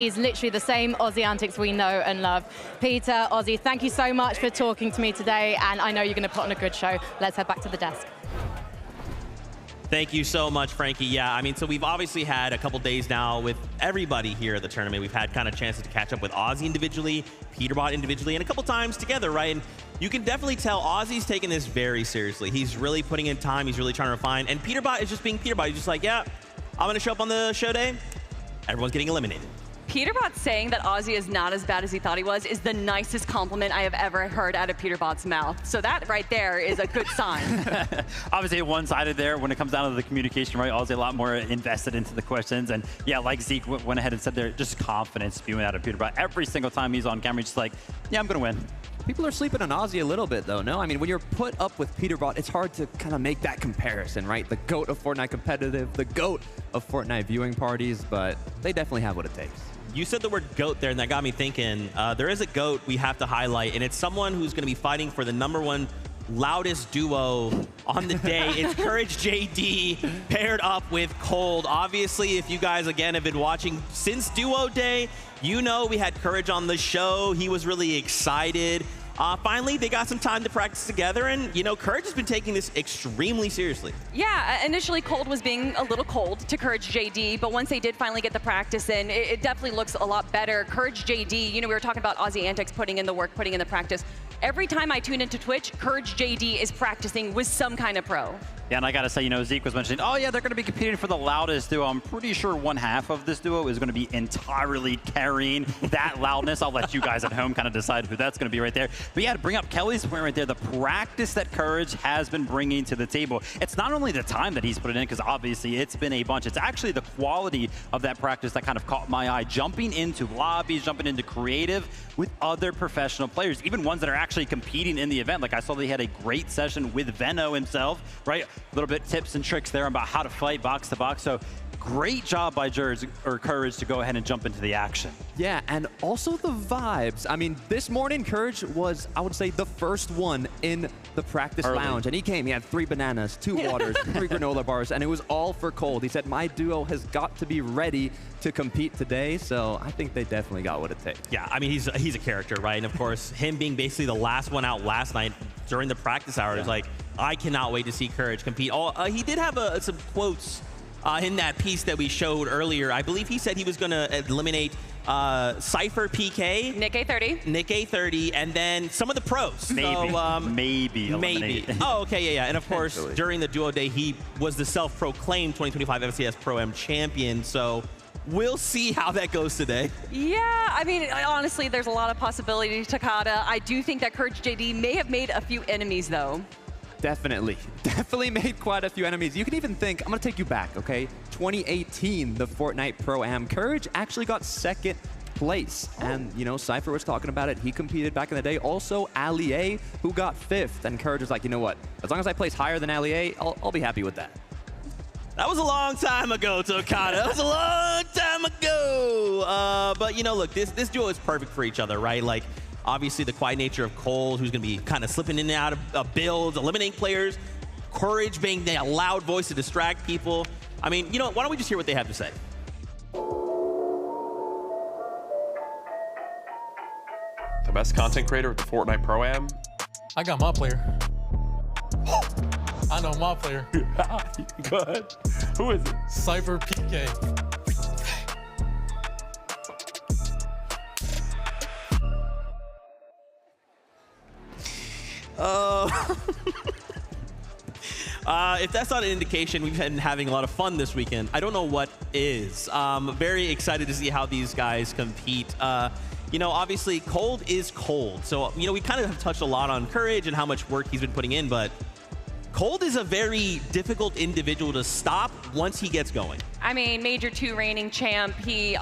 He's literally the same Aussie antics we know and love. Peter, Aussie, thank you so much for talking to me today, and I know you're going to put on a good show. Let's head back to the desk. Thank you so much, Frankie. Yeah, I mean, so we've obviously had a couple days now with everybody here at the tournament. We've had kind of chances to catch up with Aussie individually, Peterbot individually, and a couple times together, right? And you can definitely tell Aussie's taking this very seriously. He's really putting in time. He's really trying to refine. And Peterbot is just being Peterbot. He's just like, yeah, I'm going to show up on the show day. Everyone's getting eliminated. Peterbot saying that Aussie is not as bad as he thought he was is the nicest compliment I have ever heard out of Peterbot's mouth. So that right there is a good sign. Obviously one-sided there when it comes down to the communication, right? Aussie a lot more invested into the questions. And yeah, like Zeke went ahead and said there, just confidence spewing out of Peterbot. Every single time he's on camera, he's just like, yeah, I'm going to win. People are sleeping on Aussie a little bit, though, no? I mean, when you're put up with Peterbot, it's hard to kind of make that comparison, right? The GOAT of Fortnite competitive, the GOAT of Fortnite viewing parties, but they definitely have what it takes. You said the word GOAT there, and that got me thinking. There is a GOAT we have to highlight, and it's someone who's going to be fighting for the #1 loudest duo on the day. It's Courage JD paired up with Cold. Obviously, if you guys, again, have been watching since Duo Day, you know we had Courage on the show. He was really excited. Finally, they got some time to practice together, and, you know, Courage has been taking this extremely seriously. Yeah, initially Cold was being a little cold to Courage JD, but once they did finally get the practice in, it definitely looks a lot better. Courage JD, you know, we were talking about Aussie antics, putting in the work, putting in the practice. Every time I tune into Twitch, Courage JD is practicing with some kind of pro. Yeah, and I got to say, you know, Zeke was mentioning, oh yeah, they're going to be competing for the loudest duo. I'm pretty sure one half of this duo is going to be entirely carrying that loudness. I'll let you guys at home kind of decide who that's going to be right there. But yeah, to bring up Kelly's point right there, the practice that Courage has been bringing to the table. It's not only the time that he's put it in, because obviously it's been a bunch. It's actually the quality of that practice that kind of caught my eye. Jumping into lobbies, jumping into creative with other professional players, even ones that are actually competing in the event. Like I saw they had a great session with Venno himself, right? A little bit tips and tricks there about how to fight box to box. So great job by Courage to go ahead and jump into the action. Yeah, and also the vibes. I mean, this morning, Courage was, I would say, the first one in the practice lounge. And he came, he had 3 bananas, 2 waters, 3 granola bars, and it was all for Cold. He said, my duo has got to be ready to compete today. So I think they definitely got what it takes. Yeah, I mean, he's a character, right? And of course, him being basically the last one out last night during the practice hours, like, I cannot wait to see Courage compete. He did have some quotes in that piece that we showed earlier. I believe he said he was going to eliminate Cypher PK, Nick A30, Nick A30, and then some of the pros. Maybe, so, maybe. Oh, okay, yeah. And of course, during the Duo Day, he was the self-proclaimed 2025 FCS Pro-Am champion. So we'll see how that goes today. Yeah, I mean, honestly, there's a lot of possibility, Takada. I do think that Courage JD may have made a few enemies, though. Definitely made quite a few enemies. You can even think, I'm going to take you back, okay? 2018, the Fortnite Pro-Am. Courage actually got 2nd place. And, you know, Cypher was talking about it. He competed back in the day. Also, Ali A, who got 5th. And Courage was like, you know what? As long as I place higher than Ali A, I'll be happy with that. That was a long time ago, Tokata. That was a long time ago. But, you know, look, this duo is perfect for each other, right? Like, obviously, the quiet nature of Cold, who's going to be kind of slipping in and out of builds, eliminating players. Courage being a loud voice to distract people. I mean, you know, why don't we just hear what they have to say? The best content creator with the Fortnite Pro-Am? I got my player. I know my player. Go ahead. Who is it? Cypher PK. If that's not an indication we've been having a lot of fun this weekend, I don't know what is. Very excited to see how these guys compete. You know, obviously, Cold is Cold. So, you know, we kind of have touched a lot on Courage and how much work he's been putting in, but Cold is a very difficult individual to stop once he gets going. I mean, Major 2 reigning champ. He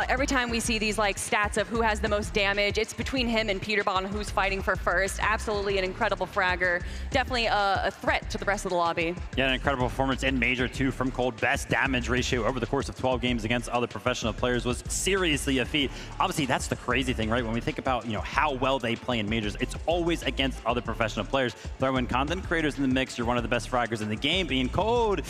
every time we see these like stats of who has the most damage, it's between him and Peterbot on who's fighting for first. Absolutely an incredible fragger. Definitely a threat to the rest of the lobby. Yeah, an incredible performance in Major 2 from Cold. Best damage ratio over the course of 12 games against other professional players was seriously a feat. Obviously, that's the crazy thing, right? When we think about, you know, how well they play in Majors, it's always against other professional players. Throw in content creators in the mix, after one of the best fraggers in the game being Cold.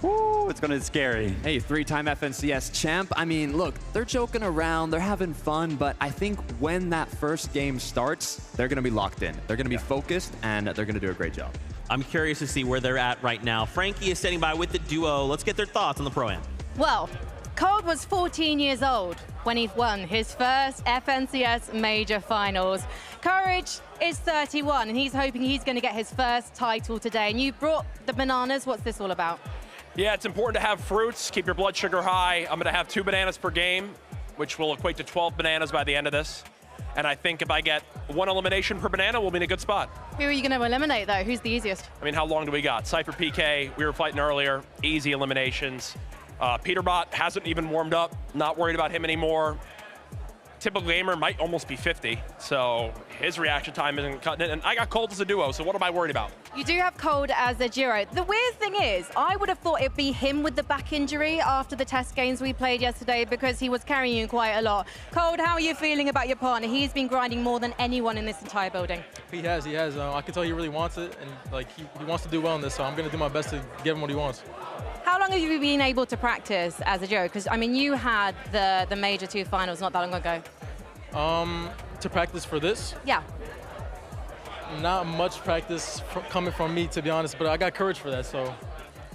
Woo, it's going to be scary. Hey, 3-time FNCS champ. I mean, look, they're joking around, they're having fun, but I think when that first game starts, they're going to be locked in. They're going to be focused, and they're going to do a great job. I'm curious to see where they're at right now. Frankie is standing by with the duo. Let's get their thoughts on the Pro-Am. Well, Cold was 14 years old when he won his first FNCS Major Finals. Courage is 31, and he's hoping he's going to get his first title today. And you brought the bananas. What's this all about? Yeah, it's important to have fruits, keep your blood sugar high. I'm going to have 2 bananas per game, which will equate to 12 bananas by the end of this. And I think if I get 1 elimination per banana, we'll be in a good spot. Who are you going to eliminate, though? Who's the easiest? I mean, how long do we got? Cypher PK, we were fighting earlier, easy eliminations. Peterbot hasn't even warmed up, not worried about him anymore. Typical gamer might almost be 50, so his reaction time isn't cutting it. And I got Cold as a duo, so what am I worried about? You do have Cold as a duo. The weird thing is, I would have thought it'd be him with the back injury after the test games we played yesterday because he was carrying you quite a lot. Cold, how are you feeling about your partner? He's been grinding more than anyone in this entire building. He has. I can tell he really wants it, and like he wants to do well in this, so I'm going to do my best to give him what he wants. How long have you been able to practice as a duo? Because, I mean, you had the Major 2 finals not that long ago. To practice for this? Yeah. Not much practice coming from me, to be honest, but I got courage for that, so.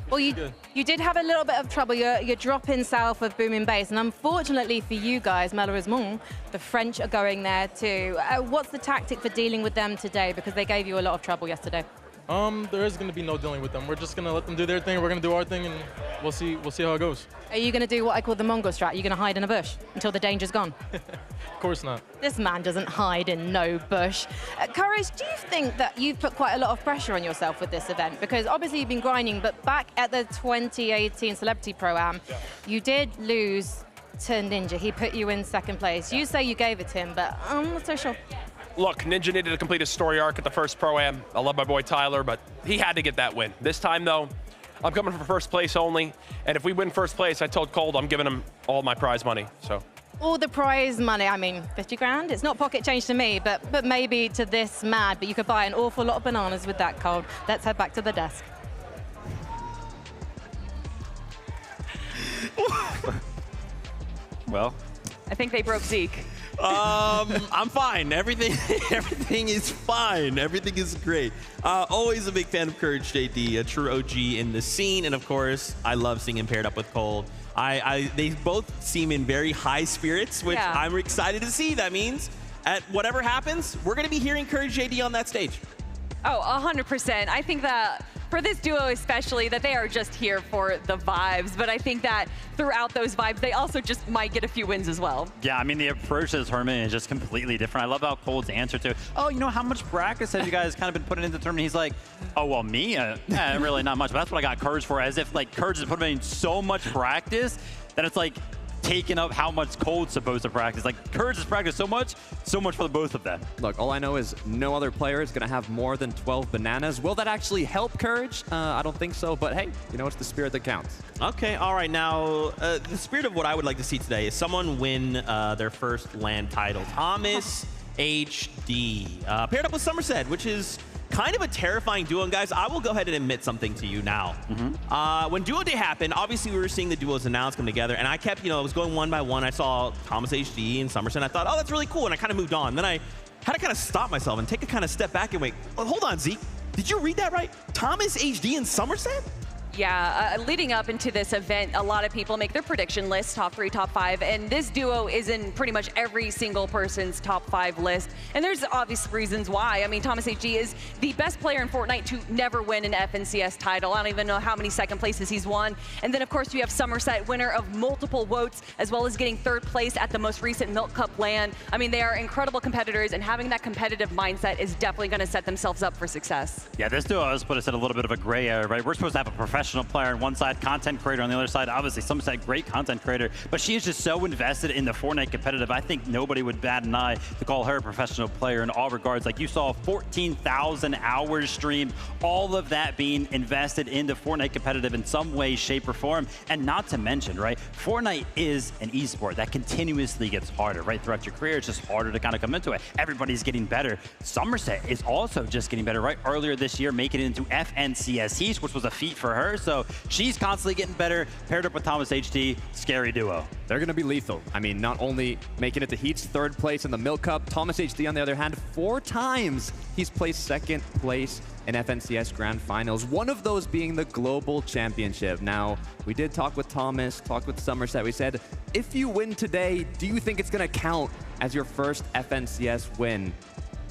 Well, you did have a little bit of trouble. You're dropping south of booming base, and unfortunately for you guys, malheureusement, the French are going there too. What's the tactic for dealing with them today? Because they gave you a lot of trouble yesterday. There is going to be no dealing with them. We're just going to let them do their thing. We're going to do our thing, and we'll see how it goes. Are you going to do what I call the Mongol strat? Are you going to hide in a bush until the danger's gone? Of course not. This man doesn't hide in no bush. Courage, do you think that you've put quite a lot of pressure on yourself with this event? Because obviously you've been grinding, but back at the 2018 Celebrity Pro-Am, you did lose to Ninja. He put you in second place. You say you gave it to him, but I'm not so sure. Look, Ninja needed to complete his story arc at the first Pro-Am. I love my boy Tyler, but he had to get that win. This time, though, I'm coming for first place only, and if we win first place, I told Cold I'm giving him all my prize money, so. All the prize money, I mean, 50 grand? It's not pocket change to me, but maybe to this mad, but you could buy an awful lot of bananas with that, Cold. Let's head back to the desk. Well, I think they broke Zeke. I'm fine. Everything is fine. Everything is great. Always a big fan of Courage JD, a true OG in the scene, and of course, I love seeing him paired up with Cold. They both seem in very high spirits, which I'm excited to see. That means at whatever happens, we're going to be hearing Courage JD on that stage. Oh, 100%. I think that for this duo especially, that they are just here for the vibes. But I think that throughout those vibes, they also just might get a few wins as well. Yeah, I mean, the approach to this tournament is just completely different. I love how Cold's answer to, oh, you know, how much practice have you guys kind of been putting into the tournament? He's like, oh, well, me? Really not much. But that's what I got Courage for, as if, like, Courage has put in so much practice that it's like taking up how much Cold's supposed to practice. Like, Courage has practiced so much for the both of them. Look, all I know is no other player is going to have more than 12 bananas. Will that actually help Courage? I don't think so, but hey, you know, it's the spirit that counts. Okay, all right. Now, the spirit of what I would like to see today is someone win their first LAN title. Thomas HD, paired up with Somerset, which is kind of a terrifying duo. And guys, I will go ahead and admit something to you now. When Duo Day happened, obviously we were seeing the duos announced come together, and I kept, I was going one by one. I saw Thomas HD and Somerset, and I thought, oh, that's really cool, and I kind of moved on. Then I had to kind of stop myself and take a kind of step back and wait, well, hold on, Zeke. Did you read that right? Thomas HD and Somerset? Yeah, leading up into this event, a lot of people make their prediction list, top 3, top 5, and this duo is in pretty much every single person's top 5 list. And there's obvious reasons why. I mean, Thomas HG is the best player in Fortnite to never win an FNCS title. I don't even know how many second places he's won. And then, of course, you have Somerset, winner of multiple votes, as well as getting 3rd place at the most recent Milk Cup LAN. I mean, they are incredible competitors, and having that competitive mindset is definitely going to set themselves up for success. Yeah, this duo has put us in a little bit of a gray area, right? We're supposed to have a professional professional player on one side, content creator on the other side. Obviously, some said great content creator, but she is just so invested in the Fortnite competitive. I think nobody would bat an eye to call her a professional player in all regards. Like, you saw 14,000 hours streamed, all of that being invested into Fortnite competitive in some way, shape, or form. And not to mention, right, Fortnite is an esport that continuously gets harder, right? Throughout your career, it's just harder to kind of come into it. Everybody's getting better. Somerset is also just getting better, right? Earlier this year, making it into FNCS East, which was a feat for her. So she's constantly getting better, paired up with Thomas HD. Scary duo. They're going to be lethal. I mean, not only making it to Heat's 3rd place in the Milk Cup, Thomas HD, on the other hand, 4 times he's placed 2nd place in FNCS Grand Finals, one of those being the Global Championship. Now, we did talk with Thomas, talked with Somerset. We said, if you win today, do you think it's going to count as your first FNCS win?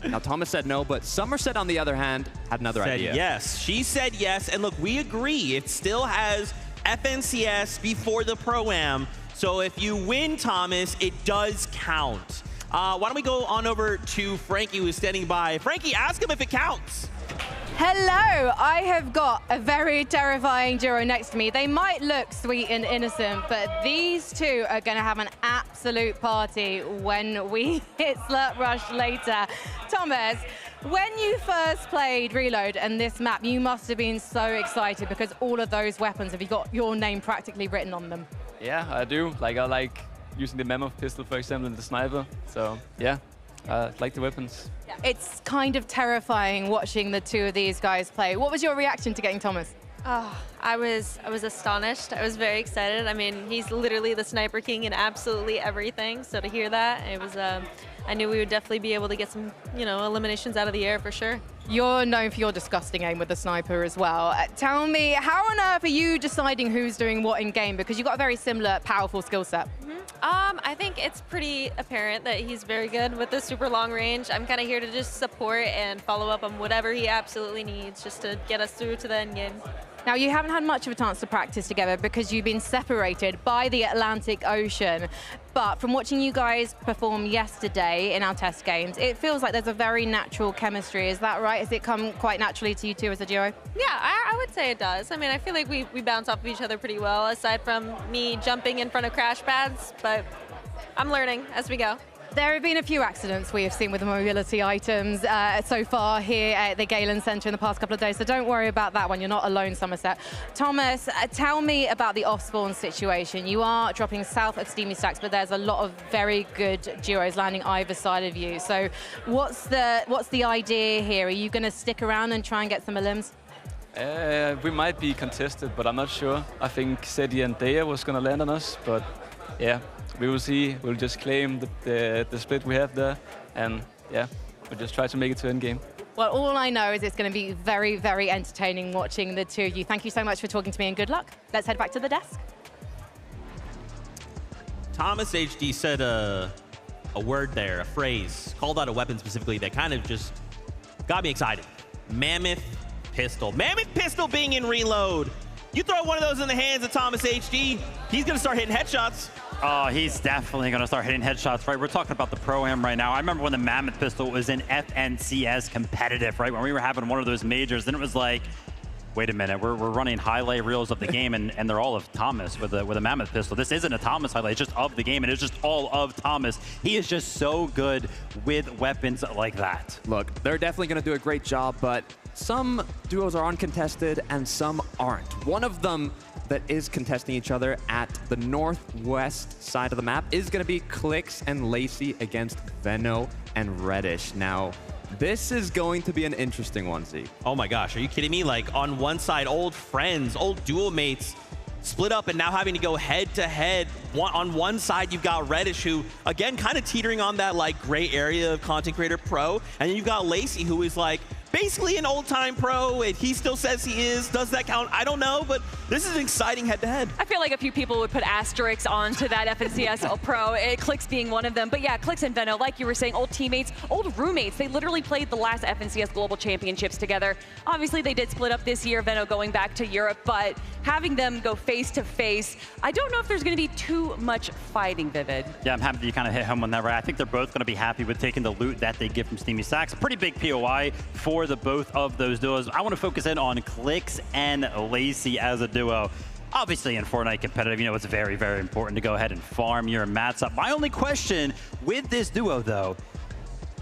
Now, Thomas said no, but Somerset, on the other hand, had another idea. Yes. She said yes, and look, we agree. It still has FNCS before the Pro-Am, so if you win, Thomas, it does count. Why don't we go on over to Frankie, who's standing by. Frankie, ask him if it counts. Hello, I have got a very terrifying duo next to me. They might look sweet and innocent, but these two are going to have an absolute party when we hit Slurp Rush later. Thomas, when you first played Reload and this map, you must have been so excited because all of those weapons, have you got your name practically written on them? Yeah, I do. Like, I like using the Mammoth pistol, for example, and the sniper. So, yeah, I like the weapons. It's kind of terrifying watching the two of these guys play. What was your reaction to getting Thomas? Oh, I was astonished. I was very excited. I mean, he's literally the Sniper King in absolutely everything. So to hear that, it was, I knew we would definitely be able to get some, eliminations out of the air for sure. You're known for your disgusting aim with the sniper as well. Tell me, how on earth are you deciding who's doing what in game? Because you've got a very similar, powerful skill set. I think it's pretty apparent that he's very good with the super long range. I'm kind of here to just support and follow up on whatever he absolutely needs just to get us through to the end game. Now, you haven't had much of a chance to practice together because you've been separated by the Atlantic Ocean. But from watching you guys perform yesterday in our test games, it feels like there's a very natural chemistry. Is that right? Has it come quite naturally to you two as a duo? Yeah, I would say it does. I mean, I feel like we bounce off of each other pretty well, aside from me jumping in front of crash pads. But I'm learning as we go. There have been a few accidents we have seen with the mobility items so far here at the Galen Centre in the past couple of days, so don't worry about that one. You're not alone, Somerset. Thomas, tell me about the off-spawn situation. You are dropping south of Steamy Stacks, but there's a lot of very good duos landing either side of you. So what's the idea here? Are you going to stick around and try and get some elims? We might be contested, but I'm not sure. I think Seti and Dea was going to land on us, but yeah. We will see. We'll just claim the split we have there, and yeah, we'll just try to make it to end game. Well, all I know is it's going to be very, very entertaining watching the two of you. Thank you so much for talking to me, and good luck. Let's head back to the desk. Thomas HD said a word there, a phrase, called out a weapon specifically that kind of just got me excited. Mammoth pistol. Mammoth pistol being in Reload. You throw one of those in the hands of Thomas HD, he's going to start hitting headshots. Oh, he's definitely going to start hitting headshots, right? We're talking about the Pro-Am right now. I remember when the Mammoth pistol was in FNCS competitive, right? When we were having one of those majors, then it was like, wait a minute, we're running highlight reels of the game, and they're all of Thomas with a Mammoth pistol. This isn't a Thomas highlight, it's just of the game, and it's just all of Thomas. He is just so good with weapons like that. Look, they're definitely going to do a great job, but some duos are uncontested and some aren't. One of them that is contesting each other at the northwest side of the map is going to be Clicks and Lacey against Venno and Reddish. Now, this is going to be an interesting one, Z. Oh my gosh, are you kidding me? Like, on one side, old friends, old duel mates split up and now having to go head to head. On one side, you've got Reddish, who, again, kind of teetering on that like gray area of content creator pro. And then you've got Lacey, who is like basically an old time pro. And he still says he is. Does that count? I don't know, but This is an exciting head-to-head. I feel like a few people would put asterisks onto that FNCS Pro, Clix being one of them. But yeah, Clix and Venno, like you were saying, old teammates, old roommates. They literally played the last FNCS Global Championships together. Obviously, they did split up this year, Venno going back to Europe, but having them go face-to-face, I don't know if there's going to be too much fighting, Vivid. Yeah, I'm happy that you kind of hit home on that, right? I think they're both going to be happy with taking the loot that they get from Steamy Stacks. A pretty big POI for the both of those duos. I want to focus in on Clix and Lacey as a duo. Obviously, in Fortnite competitive, you know, it's very, very important to go ahead and farm your mats up. My only question with this duo, though,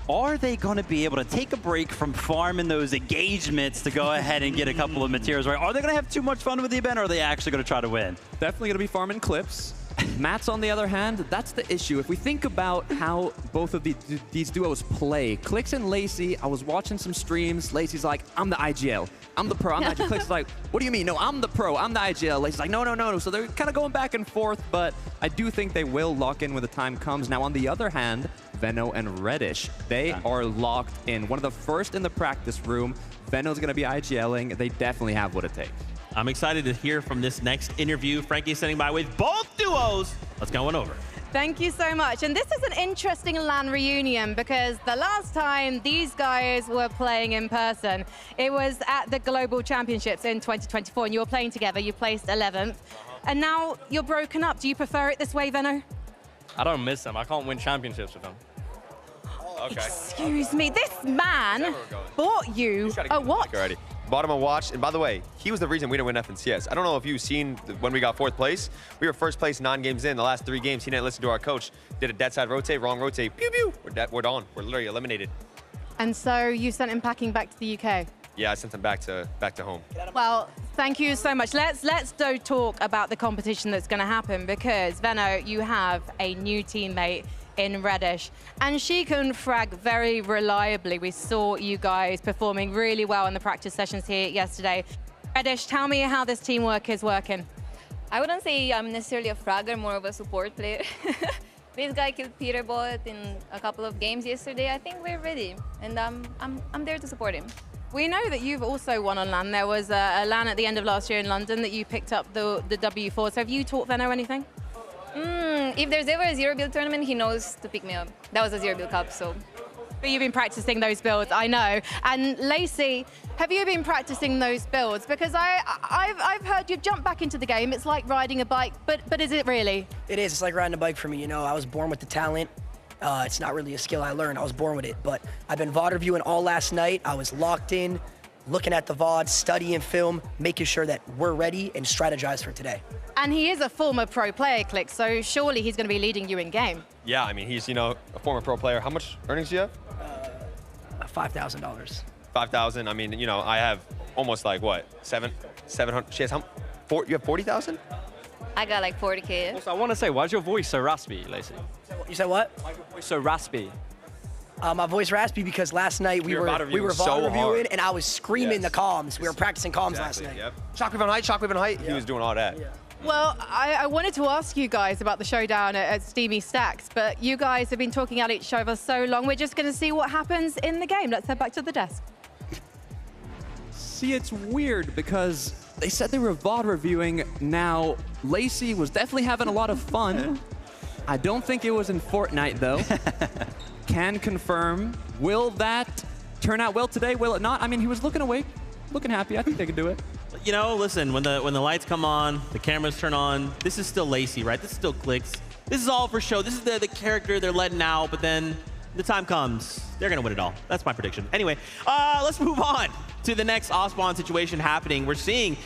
are they going to be able to take a break from farming those engagements to go ahead and get a couple of materials right? Are they going to have too much fun with the event, or are they actually going to try to win? Definitely going to be farming clips. Mats, on the other hand, that's the issue. If we think about how both of these duos play, Clix and Lacey, I was watching some streams. Lacey's like, I'm the IGL. I'm the pro. I'm the IGL. Clix is like, what do you mean? No, I'm the pro. I'm the IGL. Lacey's like, no, no, no, no. So they're kind of going back and forth, but I do think they will lock in when the time comes. Now, on the other hand, Venno and Reddish, they are locked in. One of the first in the practice room. Venno's going to be IGLing. They definitely have what it takes. I'm excited to hear from this next interview. Frankie's standing by with both duos. Let's go on over. Thank you so much. And this is an interesting LAN reunion because the last time these guys were playing in person, it was at the Global Championships in 2024, and you were playing together. You placed 11th, and now you're broken up. Do you prefer it this way, Venno? I don't miss them. I can't win championships with them. Okay. Excuse me, this man bought you a watch. Already. Bought him a watch, and by the way, he was the reason we didn't win FNCS. I don't know if you've seen when we got 4th place. We were 1st place 9 games in. The last 3 games, he didn't listen to our coach. Did a dead side rotate, wrong rotate, pew pew. We're done. We're literally eliminated. And so you sent him packing back to the UK. Yeah, I sent him back to home. Well, thank you so much. Let's talk about the competition that's going to happen, because Venno, you have a new teammate in Reddish, and she can frag very reliably. We saw you guys performing really well in the practice sessions here yesterday. Reddish, tell me how this teamwork is working. I wouldn't say I'm necessarily a fragger, more of a support player. This guy killed Peterbot in a couple of games yesterday. I think we're ready, and I'm there to support him. We know that you've also won on LAN. There was a LAN at the end of last year in London that you picked up the W4. So have you taught Venno anything? If there's ever a zero build tournament, he knows to pick me up. That was a zero build cup, so. But you've been practicing those builds, I know. And Lacey, have you been practicing those builds? Because I've heard you've jumped back into the game. It's like riding a bike, but is it really? It is. It's like riding a bike for me. You know, I was born with the talent. It's not really a skill I learned. I was born with it. But I've been VOD reviewing all last night. I was locked in, looking at the VODs, studying film, making sure that we're ready and strategize for today. And he is a former pro player, Click, so surely he's going to be leading you in game. Yeah, I mean, he's, you know, a former pro player. How much earnings do you have? $5,000. 5,000. I mean, you know, I have almost like what, 700. She has how? You have 40,000? I got like 40K. Also, I want to say, why is your voice so raspy, Lacey? You said what? Why is your voice so raspy? My voice raspy because last night we were VOD reviewing and I was screaming the comms. We were practicing comms last night. Yep. Shockwave on height, shockwave on height. Yeah. He was doing all that. Yeah. Well, I wanted to ask you guys about the showdown at Steamy Stacks, but you guys have been talking at each other so long, we're just going to see what happens in the game. Let's head back to the desk. See, it's weird because they said they were VOD reviewing. Now, Lacey was definitely having a lot of fun. I don't think it was in Fortnite, though. Can confirm. Will that turn out well today? Will it not? I mean, he was looking awake, looking happy. I think they can do it. You know, listen, when the lights come on, the cameras turn on, this is still Lacey, right? This is still Clix. This is all for show. This is the character they're letting out, but then the time comes, they're going to win it all. That's my prediction. Anyway, let's move on to the next Ospawn situation happening. We're seeing,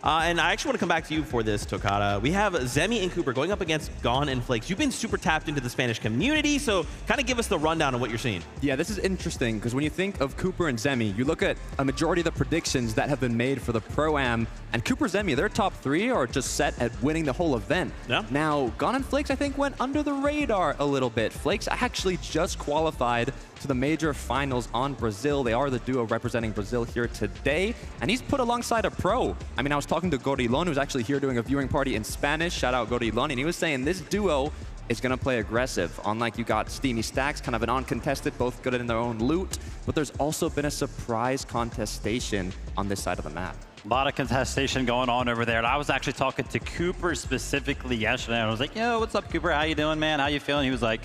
and I actually want to come back to you for this, Tokata. We have Zemi and Cooper going up against Gone and Flakes. You've been super tapped into the Spanish community, so kind of give us the rundown of what you're seeing. Yeah, this is interesting, because when you think of Cooper and Zemi, you look at a majority of the predictions that have been made for the Pro-Am, and Cooper, Zemi, their top 3 are just set at winning the whole event. Yeah. Now, Gone and Flakes, I think, went under the radar a little bit. Flakes actually just qualified to the major finals on Brazil. They are the duo representing Brazil here today, and he's put alongside a pro. I mean, I was talking to Gorilon, who's actually here doing a viewing party in Spanish. Shout out Gorilon, and he was saying this duo is going to play aggressive. Unlike you got Steamy Stacks, kind of an uncontested, both good in their own loot, but there's also been a surprise contestation on this side of the map. A lot of contestation going on over there. And I was actually talking to Cooper specifically yesterday. And I was like, yo, what's up, Cooper? How you doing, man? How you feeling? He was like,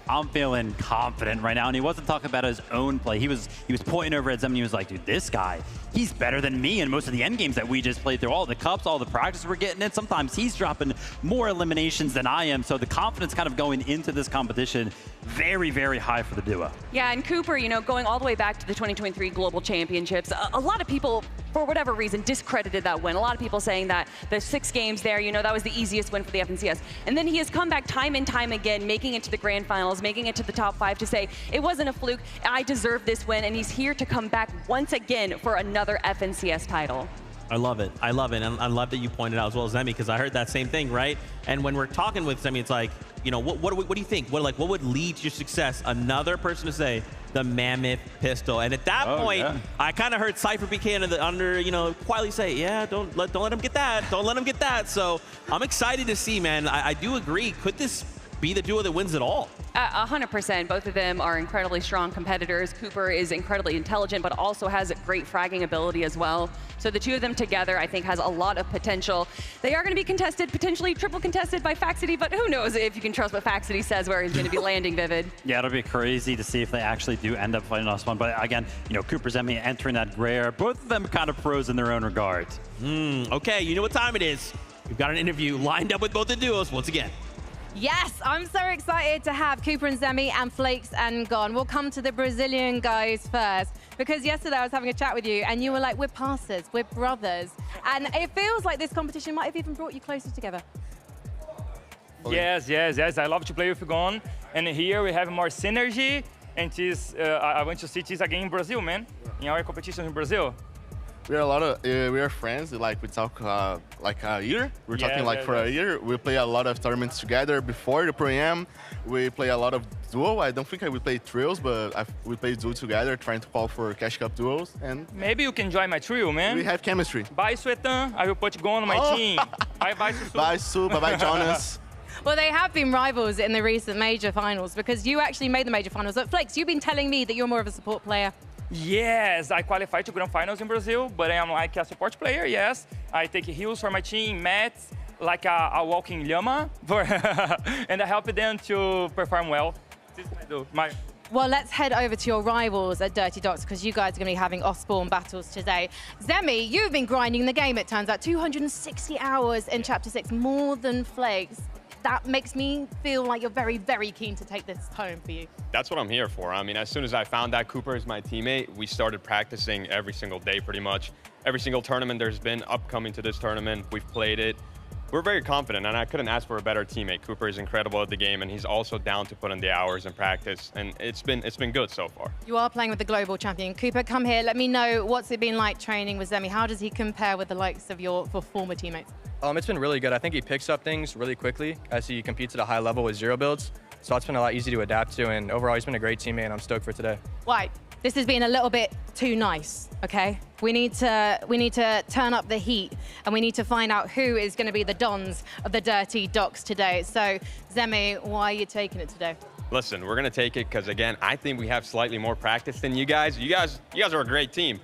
I'm feeling confident right now. And he wasn't talking about his own play. He was pointing over at Zem and he was like, dude, this guy, he's better than me in most of the end games that we just played through. All the cups, all the practice we're getting in. Sometimes he's dropping more eliminations than I am. So the confidence kind of going into this competition, very, very high for the duo. Yeah, and Cooper, you know, going all the way back to the 2023 Global Championships, a lot of people, for whatever reason, discredited that win. A lot of people saying that the 6 games there, you know, that was the easiest win for the FNCS. And then he has come back time and time again, making it to the grand finals, making it to the top 5 to say, it wasn't a fluke, I deserve this win, and he's here to come back once again for another FNCS title. I love it. I love it. And I love that you pointed out as well as Zemi, because I heard that same thing, right? And when we're talking with Zemi, it's like, you know, what do you think? What would lead to your success? Another person to say, the Mammoth pistol. And at that point, yeah, I kind of heard Cypher PK you know, quietly say, yeah, don't let him get that. Don't let him get that. So I'm excited to see, man. I do agree. Could this be the duo that wins it all? 100%. Both of them are incredibly strong competitors. Cooper is incredibly intelligent, but also has great fragging ability as well. So the two of them together, I think, has a lot of potential. They are going to be contested, potentially triple contested by Faxity, but who knows if you can trust what Faxity says where he's going to be landing, Vivid. Yeah, it'll be crazy to see if they actually do end up fighting us one. But again, you know, Cooper Zemi entering that gray area, both of them kind of pros in their own regards. Okay, you know what time it is. We've got an interview lined up with both the duos once again. Yes, I'm so excited to have Cooper and Zemi and Flakes and Gon. We'll come to the Brazilian guys first, because yesterday I was having a chat with you and you were like, we're pastors, we're brothers. And it feels like this competition might have even brought you closer together. Yes. I love to play with Gon. And here we have more synergy. And I want to see this again in Brazil, man. In our competition in Brazil. We are friends. Like we talk like a year. We're talking like for a year. We play a lot of tournaments together before the Pro-Am. We play a lot of duo. I don't think we play trios, but we play duo together, trying to call for Cash Cup duos. And maybe you can join my trio, man. We have chemistry. Bye, Swetan. I will put Gon on my team. Bye, Susu. Bye, Su. Bye, Jonas. Well, they have been rivals in the recent major finals because you actually made the major finals. But Flakes, you've been telling me that you're more of a support player. Yes, I qualified to grand finals in Brazil, but I am like a support player, yes. I take heals for my team, mats, like a walking llama, and I help them to perform well. This is what I do. Well, let's head over to your rivals at Dirty Docks, because you guys are going to be having off-spawn battles today. Zemi, you've been grinding the game, it turns out. 260 hours in Chapter 6, more than Flakes. That makes me feel like you're very, very keen to take this home for you. That's what I'm here for. I mean, as soon as I found out Cooper is my teammate, we started practicing every single day pretty much. Every single tournament there's been upcoming to this tournament, we've played it. We're very confident, and I couldn't ask for a better teammate. Cooper is incredible at the game, and he's also down to put in the hours and practice, and it's been good so far. You are playing with the global champion. Cooper, come here. Let me know, what's it been like training with Zemi? How does he compare with the likes of your former teammates? It's been really good. I think he picks up things really quickly as he competes at a high level with zero builds. So it's been a lot easy to adapt to, and overall he's been a great teammate, and I'm stoked for today. Right. This has been a little bit too nice, okay? We need to turn up the heat, and we need to find out who is going to be the dons of the Dirty Docks today. So, Zemi, why are you taking it today? Listen, we're going to take it because, again, I think we have slightly more practice than you guys. You guys are a great team,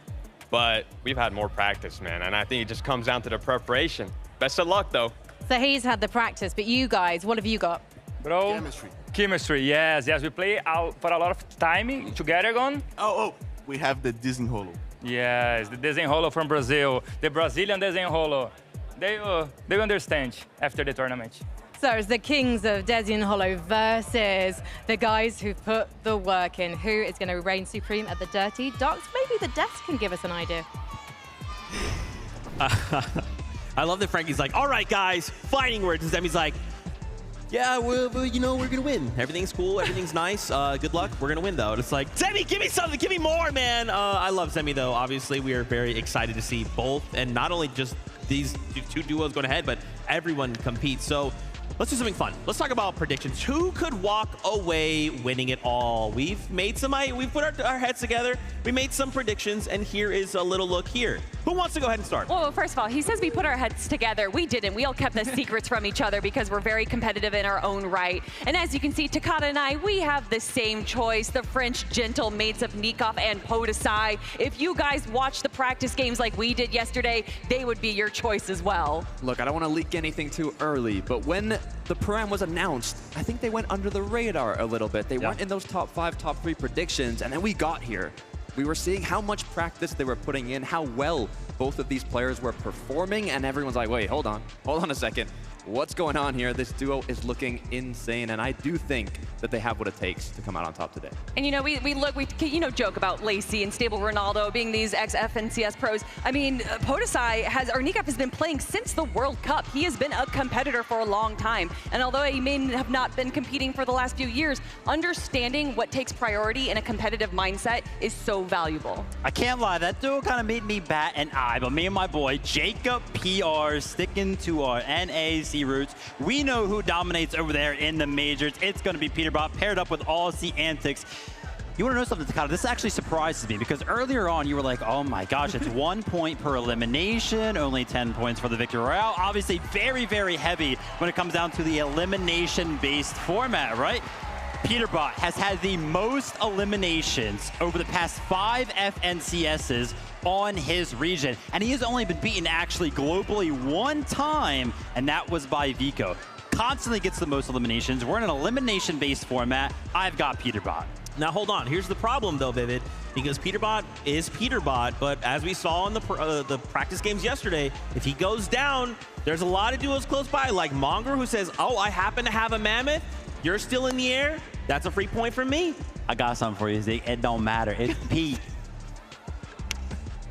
but we've had more practice, man, and I think it just comes down to the preparation. Best of luck, though. So he's had the practice, but you guys, what have you got? Bro, chemistry, yes, we play out for a lot of time together, Gon. We have the Desenrolo. Yes, the Desenrolo from Brazil, the Brazilian Desenrolo. They understand after the tournament. So it's the kings of Desenrolo versus the guys who put the work in. Who is going to reign supreme at the Dirty Docks? Maybe the desk can give us an idea. I love that Frankie's like, all right, guys, fighting words. And Zemi's like, yeah, you know, we're going to win. Everything's cool. Everything's nice. Good luck. We're going to win, though. And it's like, Zemi, give me something. Give me more, man. I love Zemi, though. Obviously, we are very excited to see both. And not only just these two duos going ahead, but everyone competes. So let's do something fun. Let's talk about predictions. Who could walk away winning it all? We've put our heads together. We made some predictions, and here is a little look here. Who wants to go ahead and start? Well, first of all, he says we put our heads together. We didn't. We all kept the secrets from each other because we're very competitive in our own right. And as you can see, Takada and I, we have the same choice, the French gentle mates of Nikov and Podesai. If you guys watch the practice games like we did yesterday, they would be your choice as well. Look, I don't want to leak anything too early, but when the Pro-Am was announced, I think they went under the radar a little bit. They weren't in those top 5, top 3 predictions, and then we got here. We were seeing how much practice they were putting in, how well both of these players were performing, and everyone's like, wait, hold on a second. What's going on here? This duo is looking insane, and I do think that they have what it takes to come out on top today. And you know, we joke about Lacey and Stable Ronaldo being these ex-FNCS pros. I mean, Podesai or Nikov has been playing since the World Cup. He has been a competitor for a long time. And although he may have not been competing for the last few years, understanding what takes priority in a competitive mindset is so valuable. I can't lie, that duo kind of made me bat an eye, but me and my boy, Jacob PR, sticking to our NAC roots. We know who dominates over there in the majors. It's going to be Peterbot paired up with Aussie Antics. You want to know something, Takada? This actually surprises me because earlier on you were like, oh my gosh, it's 1 point per elimination, only 10 points for the Victory Royale. Obviously very, very heavy when it comes down to the elimination-based format, right? Peterbot has had the most eliminations over the past 5 FNCSs on his region, and he has only been beaten actually globally 1 time, and that was by Vico. Constantly gets the most eliminations. We're in an elimination-based format. I've got Peterbot. Now hold on, here's the problem though, Vivid, because Peterbot is Peterbot, but as we saw in the practice games yesterday, if he goes down, there's a lot of duos close by, like Monger, who says, oh, I happen to have a Mammoth, you're still in the air, that's a free point for me. I got something for you, Zeke. It don't matter, it's Pete.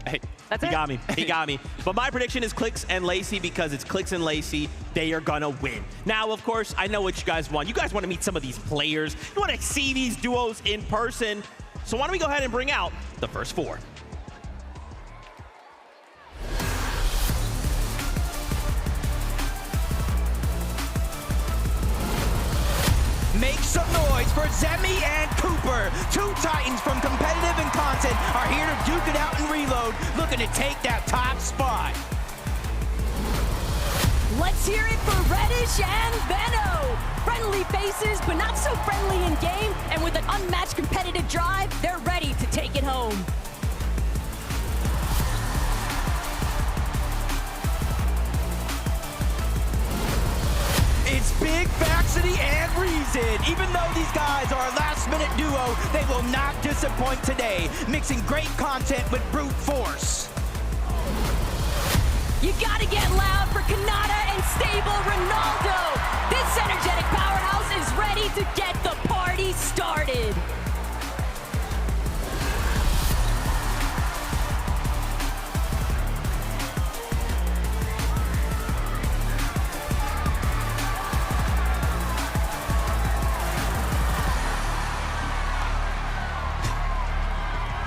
Hey, he got me. He got me. But my prediction is Clix and Lacey because it's Clix and Lacey. They are gonna win. Now, of course, I know what you guys want. You guys want to meet some of these players. You want to see these duos in person. So why don't we go ahead and bring out the first 4. Make some noise for Zemi and Cooper. 2 Titans from competitive and content are here to duke it out and reload, looking to take that top spot. Let's hear it for Reddish and Benno. Friendly faces, but not so friendly in game, and with an unmatched competitive drive, they're ready to take it home. It's Big Vaxity and Reason. Even though these guys are a last-minute duo, they will not disappoint today, mixing great content with brute force. You gotta get loud for Kanata and Stable Ronaldo. This energetic powerhouse is ready to get the party started.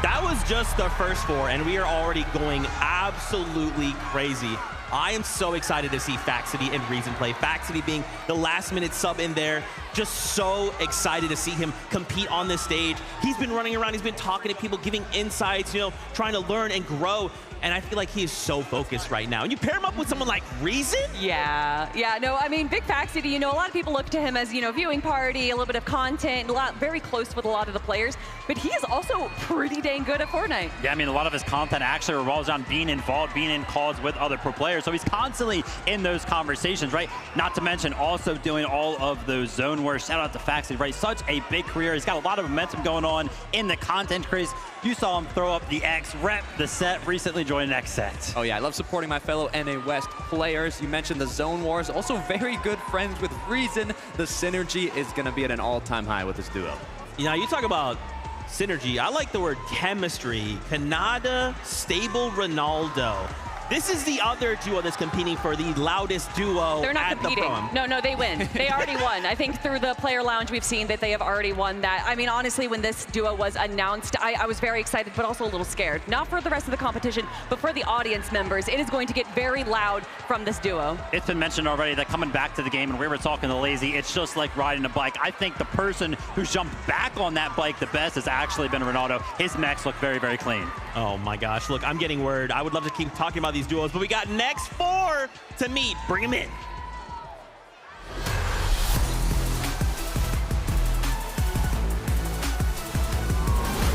That was just the first 4, and we are already going absolutely crazy. I am so excited to see Faxity and Reason play. Faxity being the last-minute sub in there. Just so excited to see him compete on this stage. He's been running around. He's been talking to people, giving insights, you know, trying to learn and grow. And I feel like he is so focused right now. And you pair him up with someone like Reason? Yeah, no, I mean, Big Faxity, you know, a lot of people look to him as, you know, viewing party, a little bit of content, very close with a lot of the players, but he is also pretty dang good at Fortnite. Yeah, I mean, a lot of his content actually revolves around being involved, being in calls with other pro players, so he's constantly in those conversations, right? Not to mention also doing all of those zone wars. Shout out to Faxity, right? Such a big career. He's got a lot of momentum going on in the content craze. You saw him throw up the X, rep the set, recently joined X set. Oh yeah, I love supporting my fellow NA West players. You mentioned the Zone Wars, also very good friends with Reason. The synergy is gonna be at an all-time high with this duo. You know, you talk about synergy. I like the word chemistry. Kanada, Stable Ronaldo. This is the other duo that's competing for the loudest duo. They're not at competing. The Pro-Am. No, they win. They already won. I think through the player lounge, we've seen that they have already won that. I mean, honestly, when this duo was announced, I was very excited, but also a little scared. Not for the rest of the competition, but for the audience members. It is going to get very loud from this duo. It's been mentioned already that coming back to the game, and we were talking to Lazy, it's just like riding a bike. I think the person who's jumped back on that bike the best has actually been Ronaldo. His mechs look very, very clean. Oh my gosh, look, I'm getting word. I would love to keep talking about these duos, but we got next 4 to meet. Bring them in.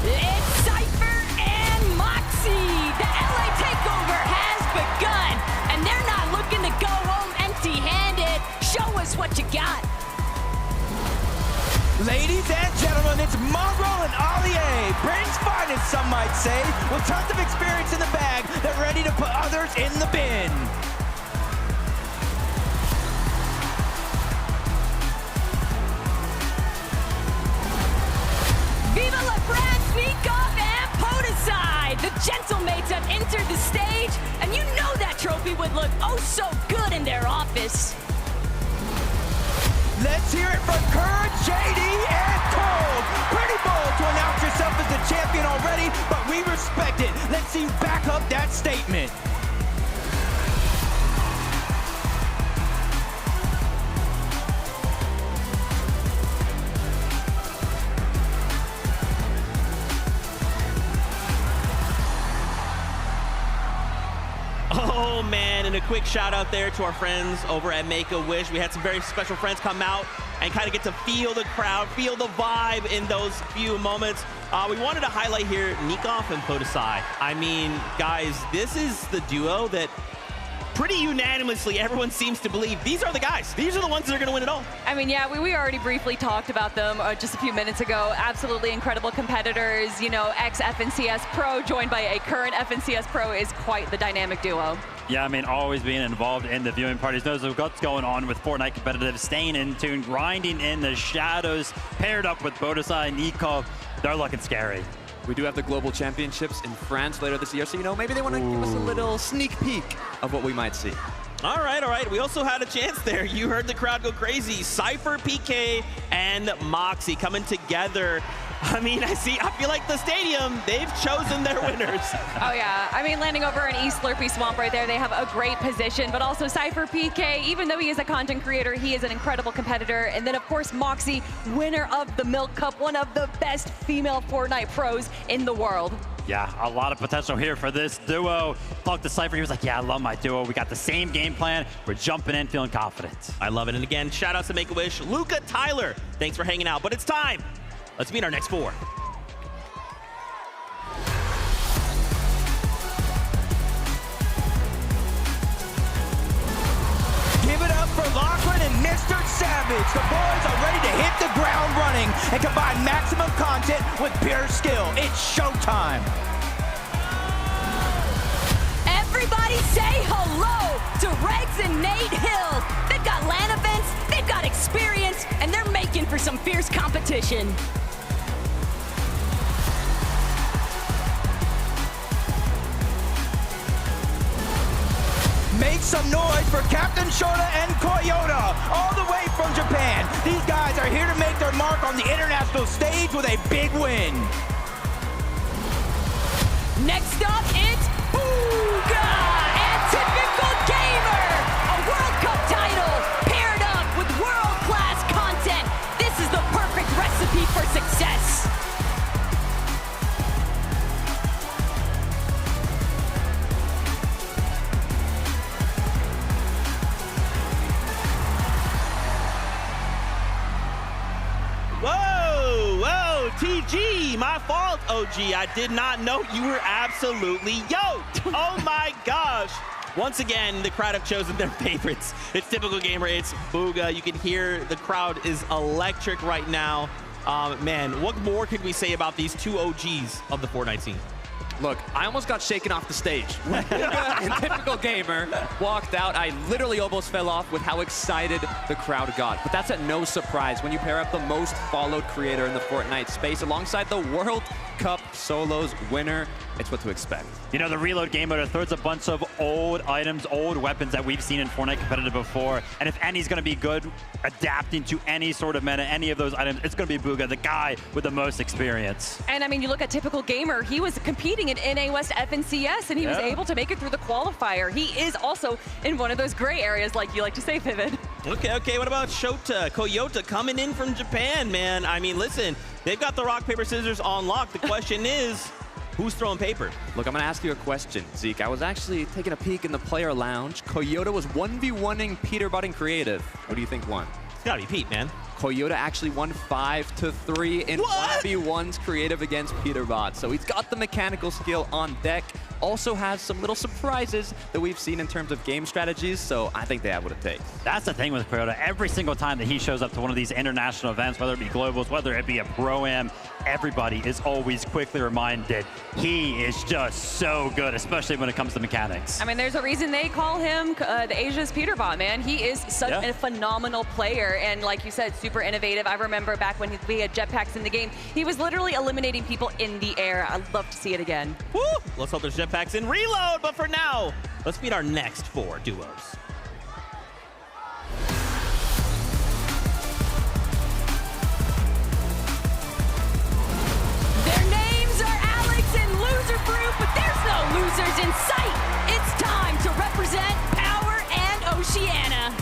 It's Cypher and Moxie. The LA takeover has begun, and they're not looking to go home empty-handed. Show us what you got. Ladies and gentlemen, it's Mongrel and Allier, Britain's finest, some might say, with tons of experience in the bag. They're ready to put others in the bin. Viva la France, Nikov and Podesai. The Gentlemates have entered the stage, and you know that trophy would look oh so good in their office. Let's hear it for Courage, JD, and Cold. Pretty bold to announce yourself as the champion already, but we respect it. Let's see you back up that statement. Oh man, and a quick shout out there to our friends over at Make-A-Wish. We had some very special friends come out and kind of get to feel the crowd, feel the vibe in those few moments. We wanted to highlight here Nikov and Podesai. I mean, guys, this is the duo that pretty unanimously everyone seems to believe these are the guys. These are the ones that are going to win it all. I mean, yeah, we already briefly talked about them just a few minutes ago. Absolutely incredible competitors. You know, ex-FNCS Pro joined by a current FNCS Pro is quite the dynamic duo. Yeah, I mean, always being involved in the viewing parties, knows what's going on with Fortnite competitive, staying in tune, grinding in the shadows, paired up with Podesai and Nikov. They're looking scary. We do have the Global Championships in France later this year, so, you know, maybe they want to give us a little sneak peek of what we might see. All right. We also had a chance there. You heard the crowd go crazy. Cypher, PK, and Moxie coming together. I mean, I feel like the stadium, they've chosen their winners. Oh yeah, I mean, landing over an East Slurpee Swamp right there, they have a great position, but also Cypher PK, even though he is a content creator, he is an incredible competitor. And then of course, Moxie, winner of the Milk Cup, one of the best female Fortnite pros in the world. Yeah, a lot of potential here for this duo. Talked to Cypher, he was like, yeah, I love my duo. We got the same game plan. We're jumping in, feeling confident. I love it. And again, shout out to Make-A-Wish, Luca, Tyler. Thanks for hanging out, but it's time. Let's meet our next 4. Give it up for Lachlan and Mr. Savage. The boys are ready to hit the ground running and combine maximum content with pure skill. It's showtime. Everybody say hello to Regs and Nate Hill. They've got LAN events, they've got experience, and they're making for some fierce competition. Make some noise for Captain Shota and Koyota, all the way from Japan. These guys are here to make their mark on the international stage with a big win. Next up, it's Booga and Typical Gamer, a World Cup title paired up with world-class content. This is the perfect recipe for success. Whoa, TG, my fault, OG. I did not know you were absolutely yoked. Oh my gosh. Once again, the crowd have chosen their favorites. It's Typical Gamer, it's Booga. You can hear the crowd is electric right now. Man, what more could we say about these two OGs of the Fortnite scene? Look, I almost got shaken off the stage. When Bugha, in typical gamer, walked out, I literally almost fell off with how excited the crowd got. But that's at no surprise when you pair up the most followed creator in the Fortnite space alongside the World Cup Solos winner. It's what to expect. You know, the reload game mode throws a bunch of old items, old weapons that we've seen in Fortnite competitive before. And if any's going to be good adapting to any sort of meta, any of those items, it's going to be Bugha, the guy with the most experience. And I mean, you look at typical gamer, he was competing in NA West FNCS, and he was able to make it through the qualifier. He is also in one of those gray areas, like you like to say, Vivid. Okay, what about Shota, Koyota coming in from Japan, man? I mean, listen, they've got the rock, paper, scissors on lock. The question is, who's throwing paper? Look, I'm going to ask you a question, Zeke. I was actually taking a peek in the player lounge. Koyota was 1v1ing Peterbot in creative. What do you think won? It's got to be Pete, man. Koyota actually won 5-3 in 1v1s creative against Peterbot. So he's got the mechanical skill on deck. Also has some little surprises that we've seen in terms of game strategies, so I think they have what it takes. That's the thing with Koyota. Every single time that he shows up to one of these international events, whether it be globals, whether it be a Pro-Am, everybody is always quickly reminded he is just so good, especially when it comes to mechanics. I mean, there's a reason they call him the Asia's Peterbot, man. He is such a phenomenal player, and like you said, super innovative. I remember back when we had jetpacks in the game, he was literally eliminating people in the air. I'd love to see it again. Woo! Let's hope there's jetpacks in reload, but for now, let's meet our next 4 duos. Their names are Alex and Loserfruit, but there's no losers in sight. It's time to represent Power and Oceania.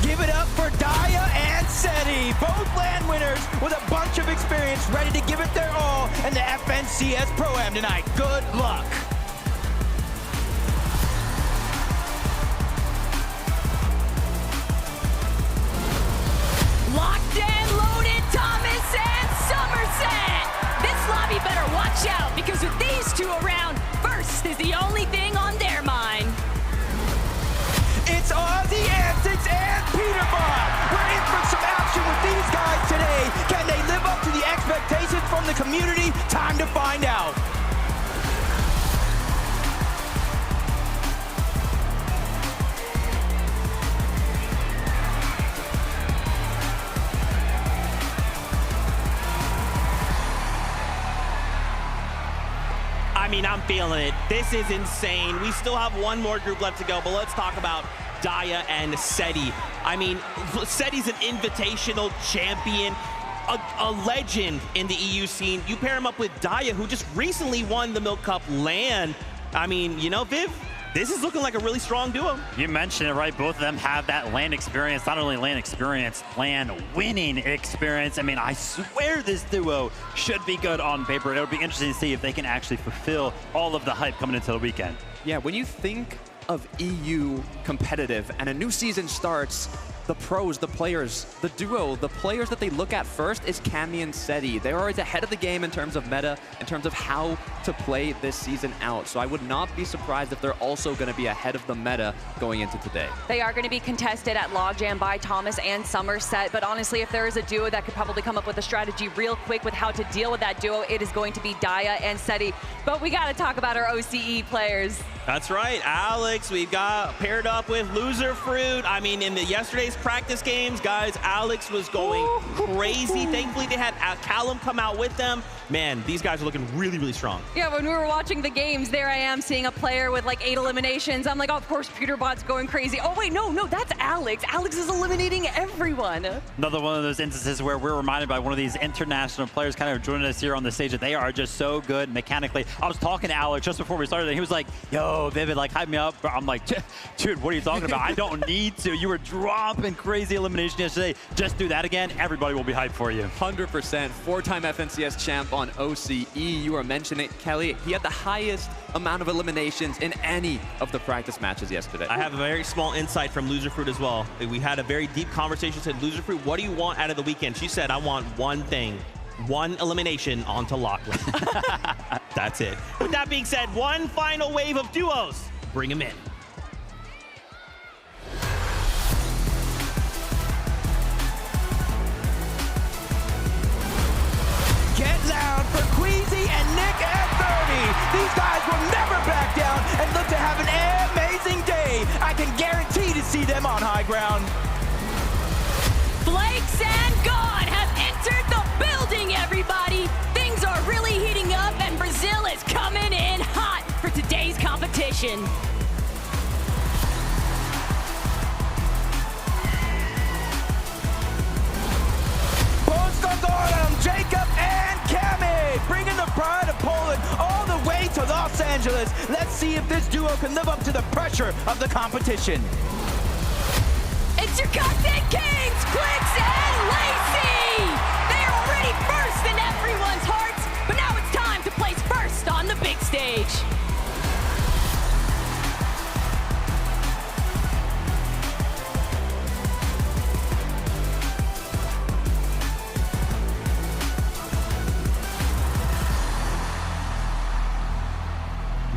Give it up for Daya and Seti, both land winners with a bunch of experience, ready to give it their all in the FNCS Pro-Am tonight. Good luck. Locked and loaded, Thomas and Somerset. This lobby better watch out, because with these two around, first is the only thing on their mind. It's Aussie Antics and Peterbot. We're in for some action with these guys today. Can they live up to the expectations from the community? Time to find out. I mean, I'm feeling it. This is insane. We still have one more group left to go, but let's talk about Daya and Seti. I mean, Seti's an invitational champion, a legend in the EU scene. You pair him up with Daya, who just recently won the Milk Cup LAN. I mean, you know, Viv, this is looking like a really strong duo. You mentioned it, right? Both of them have that LAN experience, not only LAN experience, LAN winning experience. I mean, I swear this duo should be good on paper. It'll be interesting to see if they can actually fulfill all of the hype coming into the weekend. Yeah, when you think of EU competitive and a new season starts, the pros, the players, the duo, the players that they look at first is Cammy and Seti. They're always ahead of the game in terms of meta, in terms of how to play this season out. So I would not be surprised if they're also going to be ahead of the meta going into today. They are going to be contested at Logjam by Thomas and Somerset, but honestly, if there is a duo that could probably come up with a strategy real quick with how to deal with that duo, it is going to be Daya and Seti. But we got to talk about our OCE players. That's right, Alex. We've got paired up with Loserfruit. I mean, in yesterday's practice games, guys, Alex was going crazy. Thankfully, they had Callum come out with them. Man, these guys are looking really, really strong. Yeah, when we were watching the games, there I am seeing a player with like 8 eliminations. I'm like, oh, of course, Peterbot's going crazy. Oh, wait, no, that's Alex. Alex is eliminating everyone. Another one of those instances where we're reminded by one of these international players kind of joining us here on the stage that they are just so good mechanically. I was talking to Alex just before we started, and he was like, yo, Vivid, like, hype me up. I'm like, dude, what are you talking about? I don't need to. You were dropping crazy elimination yesterday. Just do that again. Everybody will be hyped for you. 100%. 4-time FNCS champ on OCE. You were mentioning it, Kelly. He had the highest amount of eliminations in any of the practice matches yesterday. I have a very small insight from Loserfruit as well. We had a very deep conversation. Said, Loserfruit, what do you want out of the weekend? She said, I want one thing. One elimination onto Lachlan. That's it. With that being said, one final wave of duos. Bring them in. Get loud for have an amazing day. I can guarantee to see them on high ground. Flakes and God have entered the building, everybody. Things are really heating up, and Brazil is coming in hot for today's competition. Jacob and Cami, bringing the pride of Poland all the way to Los Angeles. Let's see if this duo can live up to the pressure of the competition. It's your content kings, Quicks and Lacey. They are already first in everyone's hearts, but now it's time to place first on the big stage.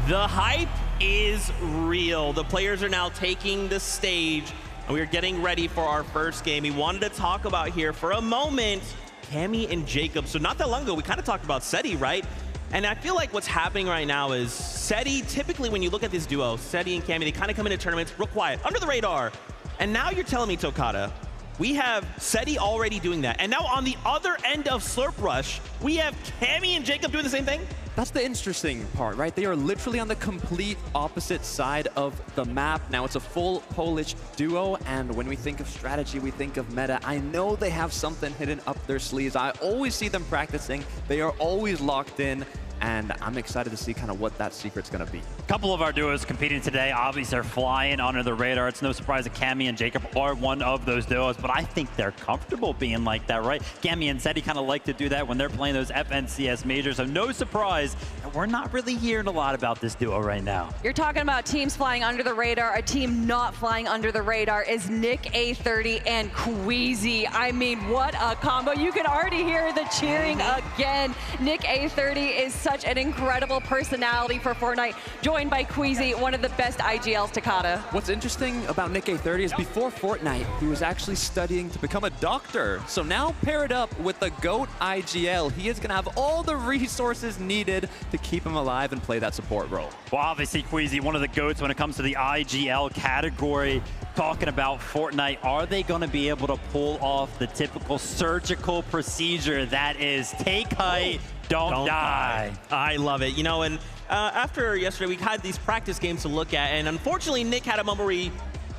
The hype is real. The players are now taking the stage, and we are getting ready for our first game. We wanted to talk about here for a moment Cami and Jacob. So not that long ago, we kind of talked about Seti, right? And I feel like what's happening right now is Seti, typically when you look at this duo, Seti and Cami, they kind of come into tournaments real quiet, under the radar. And now you're telling me, Tokata, we have Seti already doing that. And now on the other end of Slurp Rush, we have Cami and Jacob doing the same thing? That's the interesting part, right? They are literally on the complete opposite side of the map. Now it's a full Polish duo, and when we think of strategy, we think of meta. I know they have something hidden up their sleeves. I always see them practicing. They are always locked in, and I'm excited to see kind of what that secret's gonna be. A couple of our duos competing today, obviously they're flying under the radar. It's no surprise that Cami and Jacob are one of those duos, but I think they're comfortable being like that, right? Cami and Seti kind of like to do that when they're playing those FNCS majors, so no surprise that we're not really hearing a lot about this duo right now. You're talking about teams flying under the radar. A team not flying under the radar is Nick A30 and Queasy. I mean, what a combo. You can already hear the cheering again. Nick A30 is such an incredible personality for Fortnite, joined by Queasy, one of the best IGLs to Kata. What's interesting about Nick A30 is before Fortnite, he was actually studying to become a doctor. So now paired up with the GOAT IGL, he is gonna have all the resources needed to keep him alive and play that support role. Well, obviously Queasy, one of the GOATs when it comes to the IGL category. Talking about Fortnite, are they going to be able to pull off the typical surgical procedure that is take height, don't die? I love it. You know, and after yesterday, we had these practice games to look at, and unfortunately, Nick had a moment where he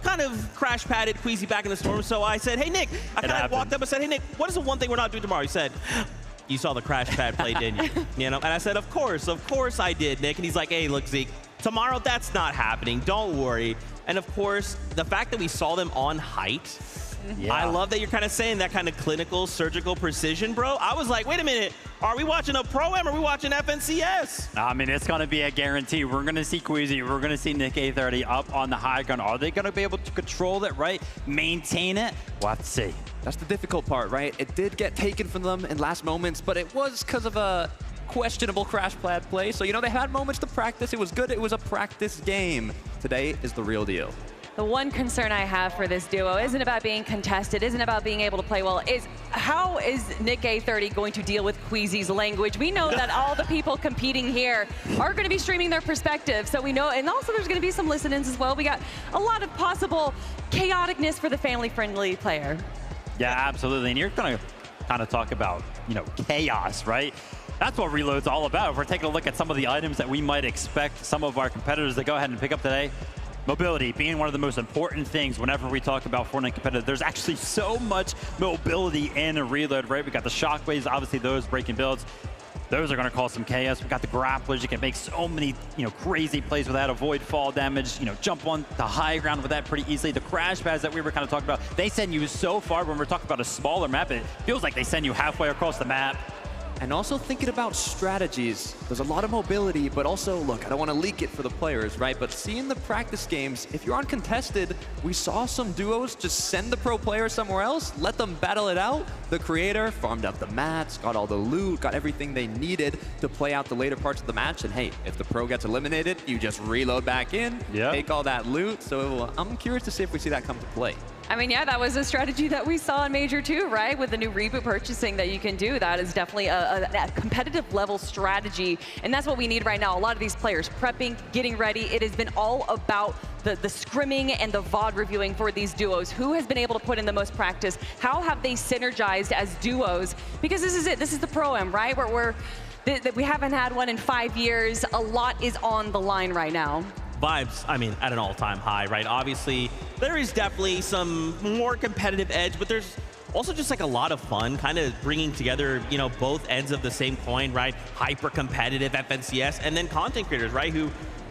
kind of crash padded Queasy back in the storm. So I said, hey, Nick, I kind of walked up and said, hey, Nick, what is the one thing we're not doing tomorrow? He said, you saw the crash pad play, didn't you? You know, and I said, of course I did, Nick. And he's like, hey, look, Zeke, tomorrow that's not happening. Don't worry. And of course, the fact that we saw them on height, I love that you're kind of saying that kind of clinical, surgical precision, bro. I was like, wait a minute, are we watching a Pro-Am or are we watching FNCS? I mean, it's going to be a guarantee. We're going to see Queasy, we're going to see Nick A30 up on the high ground. Are they going to be able to control it, right? Maintain it? We'll have to see. That's the difficult part, right? It did get taken from them in last moments, but it was because of a questionable crash pad play. So, you know, they had moments to practice. It was good. It was a practice game. Today is the real deal. The one concern I have for this duo isn't about being contested, isn't about being able to play well, is how is Nick A30 going to deal with Queasy's language? We know that all the people competing here are going to be streaming their perspective, so we know, and also there's going to be some listen-ins as well. We got a lot of possible chaoticness for the family-friendly player. Yeah, absolutely, and you're going to kind of talk about, you know, chaos, right? That's what Reload's all about. If we're taking a look at some of the items that we might expect some of our competitors to go ahead and pick up today, mobility being one of the most important things whenever we talk about Fortnite competitive. There's actually so much mobility in a Reload, right? We got the shockwaves, obviously those breaking builds. Those are going to cause some chaos. We got the grapplers. You can make so many, you know, crazy plays with that, avoid fall damage, you know, jump on the high ground with that pretty easily. The crash pads that we were kind of talking about, they send you so far. When we're talking about a smaller map, it feels like they send you halfway across the map. And also thinking about strategies. There's a lot of mobility, but also, look, I don't want to leak it for the players, right? But seeing the practice games, if you're uncontested, we saw some duos just send the pro player somewhere else, let them battle it out. The creator farmed up the mats, got all the loot, got everything they needed to play out the later parts of the match. And hey, if the pro gets eliminated, you just reload back in, take all that loot. So I'm curious to see if we see that come to play. I mean, yeah, that was a strategy that we saw in Major 2, right? With the new reboot purchasing that you can do, that is definitely a competitive level strategy. And that's what we need right now. A lot of these players prepping, getting ready. It has been all about the scrimming and the VOD reviewing for these duos. Who has been able to put in the most practice? How have they synergized as duos? Because this is it. This is the Pro-Am, right? We haven't had one in 5 years. A lot is on the line right now. Vibes, I mean, at an all-time high, right? Obviously, there is definitely some more competitive edge, but there's also just like a lot of fun, kind of bringing together, you know, both ends of the same coin, right? Hyper-competitive FNCS, and then content creators, right? Who,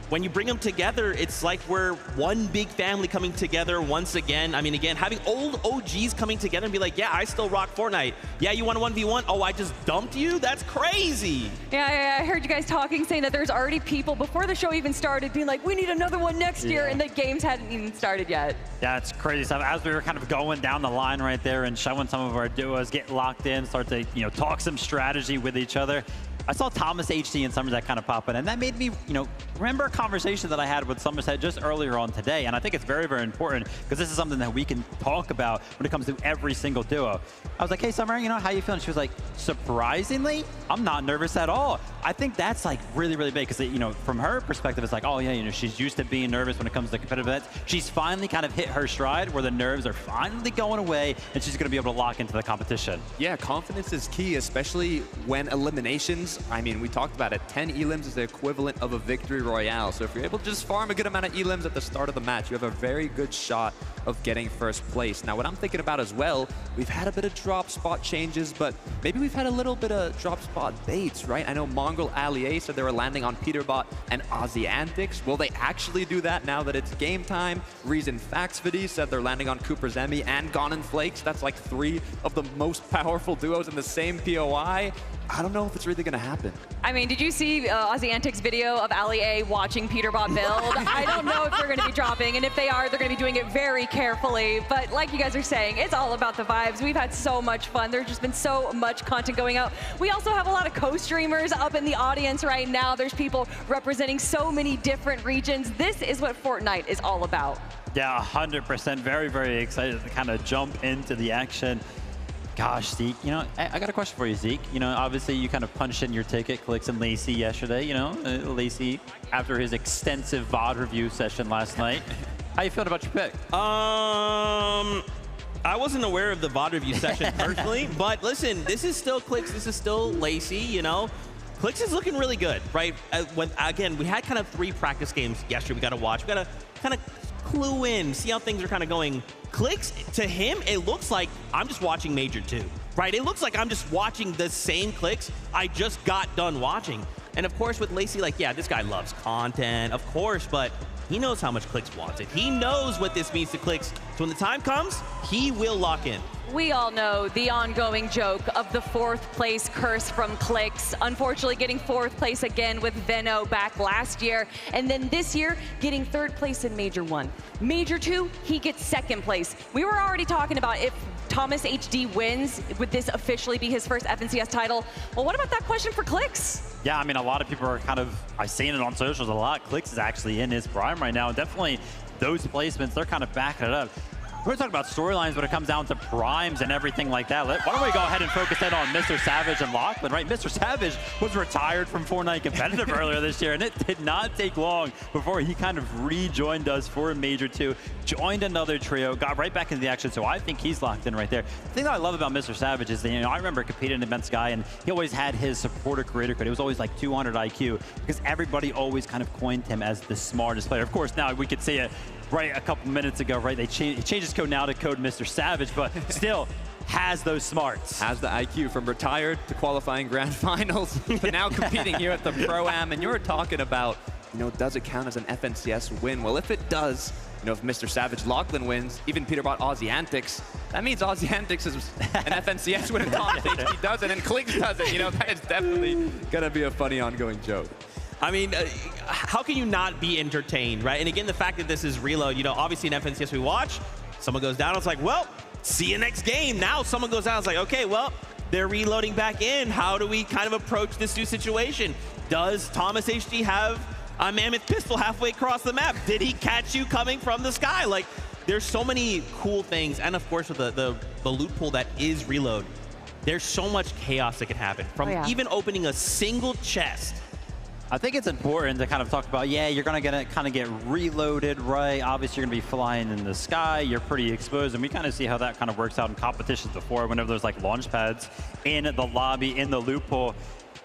when you bring them together, it's like we're one big family coming together once again. I mean, again, having old OGs coming together and be like, yeah, I still rock Fortnite. Yeah, you want a 1v1? Oh, I just dumped you? That's crazy. Yeah, I heard you guys talking, saying that there's already people before the show even started being like, we need another one next year, and the games hadn't even started yet. Yeah, it's crazy stuff. As we were kind of going down the line right there and showing some of our duos get locked in, start to, you know, talk some strategy with each other, I saw Thomas HD and Somerset kind of pop in, and that made me, you know, remember a conversation that I had with Somerset just earlier on today, and I think it's very, very important because this is something that we can talk about when it comes to every single duo. I was like, hey, Summer, you know, how you feeling? She was like, surprisingly, I'm not nervous at all. I think that's like really, really big because, you know, from her perspective, it's like, oh yeah, you know, she's used to being nervous when it comes to competitive events. She's finally kind of hit her stride where the nerves are finally going away and she's going to be able to lock into the competition. Yeah, confidence is key, especially when eliminations, I mean, we talked about it, 10 elims is the equivalent of a victory royale. So if you're able to just farm a good amount of elims at the start of the match, you have a very good shot of getting first place. Now, what I'm thinking about as well, we've had a bit of drop spot changes, but maybe we've had a little bit of drop spot baits, right? I know Mongrel Allier said they were landing on Peterbot and Aussie Antics. Will they actually do that now that it's game time? Reason Faxvidi said they're landing on Cooper's Emmy and Gone and Flakes. That's like 3 of the most powerful duos in the same POI. I don't know if it's really going to happen. I mean, did you see Aussie Antics video of Ali A watching Peterbot build? I don't know if they're going to be dropping, and if they are, they're going to be doing it very carefully. But like you guys are saying, it's all about the vibes. We've had so much fun. There's just been so much content going out. We also have a lot of co-streamers up in the audience right now. There's people representing so many different regions. This is what Fortnite is all about. Yeah, 100%. Very, very excited to kind of jump into the action. Gosh, Zeke, you know, I got a question for you, Zeke. You know, obviously you kind of punched in your ticket, Clicks and Lacey yesterday. You know, Lacey, after his extensive VOD review session last night. How you feeling about your pick? I wasn't aware of the VOD review session personally, but listen, this is still Clicks, this is still Lacey, you know. Clicks is looking really good, right? Again, we had kind of 3 practice games yesterday we got to watch. We got to kind of clue in, see how things are kind of going. Clicks, to him, it looks like I'm just watching Major 2, right? It looks like I'm just watching the same Clicks I just got done watching. And of course with Lacey, like, yeah, this guy loves content, of course, but he knows how much Clicks wants it. He knows what this means to Clicks. So when the time comes, he will lock in. We all know the ongoing joke of the 4th place curse from Clicks. Unfortunately, getting 4th place again with Venno back last year. And then this year, getting 3rd place in Major 1. Major 2, he gets 2nd place. We were already talking about if Thomas HD wins, would this officially be his first FNCS title? Well, what about that question for Clicks? Yeah, I mean, a lot of people are kind of, I've seen it on socials a lot. Clicks is actually in his prime right now. And definitely those placements, they're kind of backing it up. We're talking about storylines when it comes down to primes and everything like that. Why don't we go ahead and focus in on Mr. Savage and Lachlan, right? Mr. Savage was retired from Fortnite Competitive earlier this year, and it did not take long before he kind of rejoined us for Major 2, joined another trio, got right back into the action, so I think he's locked in right there. The thing that I love about Mr. Savage is that, you know, I remember competing against Guy, and he always had his supporter creator code. It was always like 200 IQ, because everybody always kind of coined him as the smartest player. Of course, now we could see it right a couple minutes ago, right? He changed his code now to code Mr. Savage, but still has those smarts. Has the IQ from retired to qualifying grand finals, but now competing here at the Pro-Am. And you were talking about, you know, does it count as an FNCS win? Well, if it does, you know, if Mr. Savage Lachlan wins, even Peterbot Aussie Antics, that means Aussie Antics is an FNCS win and Thomas HD doesn't, and Clicks doesn't. You know, that is definitely going to be a funny ongoing joke. I mean, how can you not be entertained, right? And again, the fact that this is reload, you know, obviously in FNCS we watch, someone goes down, it's like, well, see you next game. Now someone goes down, it's like, okay, well, they're reloading back in. How do we kind of approach this new situation? Does Thomas HD have a mammoth pistol halfway across the map? Did he catch you coming from the sky? Like, there's so many cool things, and of course with the loot pool that is reload, there's so much chaos that can happen from even opening a single chest. I think it's important to kind of talk about, yeah, you're going to kind of get reloaded, right? Obviously, you're going to be flying in the sky. You're pretty exposed, and we kind of see how that kind of works out in competitions before, whenever there's like launch pads in the lobby, in the loot pool.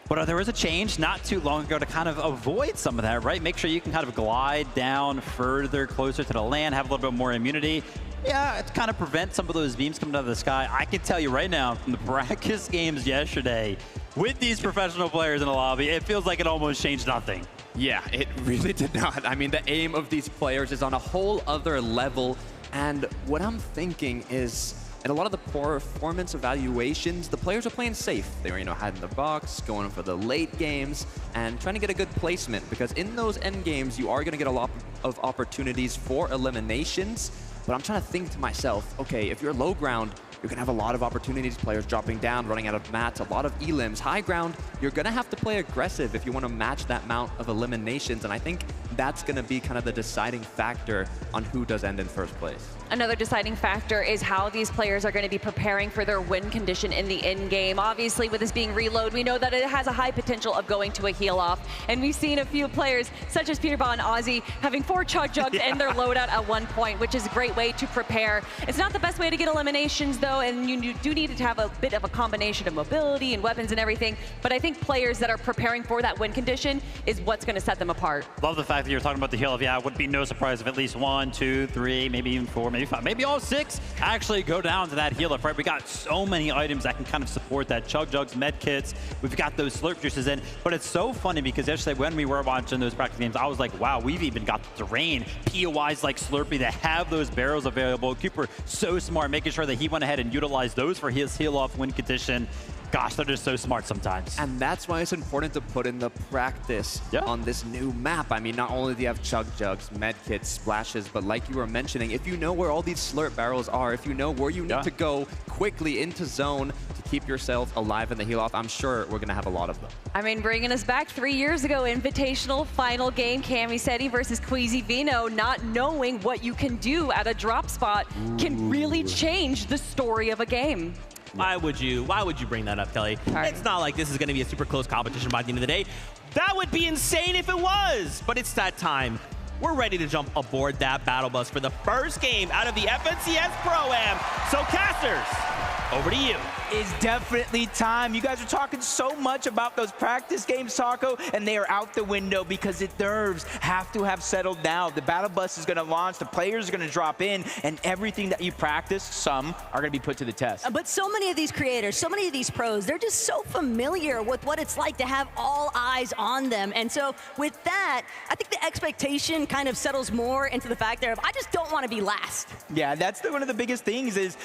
But there was a change not too long ago to kind of avoid some of that, right? Make sure you can kind of glide down further, closer to the land, have a little bit more immunity. Yeah, to kind of prevent some of those beams coming out of the sky. I can tell you right now, from the practice games yesterday, with these professional players in the lobby, it feels like it almost changed nothing. Yeah, it really did not. I mean, the aim of these players is on a whole other level. And what I'm thinking is, in a lot of the performance evaluations, the players are playing safe. They were, hiding the box, going for the late games, and trying to get a good placement. Because in those end games, you are going to get a lot of opportunities for eliminations. But I'm trying to think to myself, okay, if you're low ground, you're going to have a lot of opportunities, players dropping down, running out of mats, a lot of elims. High ground, you're going to have to play aggressive if you want to match that amount of eliminations. And I think that's going to be kind of the deciding factor on who does end in first place. Another deciding factor is how these players are going to be preparing for their win condition in the end game. Obviously, with this being reload, we know that it has a high potential of going to a heal off. And we've seen a few players, such as Peterbot and Ozzy, having 4 chug jugs in their loadout at one point, which is a great way to prepare. It's not the best way to get eliminations, though, and you do need to have a bit of a combination of mobility and weapons and everything. But I think players that are preparing for that win condition is what's going to set them apart. Love the fact that you're talking about the heal off. Yeah, it would be no surprise if at least 1, 2, 3, maybe even 4, maybe 5, maybe all 6 actually go down to that heal off, right? We got so many items that can kind of support that. Chug jugs, med kits, we've got those slurp juices in. But it's so funny because yesterday when we were watching those practice games, I was like, wow, we've even got the terrain, POIs like Slurpee that have those barrels available. Cooper so smart, making sure that he went ahead and utilized those for his heal off win condition. Gosh, they're just so smart sometimes. And that's why it's important to put in the practice on this new map. I mean, not only do you have chug jugs, med kits, splashes, but like you were mentioning, if you know where all these slurp barrels are, if you know where you need to go quickly into zone to keep yourself alive in the heal off, I'm sure we're going to have a lot of them. I mean, bringing us back 3 years ago, invitational final game, Camiseti versus Queasy Vino, not knowing what you can do at a drop spot can really change the story of a game. Why would you bring that up, Kelly? It's not like this is going to be a super close competition by the end of the day. That would be insane if it was, but it's that time. We're ready to jump aboard that battle bus for the first game out of the FNCS Pro-Am. So casters, over to you. It's definitely time. You guys are talking so much about those practice games, Taco, and they are out the window because the nerves have to have settled down. The battle bus is going to launch, the players are going to drop in, and everything that you practice, some are going to be put to the test. But so many of these creators, so many of these pros, they're just so familiar with what it's like to have all eyes on them. And so with that, I think the expectation kind of settles more into the fact that I just don't want to be last. Yeah, that's one of the biggest things is,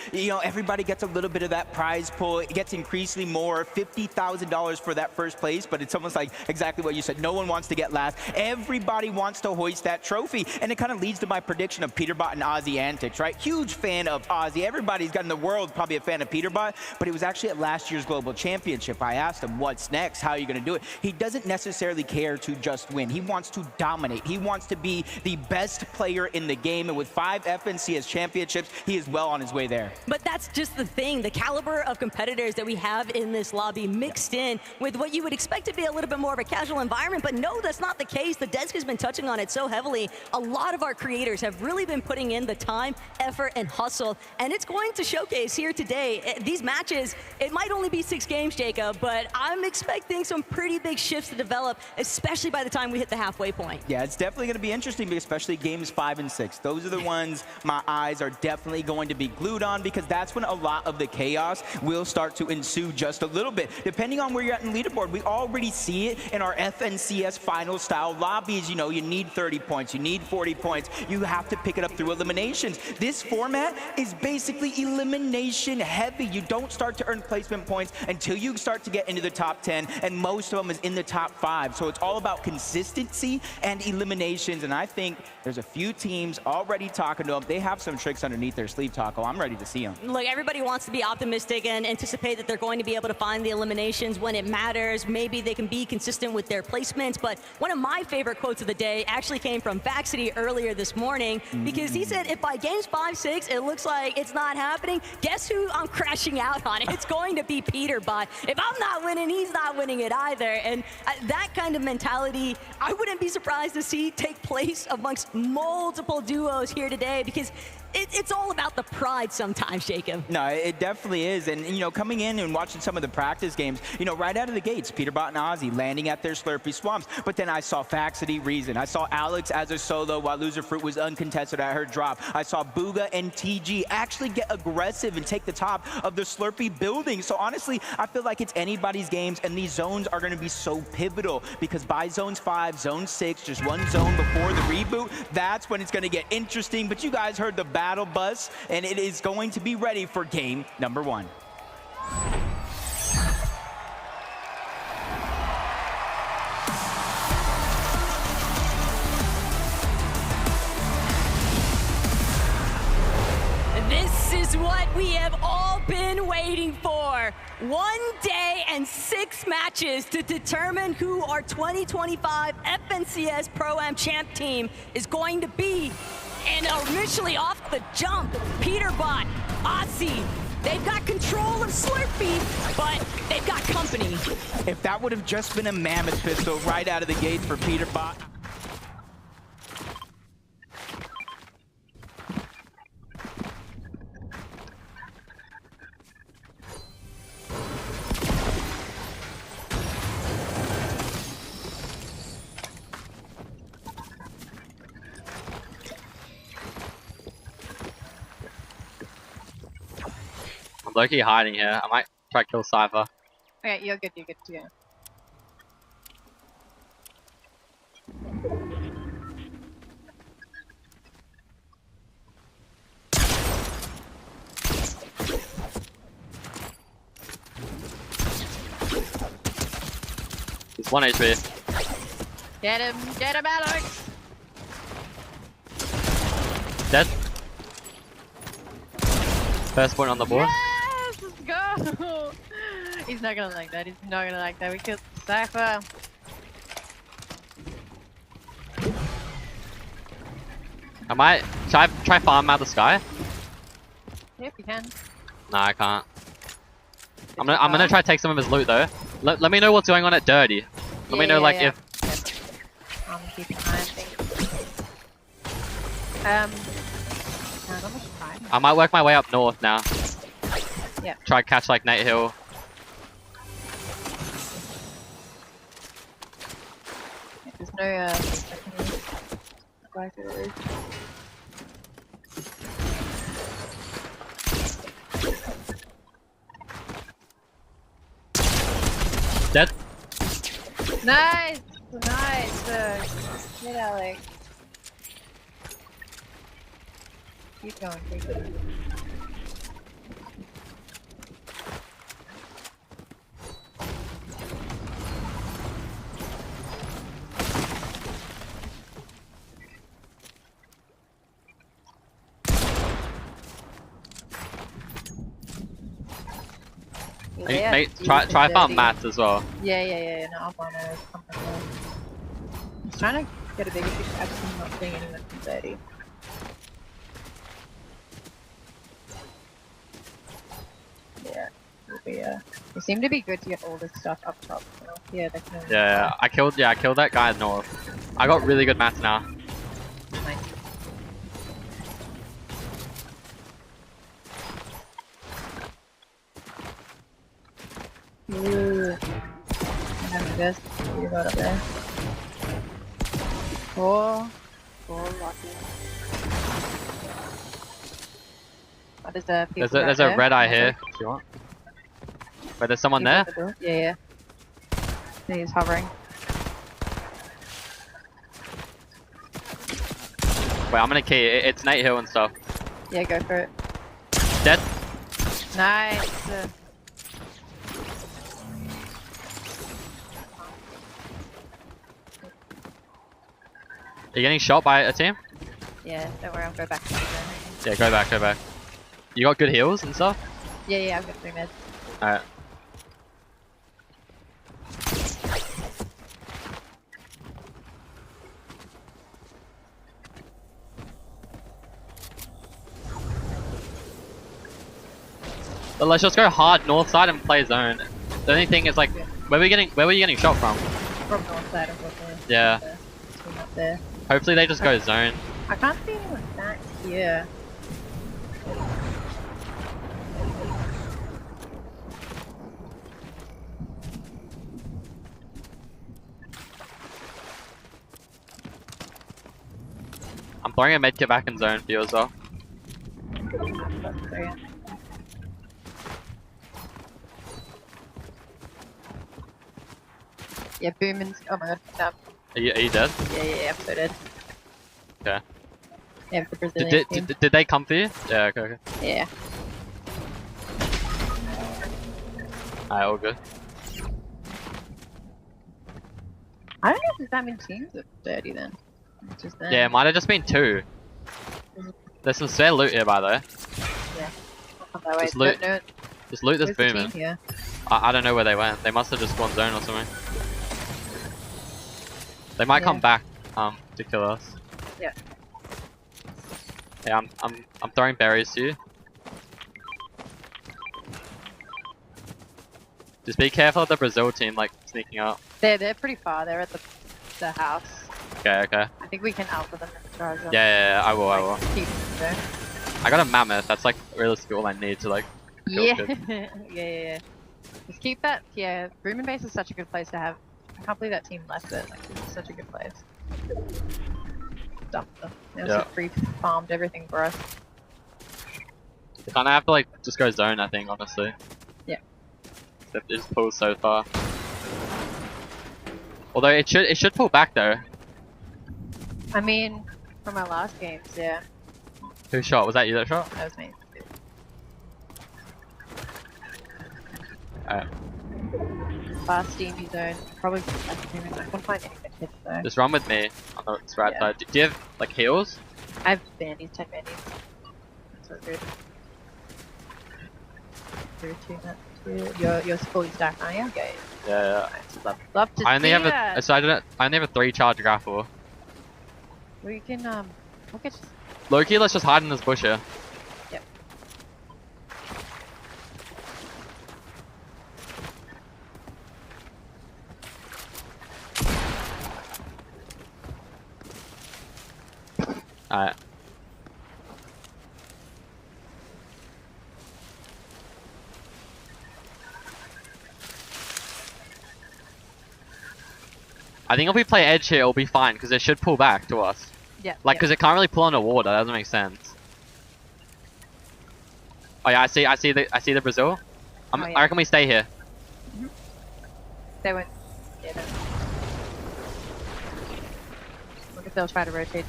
everybody gets a little bit of that prize pool. It gets increasingly more, $50,000 for that first place, but it's almost like exactly what you said. No one wants to get last. Everybody wants to hoist that trophy, and it kind of leads to my prediction of Peterbot and Ozzy antics, right? Huge fan of Ozzy. Everybody's got in the world probably a fan of Peterbot, but it was actually at last year's Global Championship. I asked him, what's next? How are you going to do it? He doesn't necessarily care to just win. He wants to dominate. He wants to be the best player in the game, and with 5 FNCS championships, he is well on his way there. But that's just the thing. The caliber of competitors that we have in this lobby mixed in with what you would expect to be a little bit more of a casual environment, but no, that's not the case. The desk has been touching on it so heavily. A lot of our creators have really been putting in the time, effort, and hustle, and it's going to showcase here today. These matches, it might only be 6 games, Jacob, but I'm expecting some pretty big shifts to develop, especially by the time we hit the halfway point. Yeah, it's definitely going to be interesting, especially games 5 and 6. Those are the ones my eyes are definitely going to be glued on, because that's when a lot of the chaos will start to ensue just a little bit. Depending on where you're at in leaderboard, we already see it in our FNCS final style lobbies. You need 30 points, you need 40 points. You have to pick it up through eliminations. This format is basically elimination heavy. You don't start to earn placement points until you start to get into the top 10, and most of them is in the top 5. So it's all about consistency and eliminations, and I think there's a few teams already talking to them. They have some tricks underneath their sleeve, Taco. I'm ready to see them. Look, everybody wants to be optimistic, and again, anticipate that they're going to be able to find the eliminations when it matters. Maybe they can be consistent with their placements. But one of my favorite quotes of the day actually came from Vaxity earlier this morning, because he said, if by games 5-6 it looks like it's not happening, guess who I'm crashing out on? It's going to be Peterbot. If I'm not winning, he's not winning it either. And that kind of mentality, I wouldn't be surprised to see take place amongst multiple duos here today, because it's all about the pride sometimes, Jacob. No, it definitely is. And, you know, coming in and watching some of the practice games, you know, right out of the gates, Peterbot and Ozzy landing at their Slurpee Swamps. But then I saw Faxity Reason. I saw Alex as a solo while Loserfruit was uncontested at her drop. I saw Booga and TG actually get aggressive and take the top of the Slurpee building. So honestly, I feel like it's anybody's games, and these zones are going to be so pivotal, because by zones 5, zone 6, just one zone before the reboot, that's when it's going to get interesting. But you guys heard the battle bus, and it is going to be ready for game number 1. This is what we have all been waiting for. 1 day and 6 matches to determine who our 2025 FNCS Pro-Am champ team is going to be. And initially off the jump, Peterbot, Ozzy, they've got control of Slurpee, but they've got company. If that would have just been a Mammoth pistol right out of the gates for Peterbot. I'm low-key hiding here. I might try to kill Cypher. Okay, you're good, yeah. He's 1 HP. Get him, Alex! Dead. First point on the board. Yes, let's go! He's not gonna like that, We killed Cypher. I might try farm out the sky. Yeah, if you can. Nah, I can't. I'm gonna try to take some of his loot though. Let me know what's going on at Dirty. Let me know like if. I'm keeping an eye on things. Not much time. I might work my way up north now. Yeah. Try to catch like Nate Hill. There's no Dead. Nice! Nice! Good, Alex. Keep going, keep going. Mate, try farm mats as well. Yeah. No, I'm on it. I'm trying to get a bigger picture. I'm just not seeing anyone from 30. Yeah. They seem to be good to get all this stuff up top. So yeah, they can. Yeah, I killed that guy north. I got really good mats now. Nice. Ooh. I have just you got up there. Four lucky. What is the people There's a red eye here if you want. Wait, there's someone there? Yeah. He's hovering. Wait, I'm gonna key. It's Nate Hill and stuff. Yeah, go for it. Dead. Nice. Are you getting shot by a team? Yeah, don't worry, I'll go back. Yeah, go back. You got good heals and stuff? Yeah, I've got 3 meds. Alright. But let's just go hard north side and play zone. The only thing is like, where were you getting shot from? From north side, unfortunately. Yeah. Up there. Hopefully they just go zone. I can't see anyone back here. I'm throwing a medkit back in zone for you as well. Yeah, Boomin's. Oh my god, no. Are you dead? Yeah, I'm so dead. Okay. Yeah, the Brazilian team. Did they come for you? Yeah, okay. Yeah. Alright, all good. I don't know if there's that many teams of 30 then. It's just them. Yeah, it might have just been 2. There's some spare loot here, by the way. Yeah. On that way. Just loot, No, just loot this where's the Boomin. team here? I don't know where they went. They must have just gone zone or something. They might come back to kill us. Yeah. Yeah, I'm throwing berries to you. Just be careful of the Brazil team like sneaking up. They're pretty far. They're at the house. Okay, okay. I think we can alpha them in the charge. Yeah, I will. Keep them there. I got a mammoth. That's like realistically all I need to like. kill Yeah. good. yeah. Just keep that. Yeah, Boomin base is such a good place to have. I can't believe that team left it. Like, it's such a good place. Dump them. They also free farmed everything for us. You kind of have to like just go zone, I think, honestly. Yeah. It just pulls so far. Although it should pull back though. I mean, from our last games, yeah. Who shot? Was that you that shot? That was me. Alright. Fast steamy zone. Probably. I can't find any good hits though. Just run with me on the right side. Do you have like heals? I have bandies, 10 bandies. That's so good. You're fully stacked, aren't you? Okay. Yeah. Love to I only see have that. I only have a 3 charge grapple. We can we'll get Loki, let's just hide in this bush here. Yep. Alright. I think if we play edge here, it'll be fine because it should pull back to us. Yeah. Like, because it can't really pull underwater. That doesn't make sense. Oh yeah, I see the Brazil. I reckon we stay here. They went. Yeah. Look if they'll try to rotate.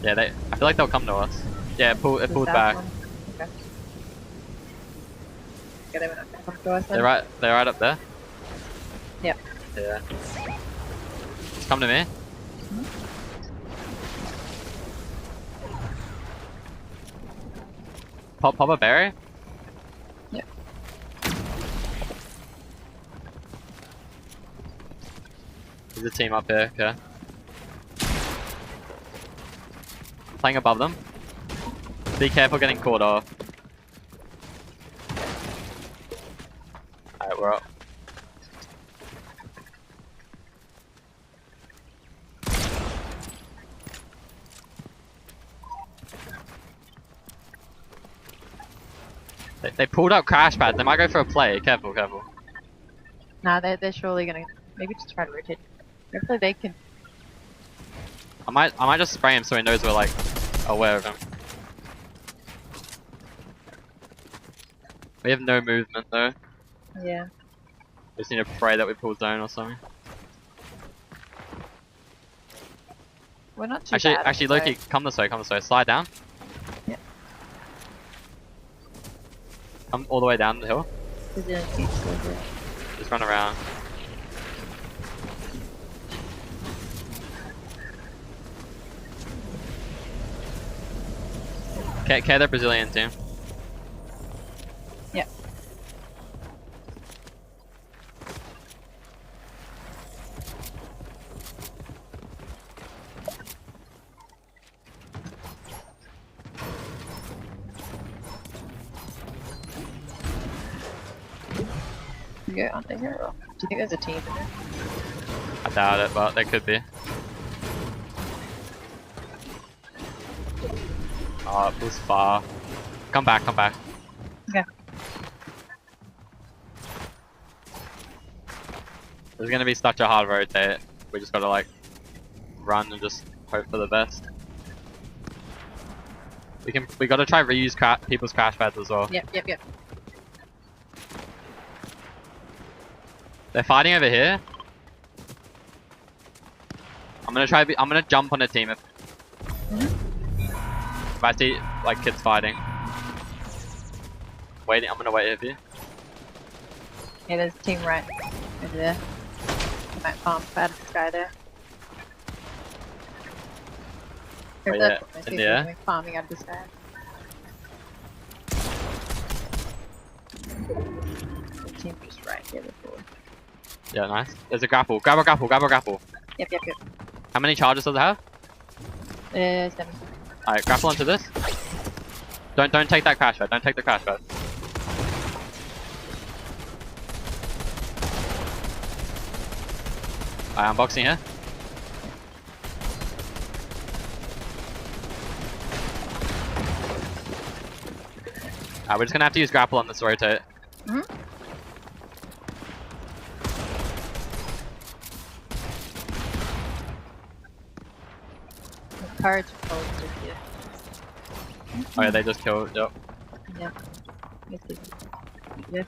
Yeah, I feel like they'll come to us. Yeah, it pulled back. Okay. Yeah, they were not gonna come to us then. They're right up there. Yep. Yeah. Just come to me. Pop a berry. Yep. There's a team up here. Okay. Playing above them. Be careful getting caught off. Alright, we're up. They pulled up crash pads. They might go for a play. Careful, careful. Nah, they're surely gonna maybe just try to rotate. Hopefully they can. I might just spray him so he knows we're like aware of him. We have no movement though. Yeah. We just need to pray that we pull zone or something. We're not too Actually, bad. Loki, come this way. Slide down. Yeah. Come all the way down the hill. Just run around. Okay, they're Brazilian team. Yep. You go on there, or do you think there's a team in there? I doubt it, but there could be. Oh, it was far. Come back, come back. Okay. There's gonna be such a hard rotate. We just gotta like run and just hope for the best. We gotta try reuse people's crash pads as well. Yep. They're fighting over here. I'm gonna jump on a team if I see like kids fighting. Waiting, I'm gonna wait here for you. Yeah, there's a team right over there. I might farm out of this guy there. Oh, yeah, in the air. Farming out of this guy. The team just right here before. Yeah, nice. There's a grapple. Grab a grapple, grab a grapple. Yep. How many charges does it have? 7. Alright, grapple onto this. Don't take that crash pad, don't take the crash pad. Alright, unboxing here. Alright, we're just gonna have to use grapple on this rotate. Courage holds with you. Oh yeah, they just killed, yep. Yep. Yep.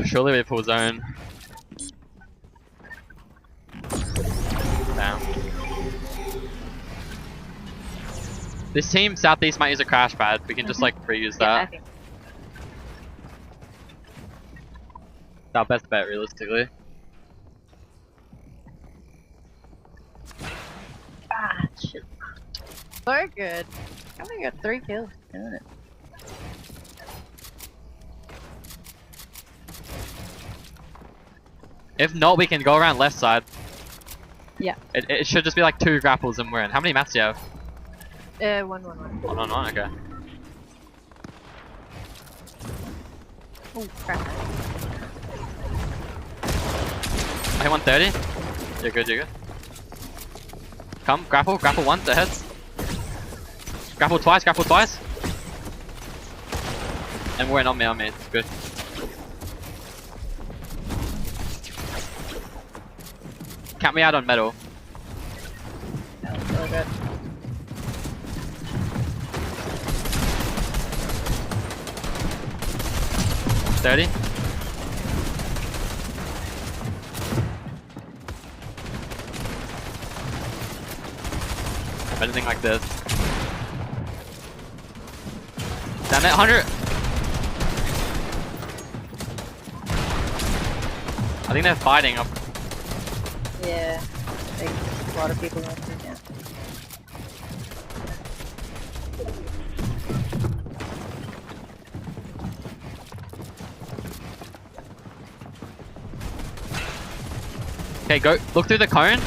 Surely we pull zone. Damn. This team southeast might use a crash pad. We can just like reuse that. Yeah, It's our best bet realistically. Ah, shit. So good. I only got 3 kills doing it. If not, we can go around left side. Yeah. It should just be like 2 grapples and we're in. How many mats do you have? 1. 1, okay. Oh, crap. I hit 130. You're good, you're good. Come, grapple once, it hits. Grapple twice. And we're in on me, it's good. Count me out on metal. That was really good. $30. Anything like this. Damn it, 100! I think they're fighting up. Yeah. There's a lot of people in there. Yeah. Okay, go look through the cone.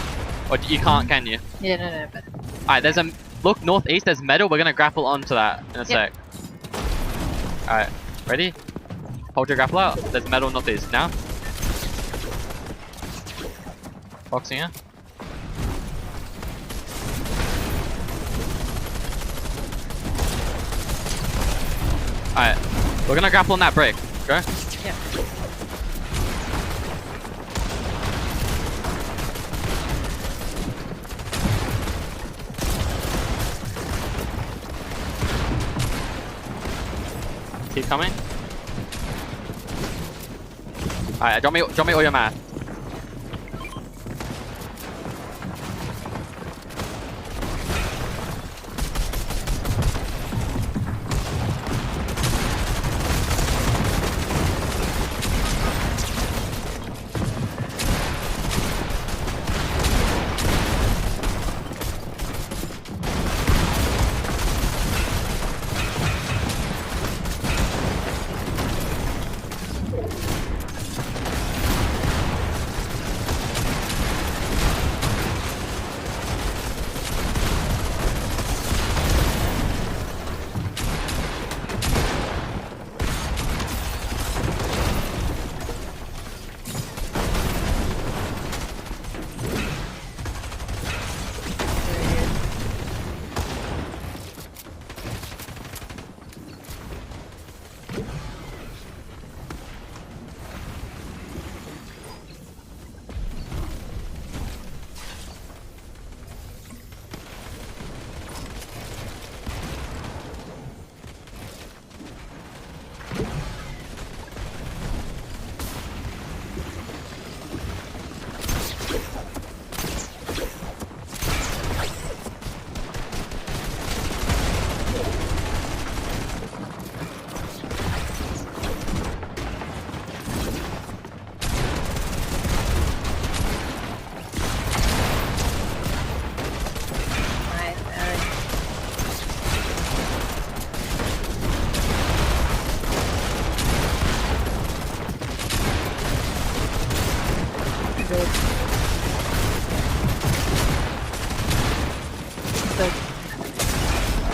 Or you can't, can you? Yeah, no, but... Alright, there's a... Look northeast, there's metal. We're gonna grapple onto that in a sec. Alright, ready? Hold your grapple out. There's metal northeast. Now? Boxing here. Alright, we're gonna grapple on that brick. Go. Yeah. Keep coming. Alright, drop me all your math.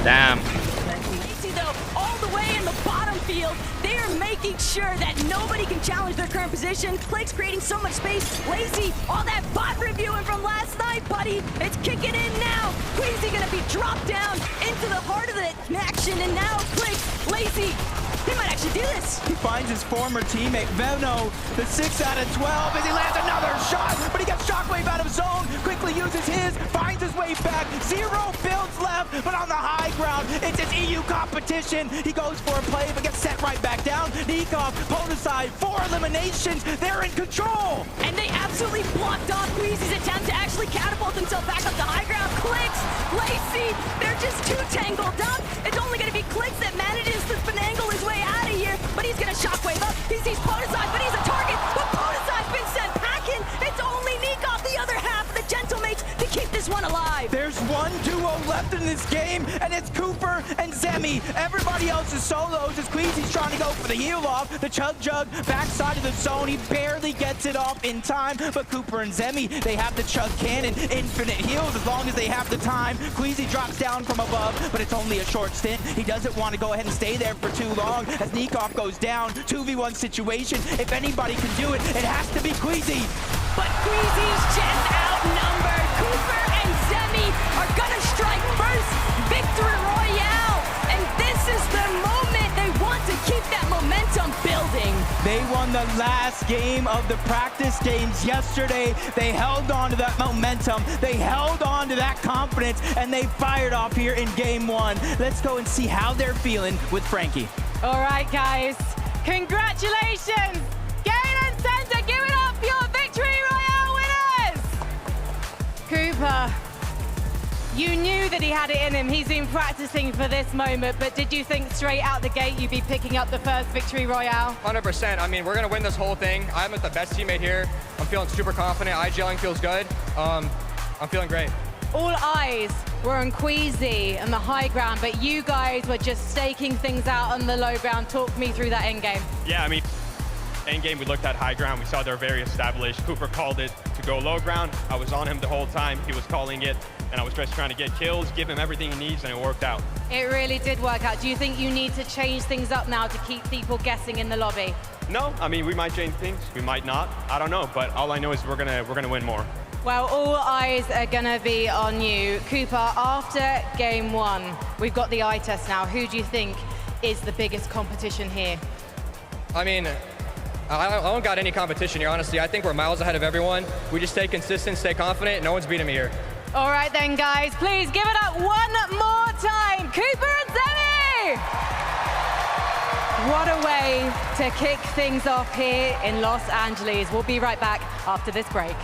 Damn. Lazy, though, all the way in the bottom field, they are making sure that nobody can challenge their current position. Click's creating so much space. Lazy, all that bot reviewing from last night, buddy. It's kicking in now. Queasy gonna be dropped down into the heart of the action, and now Click, Lazy, he might actually do this. He finds his former teammate, Veno, the 6 out of 12, as he lands another shot, but he gets Shockwave out of zone, quickly uses his, finds his way back, 0 builds left, but on the high ground, it's his EU competition. He goes for a play, but gets set right back down. Nikov, Podicide, 4 eliminations, they're in control. And they absolutely blocked off Queasy's attempt to actually catapult himself back up the high ground. Clicks, Lacy, they're just too tangled up. It's only gonna be Clicks that manages to finagle his way out of here, but he's gonna Shockwave up. He sees Podicide, but he's a target, but Podicide's been sent packing. It's only Nikov, the other half of the Gentlemates, to keep this one alive. There's one duo left in this game, and it's Cooper and Zemi. Everybody else is solos as Queasy's trying to go for the heal off. The Chug Jug backside of the zone. He barely gets it off in time, but Cooper and Zemi, they have the Chug Cannon. Infinite heals as long as they have the time. Queasy drops down from above, but it's only a short stint. He doesn't want to go ahead and stay there for too long as Nikov goes down. 2v1 situation. If anybody can do it, it has to be Queasy. But Queasy's just outnumbered. Cooper and Zemi are gonna strike first. Victory Royale. And this is the moment they want to keep that momentum building. They won the last game of the practice games yesterday. They held on to that momentum. They held on to that confidence, and they fired off here in game 1. Let's go and see how they're feeling with Frankie. All right, guys. Congratulations. Gain and Center, give it up for your Victory Royale winners. Cooper, you knew that he had it in him. He's been practicing for this moment, but did you think straight out the gate you'd be picking up the first Victory Royale? 100%. I mean, we're going to win this whole thing. I'm with the best teammate here. I'm feeling super confident. IGLing feels good. I'm feeling great. All eyes were on Queasy and the high ground, but you guys were just staking things out on the low ground. Talk me through that end game. Yeah, I mean, end game we looked at high ground. We saw they're very established. Cooper called it to go low ground. I was on him the whole time. He was calling it, and I was just trying to get kills, give him everything he needs, and it worked out. It really did work out. Do you think you need to change things up now to keep people guessing in the lobby? No, I mean, we might change things. We might not. I don't know, but all I know is we're gonna win more. Well, all eyes are gonna be on you. Cooper, after game 1, we've got the eye test now. Who do you think is the biggest competition here? I mean, I don't got any competition here, honestly. I think we're miles ahead of everyone. We just stay consistent, stay confident. No one's beating me here. All right then, guys. Please give it up one more time. Cooper and Zemi! What a way to kick things off here in Los Angeles. We'll be right back after this break.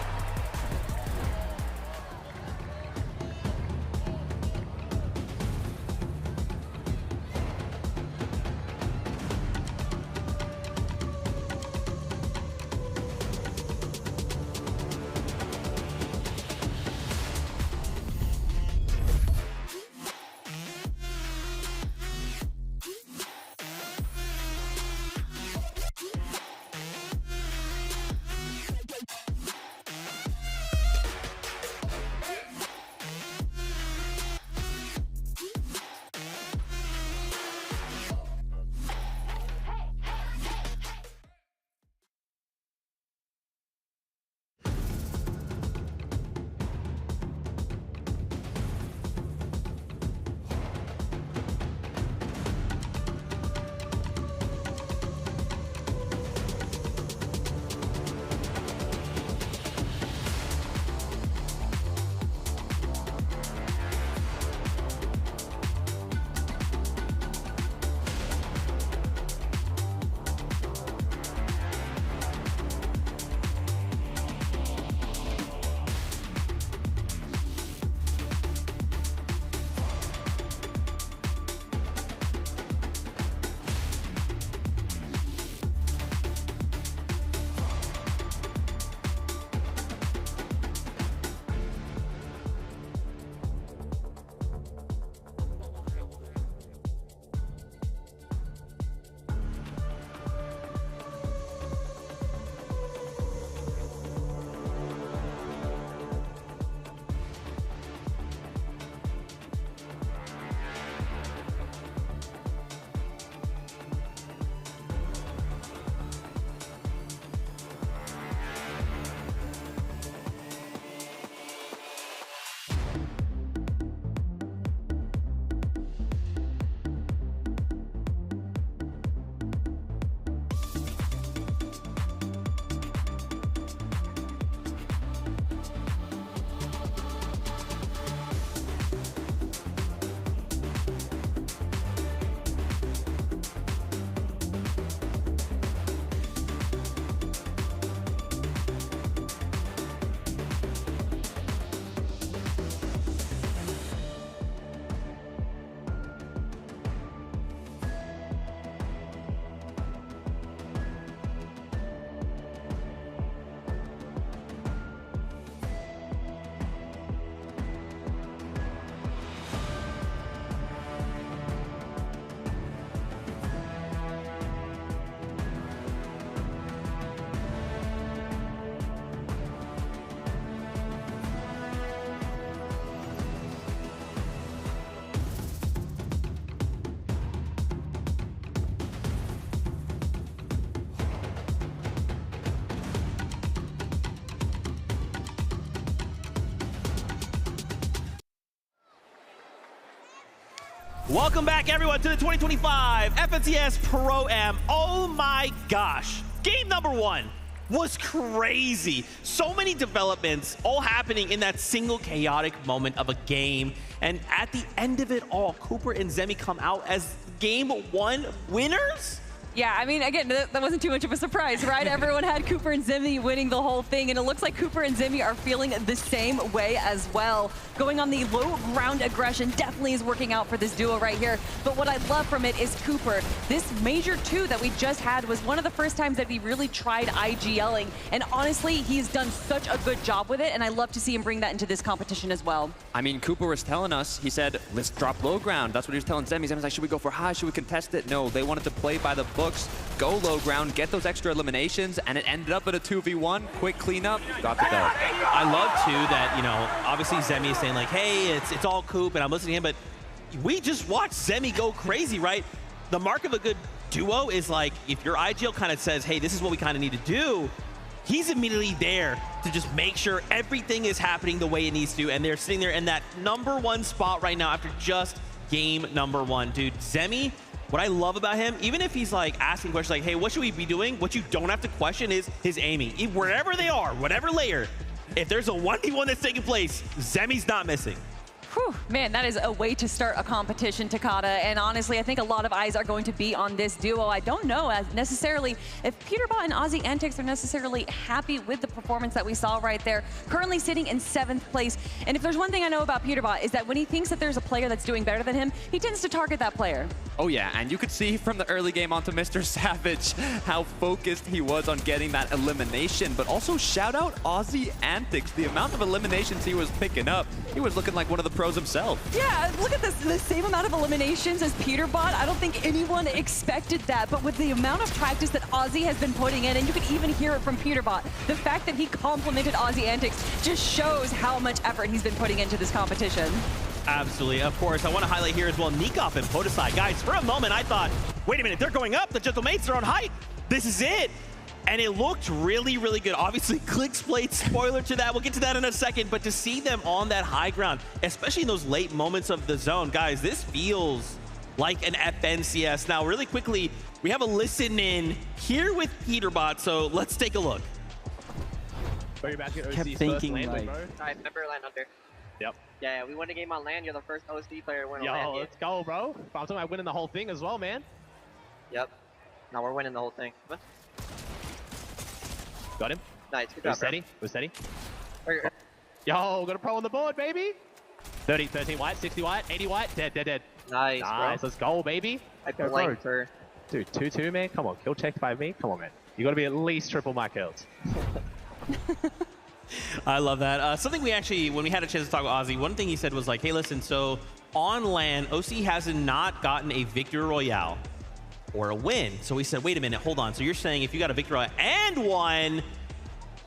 Welcome back, everyone, to the 2025 FNCS Pro-Am. Oh my gosh. Game number 1 was crazy. So many developments all happening in that single chaotic moment of a game. And at the end of it all, Cooper and Zemi come out as Game 1 winners? Yeah, I mean, again, that wasn't too much of a surprise, right? Everyone had Cooper and Zemi winning the whole thing, and it looks like Cooper and Zemi are feeling the same way as well. Going on the low ground aggression definitely is working out for this duo right here. But what I love from it is Cooper. This Major 2 that we just had was one of the first times that he really tried IGLing, and honestly, he's done such a good job with it, and I love to see him bring that into this competition as well. I mean, Cooper was telling us, he said, let's drop low ground. That's what he was telling Zemi. Zemi's like, should we go for high? Should we contest it? No, they wanted to play by the book. Go low ground, get those extra eliminations, and it ended up at a 2v1. Quick cleanup, got the dub. I love, too, that, you know, obviously Zemi is saying, like, hey, it's all Coop, and I'm listening to him, but we just watched Zemi go crazy, right? The mark of a good duo is, like, if your IGL kind of says, hey, this is what we kind of need to do, he's immediately there to just make sure everything is happening the way it needs to, and they're sitting there in that #1 spot right now after just game #1. Dude, Zemi, what I love about him, even if he's like asking questions like, hey, what should we be doing? What you don't have to question is his aiming. Wherever they are, whatever layer, if there's a 1v1 that's taking place, Zemi's not missing. Whew, man, that is a way to start a competition, Takada. And honestly, I think a lot of eyes are going to be on this duo. I don't know necessarily if Peterbot and Aussie Antics are necessarily happy with the performance that we saw right there. Currently sitting in 7th place. And if there's one thing I know about Peterbot is that when he thinks that there's a player that's doing better than him, he tends to target that player. Oh yeah, and you could see from the early game onto Mr. Savage how focused he was on getting that elimination. But also shout out Aussie Antics. The amount of eliminations he was picking up, he was looking like one of the pros himself. Yeah, look at this, the same amount of eliminations as Peterbot. I don't think anyone expected that, but with the amount of practice that Aussie has been putting in, and you could even hear it from Peterbot, the fact that he complimented Aussie Antics just shows how much effort he's been putting into this competition. Absolutely. Of course, I want to highlight here as well Nikov and Podesai. Guys, for a moment, I thought, wait a minute, they're going up. The Gentlemates are on height. This is it. And it looked really, really good. Obviously, Clicks played spoiler to that. We'll get to that in a second. But to see them on that high ground, especially in those late moments of the zone, guys, this feels like an FNCS. Now, really quickly, we have a listen in here with Peterbot. So let's take a look. Kept thinking, like... Alright, remember land under. Yep. Yeah, we won a game on land. You're the first OC player to win Yo, a land game. let's go, bro. I'm talking about winning the whole thing as well, man. Yep. Now we're winning the whole thing. Come on. Got him. Nice, good job, steady. We're steady. Bro. Yo, got a pro on the board, baby. 30, 13 white, 60 white, 80 white, dead, dead, dead. Nice, nice. bro. Let's go, baby. I blanked her. Dude, 2-2, man. Come on, kill checked by me. Come on, man. You got to be at least triple my kills. I love that. Something we actually, when we had a chance to talk with Ozzy, one thing he said was like, hey, listen, so on land, OC has not gotten a Victory Royale or a win. So we said, wait a minute, hold on. So you're saying if you got a Victory Royale and won,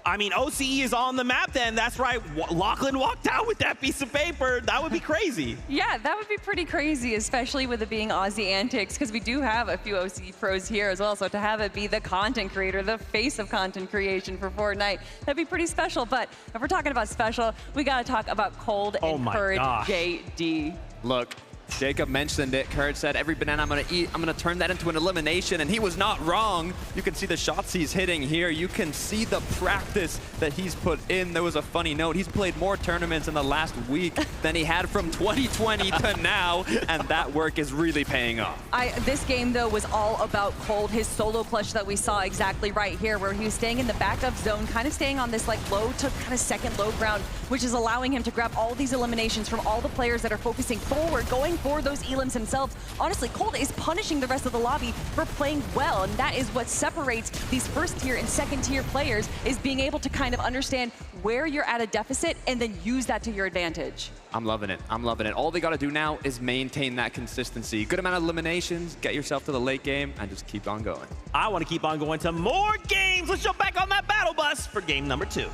I mean, OCE is on the map then. That's right. Lachlan walked out with that piece of paper. That would be crazy. Yeah, that would be pretty crazy, especially with it being Aussie Antics, because we do have a few OC pros here as well. So to have it be the content creator, the face of content creation for Fortnite, that'd be pretty special. But if we're talking about special, we got to talk about Cold and Courage JD. Look, Jacob mentioned it. Courage said, every banana I'm going to eat, I'm going to turn that into an elimination. And he was not wrong. You can see the shots he's hitting here. You can see the practice that he's put in. There was a funny note. He's played more tournaments in the last week than he had from 2020 to now. And that work is really paying off. This game, though, was all about Cold. His solo clutch that we saw exactly right here, where he was staying in the backup zone, kind of staying on this like low to kind of second low ground, which is allowing him to grab all these eliminations from all the players that are focusing forward, going for those elims themselves. Honestly, Cold is punishing the rest of the lobby for playing well, and that is what separates these first tier and second tier players, is being able to kind of understand where you're at a deficit and then use that to your advantage. I'm loving it. I'm loving it. All they got to do now is maintain that consistency. Good amount of eliminations, get yourself to the late game, and just keep on going. I want to keep on going to more games. Let's jump back on that battle bus for game number 2.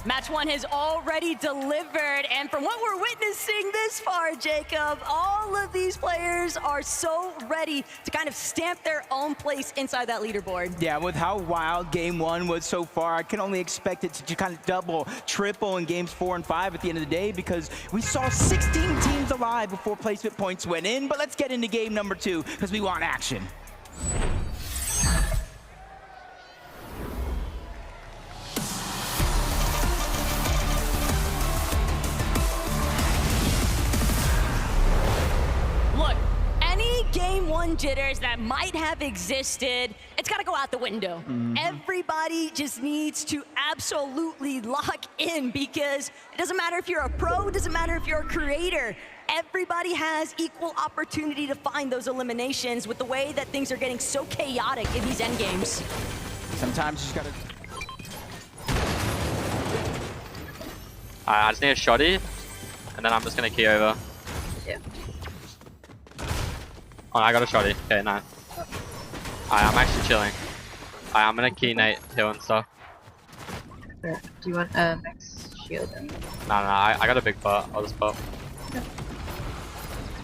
Match 1 has already delivered, and from what we're witnessing this far, Jacob, all of these players are so ready to kind of stamp their own place inside that leaderboard. Yeah, with how wild game 1 was so far, I can only expect it to kind of double, triple in games 4 and 5 at the end of the day, because we saw 16 teams alive before placement points went in. But let's get into game number 2, because we want action. Look, any game 1 jitters that might have existed, it's got to go out the window. Everybody just needs to absolutely lock in, because it doesn't matter if you're a pro, it doesn't matter if you're a creator. Everybody has equal opportunity to find those eliminations with the way that things are getting so chaotic in these end games. Sometimes you just got to... I just need a shotty, and then I'm just going to key over. Yeah. Oh, I got a shotty. Okay, nice. I'm actually chilling. I'm gonna key Nate, heal and stuff. Yeah. Do you want max shield? No, I got a big pot. I'll just pop. Yeah.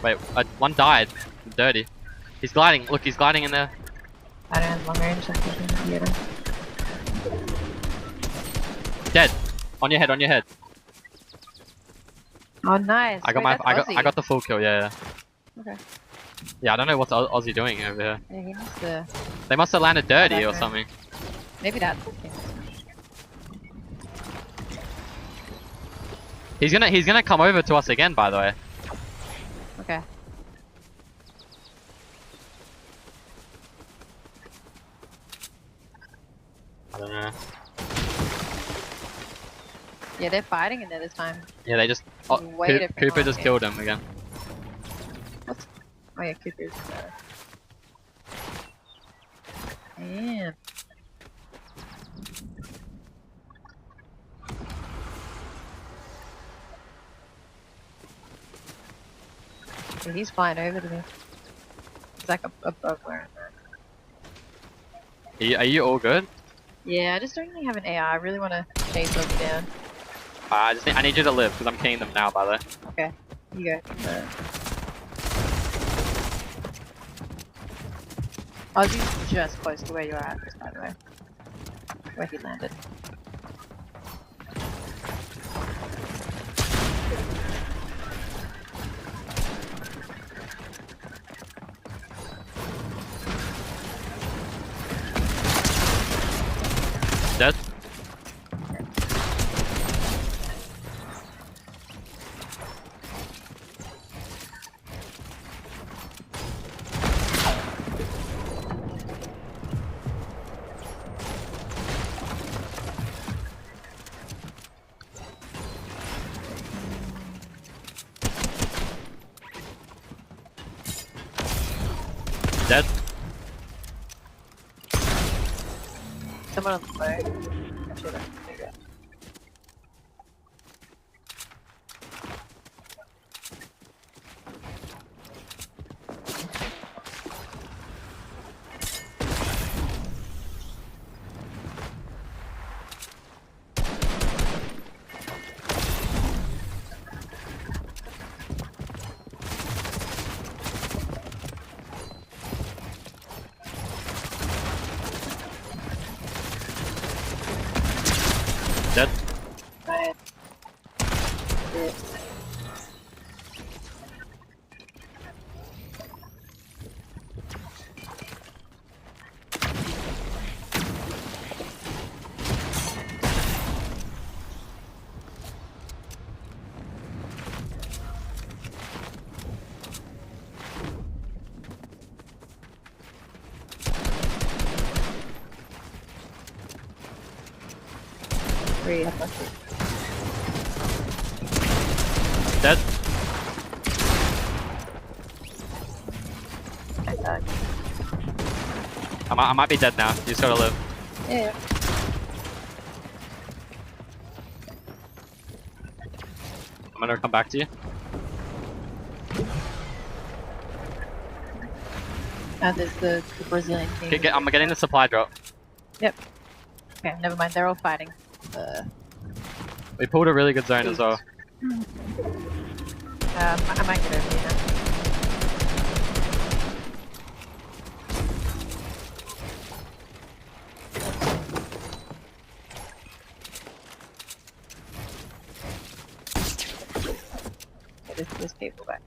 Wait, one died. Dirty. He's gliding. Look, he's gliding in there. I don't have long range, so I can get him. Dead. On your head. On your head. Oh, nice. I got I got the full kill. Yeah. Okay. Yeah, I don't know what's Aussie doing over here. Yeah, he must have. They must have landed dirty or something. Maybe that's. He's gonna come over to us again, by the way. Okay. I don't know. Yeah, they're fighting in there this time. Yeah, they just. Oh, Cooper just killed him again. Oh yeah, Cooper's. Damn. Yeah, he's flying over to me. It's like above where I'm at. Are you all good? Yeah, I just don't really have an AI. I really want to chase over down. I need you to live because I'm keying them now, by the way. Okay, you go. Ozzy's just close to where you're at, by the way. Where he landed. Dead. Dead. Someone on the way. Actually, there you go. Dead. Right. Yeah. Three, up three. Dead. I died. I might be dead now. You just gotta live. Yeah. I'm gonna come back to you. There's the Brazilian team. Okay, I'm getting the supply drop. Yep. Okay, never mind. They're all fighting. We pulled a really good zone as well. I might get over you now. Okay, this people back.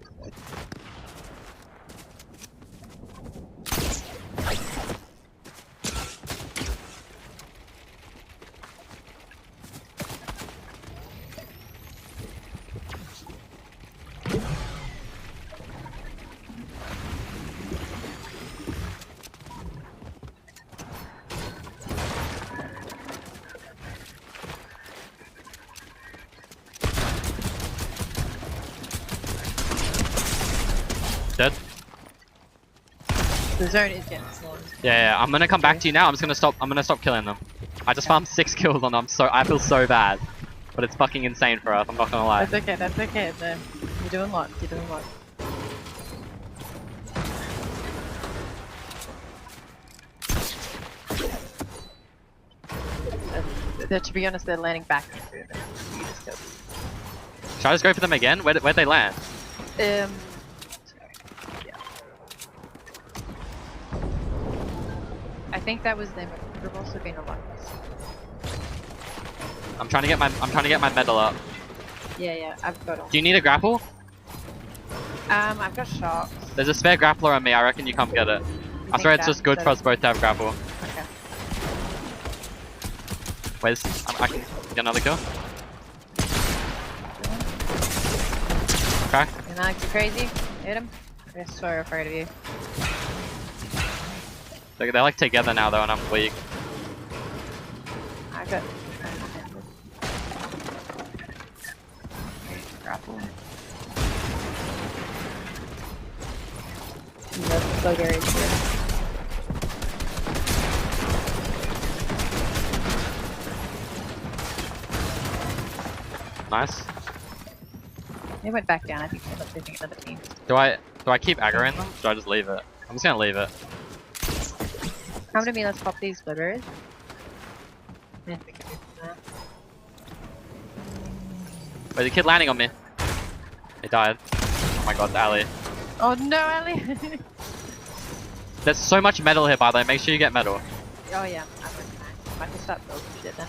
Dead? The zone is getting slow. Yeah, I'm gonna come back to you now. I'm gonna stop killing them. I just farmed 6 kills on them, so I feel so bad. But it's fucking insane for us, I'm not gonna lie. That's okay, that's okay. You're doing lots, you're doing lots. To be honest, they're landing back into it. Should I just go for them again? Where'd they land? Yeah. I think that was them. There've also been a lot. I'm trying to get my medal up. Yeah, I've got them. Do you need a grapple? I've got shots. There's a spare grappler on me, I reckon you come get it. I swear it's just good for us both to have grapple. Okay. Wait, I can get another kill. Okay. And Alex, you crazy? Hit him? They're so afraid of you. They're like together now though, and I'm weak. I got grapple. No buggeries here. Nice. They went back down. I think they ended up losing another team. Do I keep aggroing them? Or do I just leave it? I'm just gonna leave it. Come to me, let's pop these blueberries. Yeah, we can do that. Wait, the kid landing on me. He died. Oh my god, Ali. Oh no, Ali! There's so much metal here, by the way. Make sure you get metal. Oh yeah, I can start building shit then.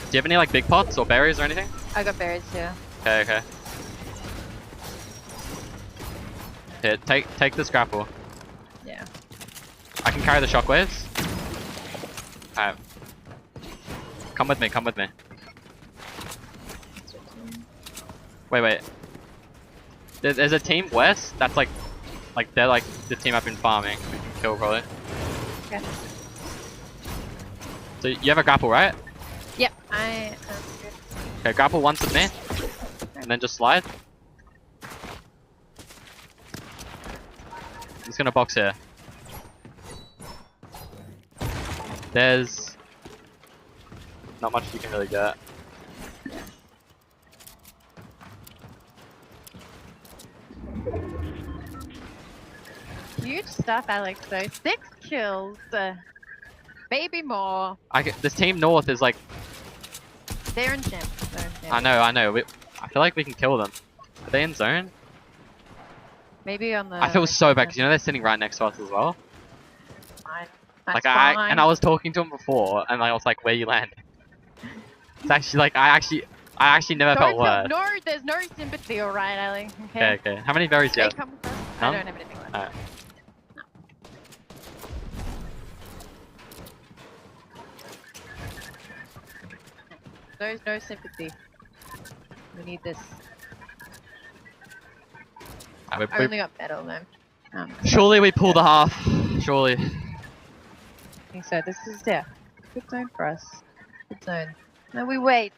Do you have any like big pots or berries or anything? I got berries too. Okay. Here, take this grapple. Yeah. I can carry the shockwaves. Alright. Come with me, come with me. Wait. There's a team west that's like they're like the team I've been farming. We can kill probably. Okay. So you have a grapple, right? Yep, Okay, grapple once with me. And then just slide. I'm just gonna box here. There's not much you can really get. Huge stuff, Alex, though. 6 kills. Maybe more. This team north is like... They're in gym. I know. I feel like we can kill them. Are they in zone? Maybe on the... I feel so bad because you know they're sitting right next to us as well. Fine. Like I was talking to them before and I was like, where you land? It's actually like I actually never felt worse. No, there's no sympathy, alright, Ali. Okay. How many berries do you have? Come first. I don't have anything left. Alright. There's no sympathy. We need this. I only got metal though. Surely we pull the half. Surely. I think so. This is good zone for us. Good zone. No, we wait.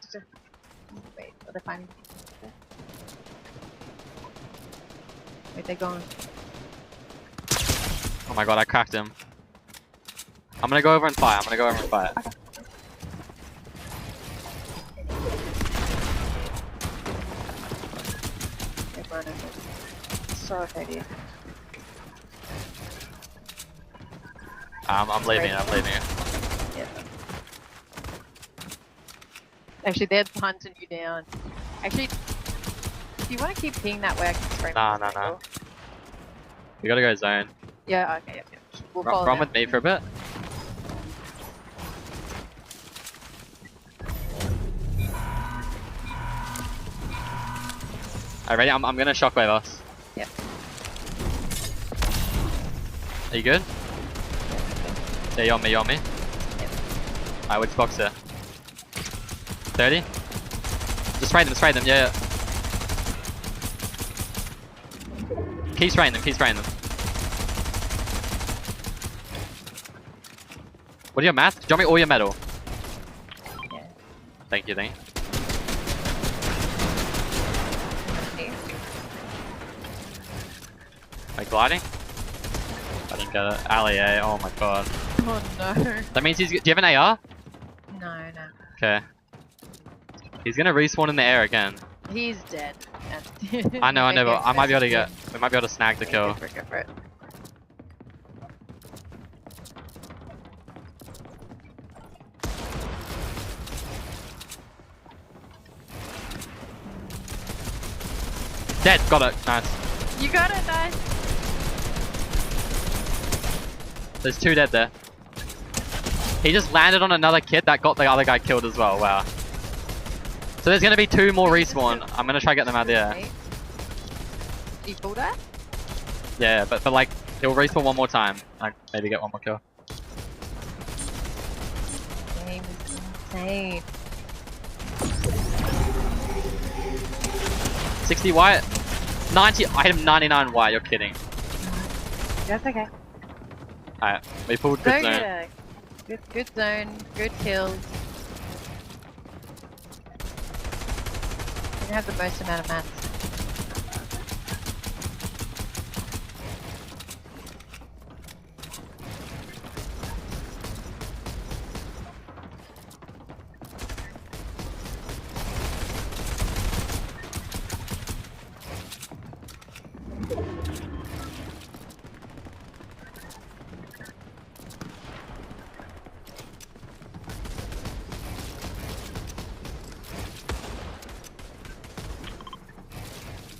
Wait, are they finding? Wait, they're gone. Oh my god, I cracked him. I'm gonna go over and fight. Okay. So afraid of you. I'm leaving it. Yeah. Actually, they're hunting you down. Actually, do you want to keep peeing that way? I can spray. Nah. We gotta go zone. Yeah, okay, yeah. We'll follow Run them. with me for a bit. Alright, ready? I'm gonna shockwave us. Yep. Are you good? Yeah, you on me, you on me? Yep. Alright, which box there? 30? Just spray them, yeah. Keep spraying them. What are your mats? Drop me all your metal. Yeah. Thank you. Okay. Am I gliding? I didn't get it. Alley A, oh my god. Oh no. That means he's. Do you have an AR? No. Okay. He's gonna respawn in the air again. He's dead. I know, but I might be able to get. We might be able to snag the kill. Go for it. Dead, got it. Nice. You got it, nice. There's 2 dead there. He just landed on another kid that got the other guy killed as well. Wow. So there's gonna be 2 more respawn. I'm gonna try to get them out of the air. You pull that? Yeah, but like he'll respawn one more time. Like maybe get one more kill. Game is insane. 60 white, 90. I hit him 99 white. You're kidding. That's okay. Alright, we pulled good zone. Yeah. Good zone. Good kills. You have the most amount of mats.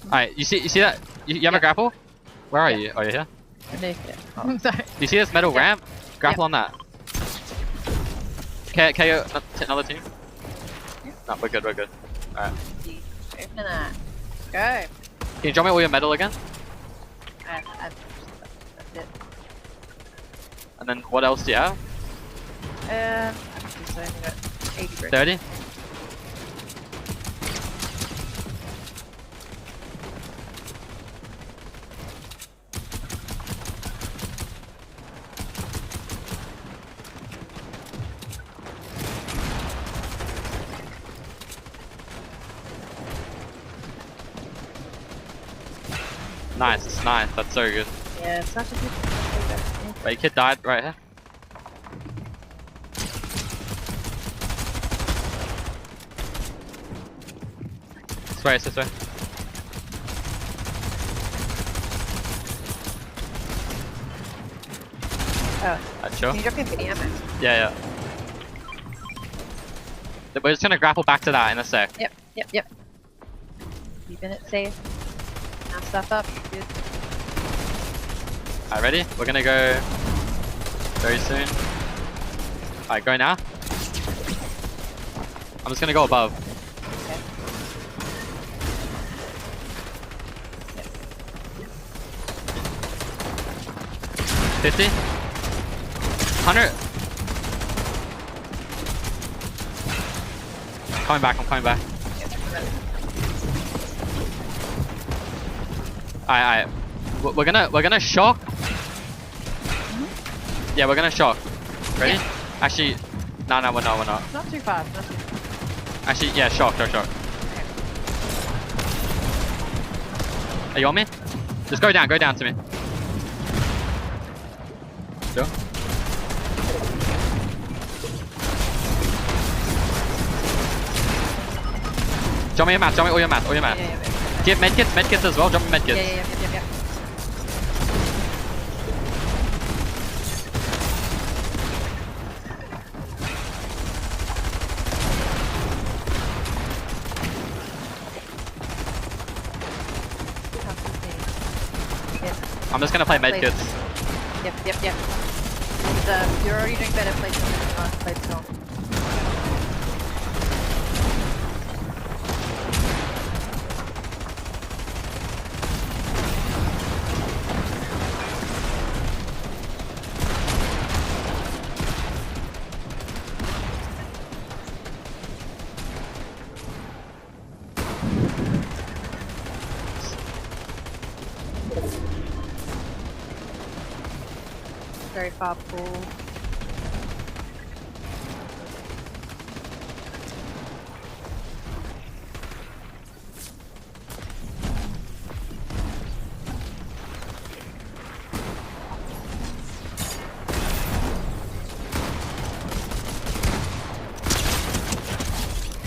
Alright, you see that? You have a grapple? Where are you? Oh, you're here? Underneath it. Oh, I'm sorry. Do you see this metal ramp? Grapple on that. Okay, another team? No, we're good. Alright. Open that. Go. Can you drop me all your metal again? That's it. And then what else do you have? I'm just only got 80 bricks. 30? Nice, that's so good. Yeah, it's such a good thing. Wait, kid died right here. This way. Oh. Sure. Can you drop me a mini ammo? Yeah. We're just gonna grapple back to that in a sec. Yep. Keeping it safe. Now stuff up. Good. Alright, ready? We're gonna go very soon. Alright, go now. I'm just gonna go above. Okay. 50. 100. I'm coming back. Alright. We're gonna shock. Yeah, we're gonna shock. Ready? Yeah. Actually, no, we're not. Not too fast. Actually, yeah, shock. Are you on me? Just go down to me. Sure. Drop me all your mats. Do you have medkits as well? Drop me medkits. Yeah. I'm just gonna play medkits. Yep. You're already doing better placement than you last played still. Very far pool.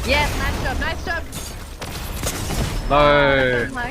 Yes, nice job. No. But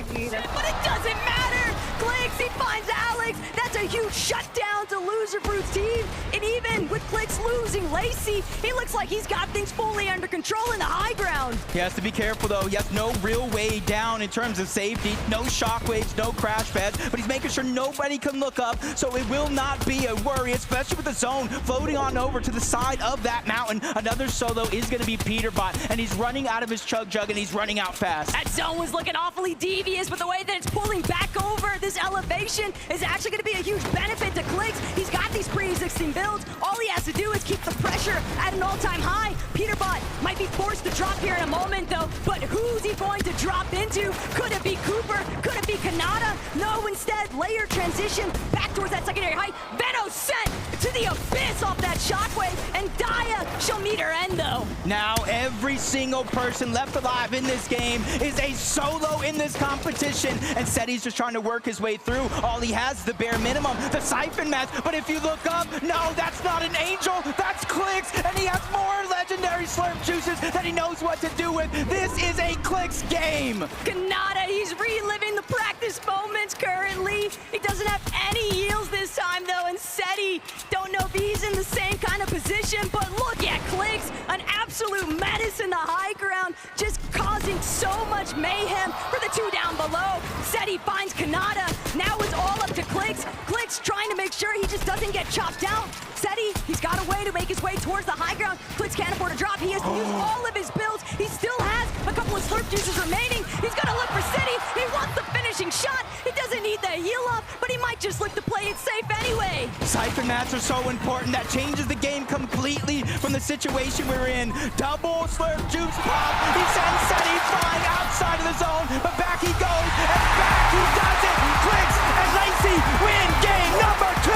it doesn't matter! Clicks, he finds Alex! That's a huge shutdown to Loserfruit's team! And even with Clicks losing Lacey, he looks like he's got things fully under control in the high ground. He has to be careful though. He has no real way down in terms of safety. No shockwaves, no crash pads, but he's making sure nobody can look up, so it will not be a worry, especially with the zone floating on over to the side of that mountain. Another solo is going to be Peterbot, and he's running out of his chug jug, and he's running out fast. That zone was looking awfully devious, but the way that it's pulling back over this elevation is actually going to be a huge benefit to Clicks. He's got these pre-existing builds. All he has to do is keep the pressure at an all-time high. Peterbot might be forced to drop here in a moment, though, but who's he going to drop into? Could it be Cooper? Could it be Kanata? No, instead, layer transition back towards that secondary height. Venom sent to the abyss off that shockwave, and Daya, she'll meet her end, though. Now every single person left alive in this game is a solo in this competition, and Seti's just trying to work his way through. All he has is the bare minimum, the siphon match, but if you look up, no, that's not an angel, that's Clicks, and he has more legendary slurp juices that he knows what to do with. This is a Clicks game. Kanata, he's reliving the practice moments currently. He doesn't have any heals this time, though, and Seti, don't know if he's in the same kind of position, but look at Clicks, an absolute menace in the high ground, just causing so much mayhem for the two down below. Seti finds Kanata. Now it's all up to Clicks. Clicks trying to make sure he just doesn't get chopped out. Seti, he's got a way to make his way towards the high ground. Clicks can't afford a drop. He has to use all of his builds. He still has a couple of slurp juices remaining. He's gonna look for Seti. He wants the finishing shot. He doesn't need the heal up, but he might just look to play it safe anyway. Siphon mats are so important. That changes the game completely from the situation we're in. Double slurp juice pop. He sends Seti flying outside of the zone, but back he goes, and back he does it. Clicks and Lacey win game number 2.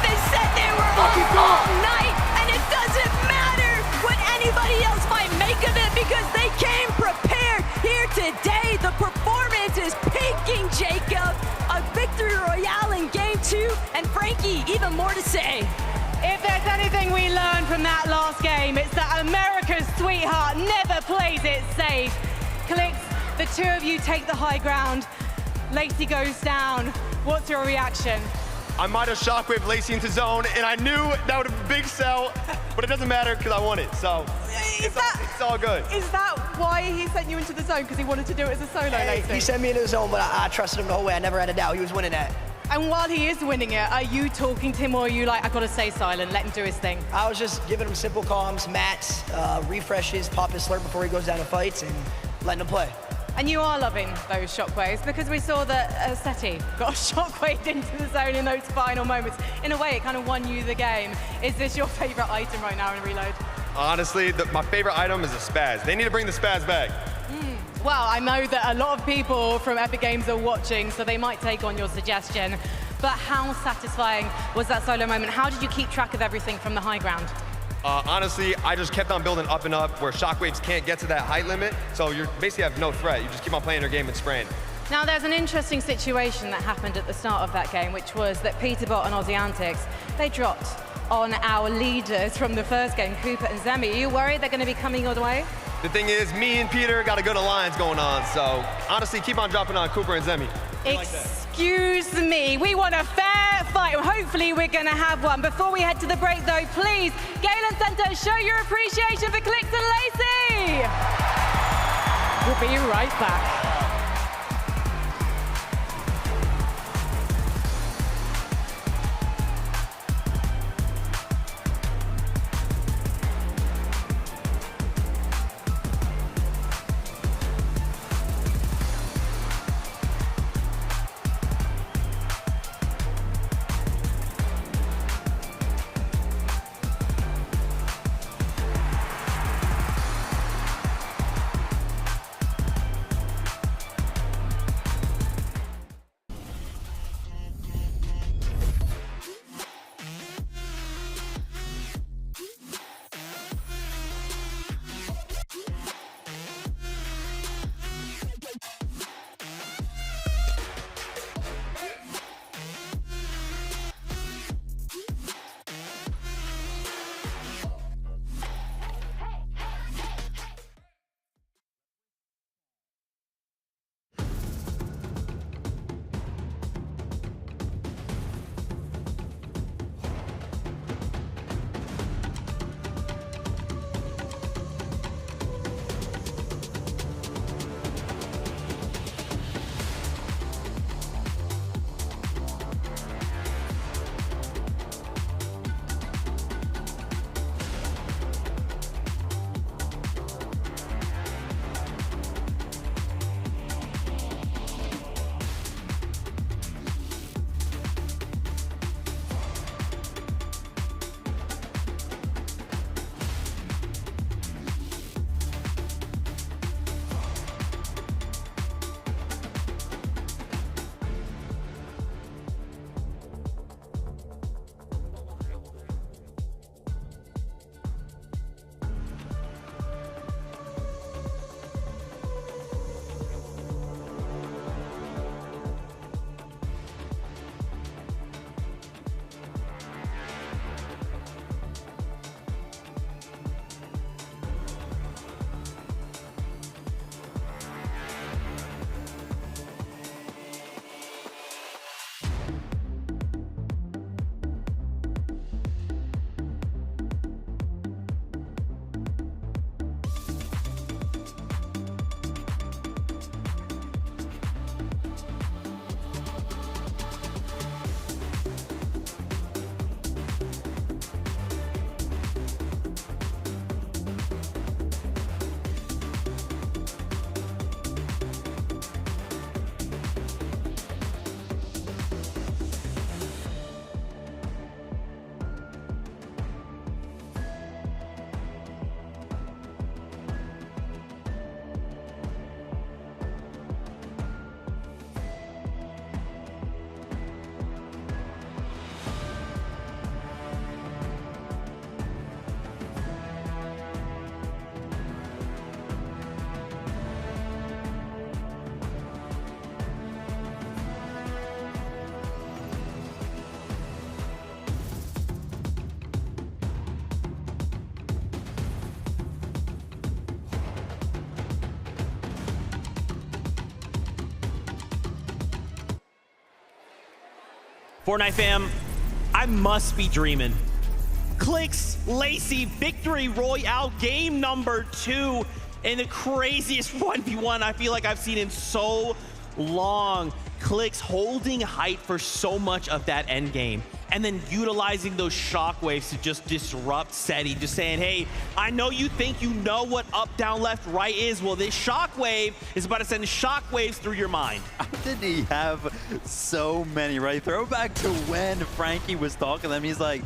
They said they were all night, and it doesn't matter what anybody else might make of it because they came prepared here today. The performance is peaking, Jacob. A victory royale in game 2, and Frankie, even more to say. If there's anything we learned from that last game, it's that America's sweetheart never plays it safe. Clicks, the two of you take the high ground. Lacey goes down. What's your reaction? I might have shockwave Lacey into zone, and I knew that would have been a big sell, but it doesn't matter because I won it, so it's all good. Is that why he sent you into the zone? Because he wanted to do it as a solo, Lacey? He sent me into the zone, but I trusted him the whole way. I never had a doubt. He was winning that. And while he is winning it, are you talking to him, or are you like, I gotta stay silent, let him do his thing? I was just giving him simple comms, mats, refreshes, pop his slurp before he goes down to fights, and letting him play. And you are loving those shockwaves because we saw that Seti got shockwaved into the zone in those final moments. In a way, it kind of won you the game. Is this your favorite item right now in Reload? Honestly, my favorite item is a spaz. They need to bring the spaz back. Well, I know that a lot of people from Epic Games are watching, so they might take on your suggestion. But how satisfying was that solo moment? How did you keep track of everything from the high ground? Honestly, I just kept on building up and up where shockwaves can't get to that height limit, so you basically have no threat. You just keep on playing your game and spraying. Now, there's an interesting situation that happened at the start of that game, which was that Peterbot and Aussie Antics, they dropped on our leaders from the first game, Cooper and Zemi. Are you worried they're going to be coming your way? The thing is, me and Peter got a good alliance going on, so honestly, keep on dropping on Cooper and Zemi. Excuse me, we want a fair fight. Hopefully we're going to have one. Before we head to the break, though, please, Galen Center, show your appreciation for Clicks and Lacey. We'll be right back. Fortnite fam, I must be dreaming. Clicks, Lacey, Victory Royale, game number 2 in the craziest 1v1 I feel like I've seen in so long. Clicks holding height for so much of that end game, and then utilizing those shockwaves to just disrupt SETI, just saying, hey, I know you think you know what up, down, left, right is. Well, this shockwave is about to send shockwaves through your mind. Didn't he have so many, right? Throwback to when Frankie was talking to them, he's like,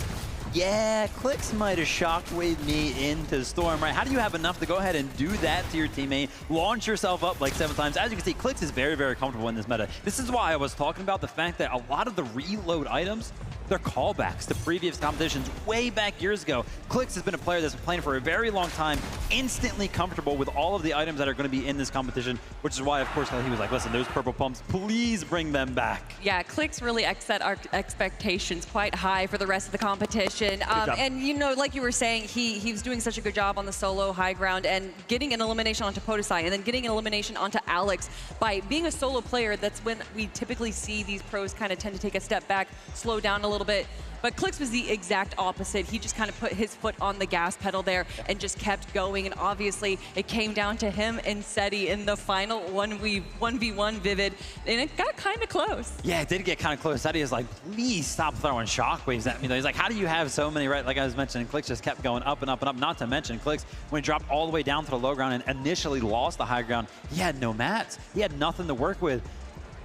yeah, Clicks might have shockwaved me into Storm, right? How do you have enough to go ahead and do that to your teammate, launch yourself up like 7 times? As you can see, Clicks is very, very comfortable in this meta. This is why I was talking about the fact that a lot of the reload items, they're callbacks to previous competitions way back years ago. Clicks has been a player that's been playing for a very long time, instantly comfortable with all of the items that are going to be in this competition, which is why, of course, he was like, listen, those purple pumps, please bring them back. Yeah, Clicks really set our expectations quite high for the rest of the competition. And, you know, like you were saying, he was doing such a good job on the solo high ground and getting an elimination onto Podesai and then getting an elimination onto Alex. By being a solo player, that's when we typically see these pros kind of tend to take a step back, slow down a little bit. But Clicks was the exact opposite. He just kind of put his foot on the gas pedal there and just kept going. And obviously, it came down to him and SETI in the final 1v1 Vivid. And it got kind of close. Yeah, it did get kind of close. SETI is like, please stop throwing shockwaves at me. He's like, how do you have so many, right? Like I was mentioning, Clicks just kept going up and up and up. Not to mention, Clicks, when he dropped all the way down to the low ground and initially lost the high ground, he had no mats. He had nothing to work with.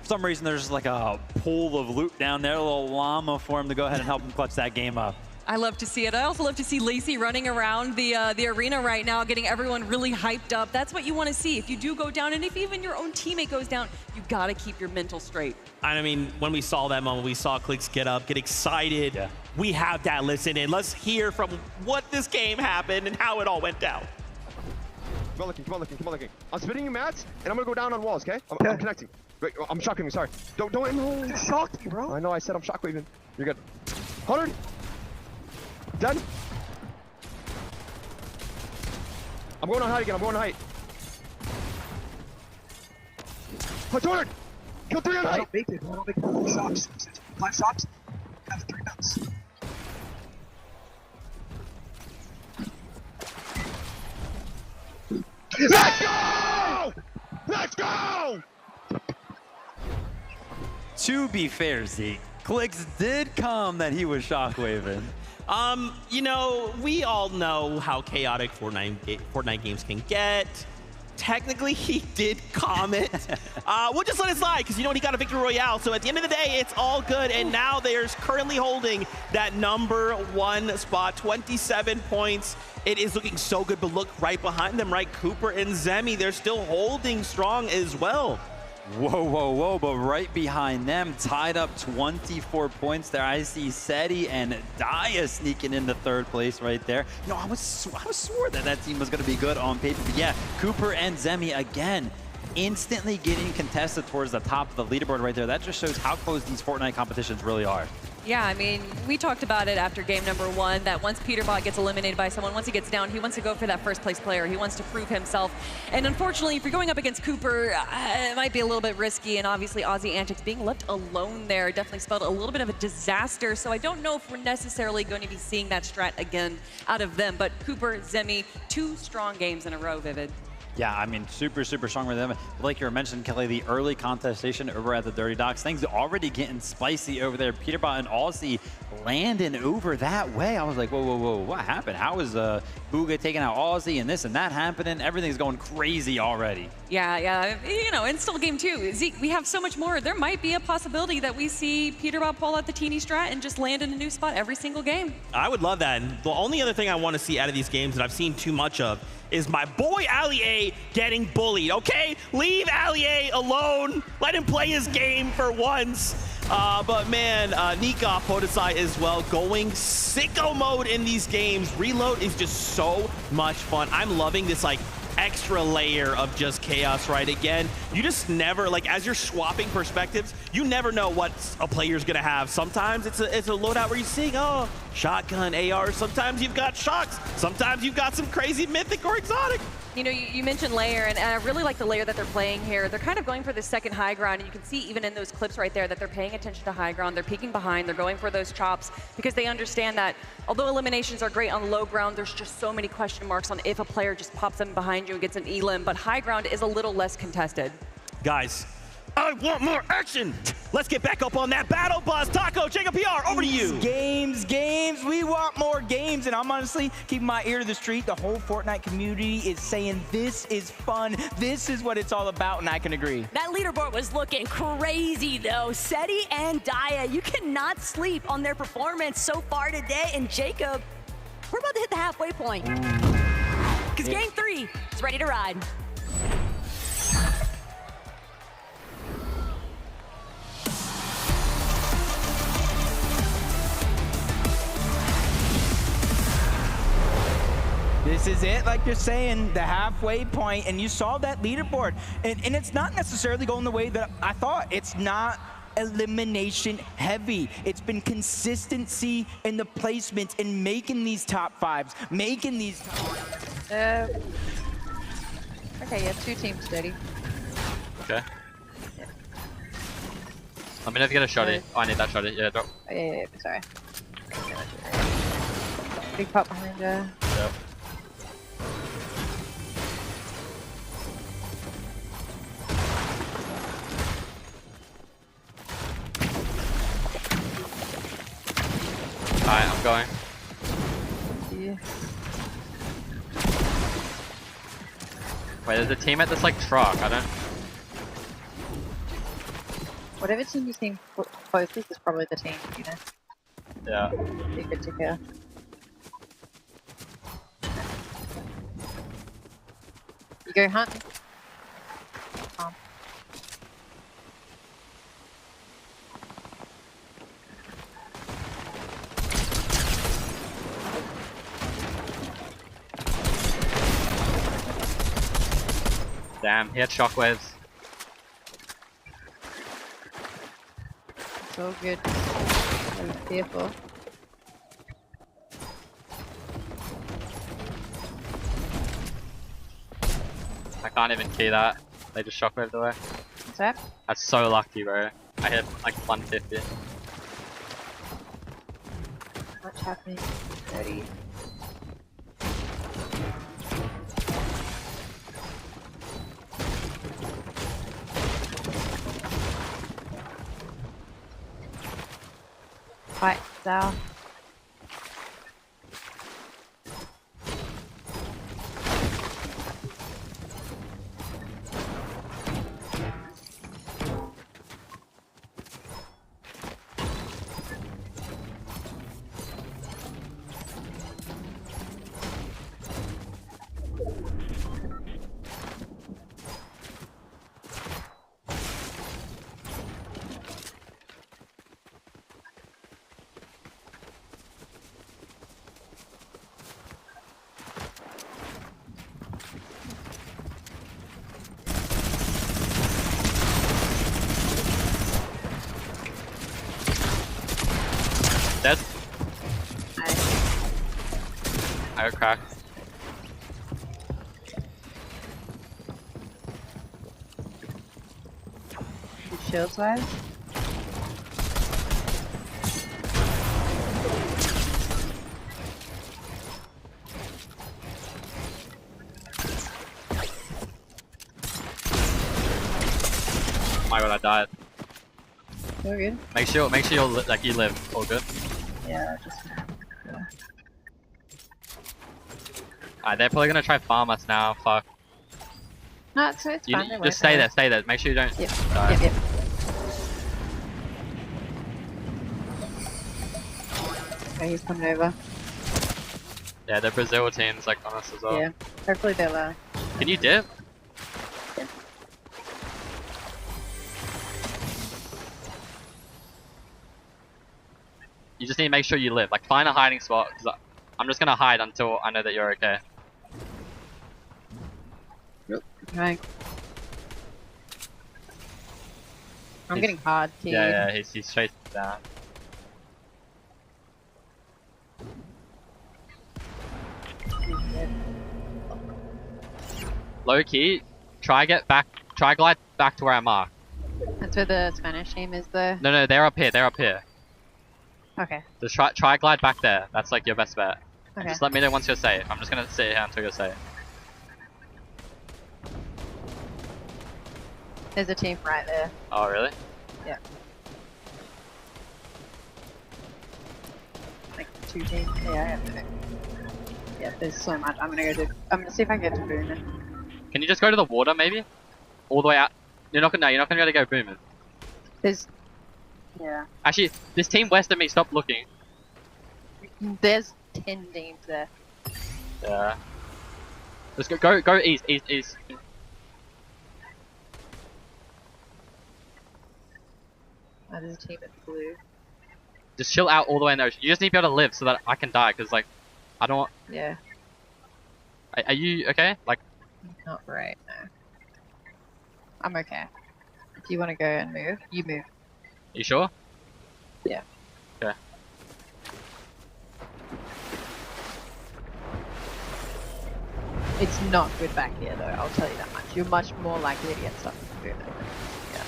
For some reason, there's like a pool of loot down there, a little llama for him to go ahead and help him clutch that game up. I love to see it. I also love to see Lacey running around the arena right now, getting everyone really hyped up. That's what you want to see. If you do go down, and if even your own teammate goes down, you got to keep your mental straight. I mean, when we saw that moment, we saw Clicks get up, get excited. Yeah. We have that listen in. Let's hear from what this game happened and how it all went down. Come on, looking, come on, looking, come on, looking. I'm spinning you mats, and I'm gonna go down on walls, okay? I'm connecting. Wait, I'm shockwaving, sorry. Don't no, shock me, bro. I know, I said I'm shockwaving. You're good. 100. Done. I'm going on height again, I'm going on height. 200. Kill 3 on height. I don't make it, I don't make it. 5 shocks. 5 shocks. I have 3 mats. Let's go! Let's go! To be fair, Zeke, Clicks did come that he was shockwaving. You know, we all know how chaotic Fortnite games can get. Technically, he did comment. We'll just let it slide, because you know what, he got a Victory Royale. So at the end of the day, it's all good. And now they're currently holding that #1 spot, 27 points. It is looking so good, but look right behind them, right? Cooper and Zemi, they're still holding strong as well. Whoa, whoa, whoa, but right behind them, tied up 24 points there. I see SETI and Daya sneaking into 3rd place right there. You know, I was swore that that team was going to be good on paper, but yeah, Cooper and Zemi again, instantly getting contested towards the top of the leaderboard right there. That just shows how close these Fortnite competitions really are. Yeah, I mean, we talked about it after game #1, that once Peterbot gets eliminated by someone, once he gets down, he wants to go for that 1st place player. He wants to prove himself. And unfortunately, if you're going up against Cooper, it might be a little bit risky. And obviously, Aussie Antics being left alone there definitely spelled a little bit of a disaster. So I don't know if we're necessarily going to be seeing that strat again out of them. But Cooper, Zemi, 2 strong games in a row, Vivid. Yeah, I mean, super, super strong with them. Like you were mentioning, Kelly, the early contestation over at the Dirty Docks, things already getting spicy over there. Peterbot and Aussie landing over that way. I was like, whoa, whoa, whoa, what happened? How is Booga taking out Aussie and this and that happening? Everything's going crazy already. Yeah, you know, and still game 2. Zeke, we have so much more. There might be a possibility that we see Peterbot pull out the teeny strat and just land in a new spot every single game. I would love that. And the only other thing I want to see out of these games that I've seen too much of is my boy Ali getting bullied, okay? Leave Ali alone. Let him play his game for once. But man, Nika Podesai as well, going sicko mode in these games. Reload is just so much fun. I'm loving this like extra layer of just chaos, right? Again, you just never, like, as you're swapping perspectives, you never know what a player's gonna have. Sometimes it's a loadout where you're seeing, oh, shotgun, AR. Sometimes you've got shocks. Sometimes you've got some crazy mythic or exotic. You know, you mentioned layer, and I really like the layer that they're playing here. They're kind of going for the second high ground, and you can see even in those clips right there that they're paying attention to high ground. They're peeking behind. They're going for those chops because they understand that although eliminations are great on low ground, there's just so many question marks on if a player just pops them behind you and gets an elim, but high ground is a little less contested. Guys, I want more action. Let's get back up on that battle bus. Taco, Jacob PR, over to you. Games. We want more games. And I'm honestly keeping my ear to the street. The whole Fortnite community is saying this is fun. This is what it's all about, and I can agree. That leaderboard was looking crazy, though. Seti and Daya, you cannot sleep on their performance so far today. And Jacob, we're about to hit the halfway point. Because game 3 is ready to ride. This is it, like you're saying, the halfway point, and you saw that leaderboard. And it's not necessarily going the way that I thought. It's not elimination heavy. It's been consistency in the placements and making these top 5s, making these Okay, yeah, 2 teams steady. Okay. Let me know if you get a shotty. Oh, I need that shotty. Yeah, drop. Oh, yeah, sorry. Big pop behind her. Yep. Alright, I'm going. Yeah. Wait, there's a team at this like truck. I don't. Whatever team you seem closest is probably the team, you know? Yeah. Be good to go. You go hunting. Damn, he had shockwaves. It's all good. Be careful. I can't even key that. They just shockwaved away. What's that? That's so lucky, bro. I hit like 150. Much happening. 30. Fight, Zal. Dead. I got cracked. Shields wise. Oh my god, I died. So good. Make sure you like you live. All good. Yeah, just. Yeah. Alright, they're probably gonna try farm us now. Fuck. No, it's fine. Just stay there, stay there. Make sure you don't die. Yep. Okay, he's coming over. Yeah, the Brazil team's like on us as well. Yeah, hopefully they'll. Can you dip? Yeah. You just need to make sure you live. Like, find a hiding spot, because I'm just gonna hide until I know that you're okay. Right. I'm getting hard keyed. Yeah, he's straight down. Low key, try glide back to where I mark. That's where the Spanish team is, though. No, they're up here. They're up here. Okay. Just try glide back there. That's like your best bet. And Okay. just let me know once you're safe. I'm just gonna sit here until you're safe. There's a team right there. Oh really? Yeah. Like 2 teams. Yeah, I have to. Yeah, there's so much. I'm gonna see if I can get to booming. Can you just go to the water maybe? All the way out. You're not gonna be able to go booming. Yeah. Actually, this team west of me, stop looking. There's 10 teams there. Yeah. Let's go east. Oh, there's a team in blue. Just chill out all the way in there. You just need to be able to live so that I can die, because like, I don't want... Yeah. Are you okay? Like... Not great, no. I'm okay. If you want to go and move, you move. You sure? Yeah. Okay. It's not good back here though, I'll tell you that much. You're much more likely to get stuck with booming. Yeah.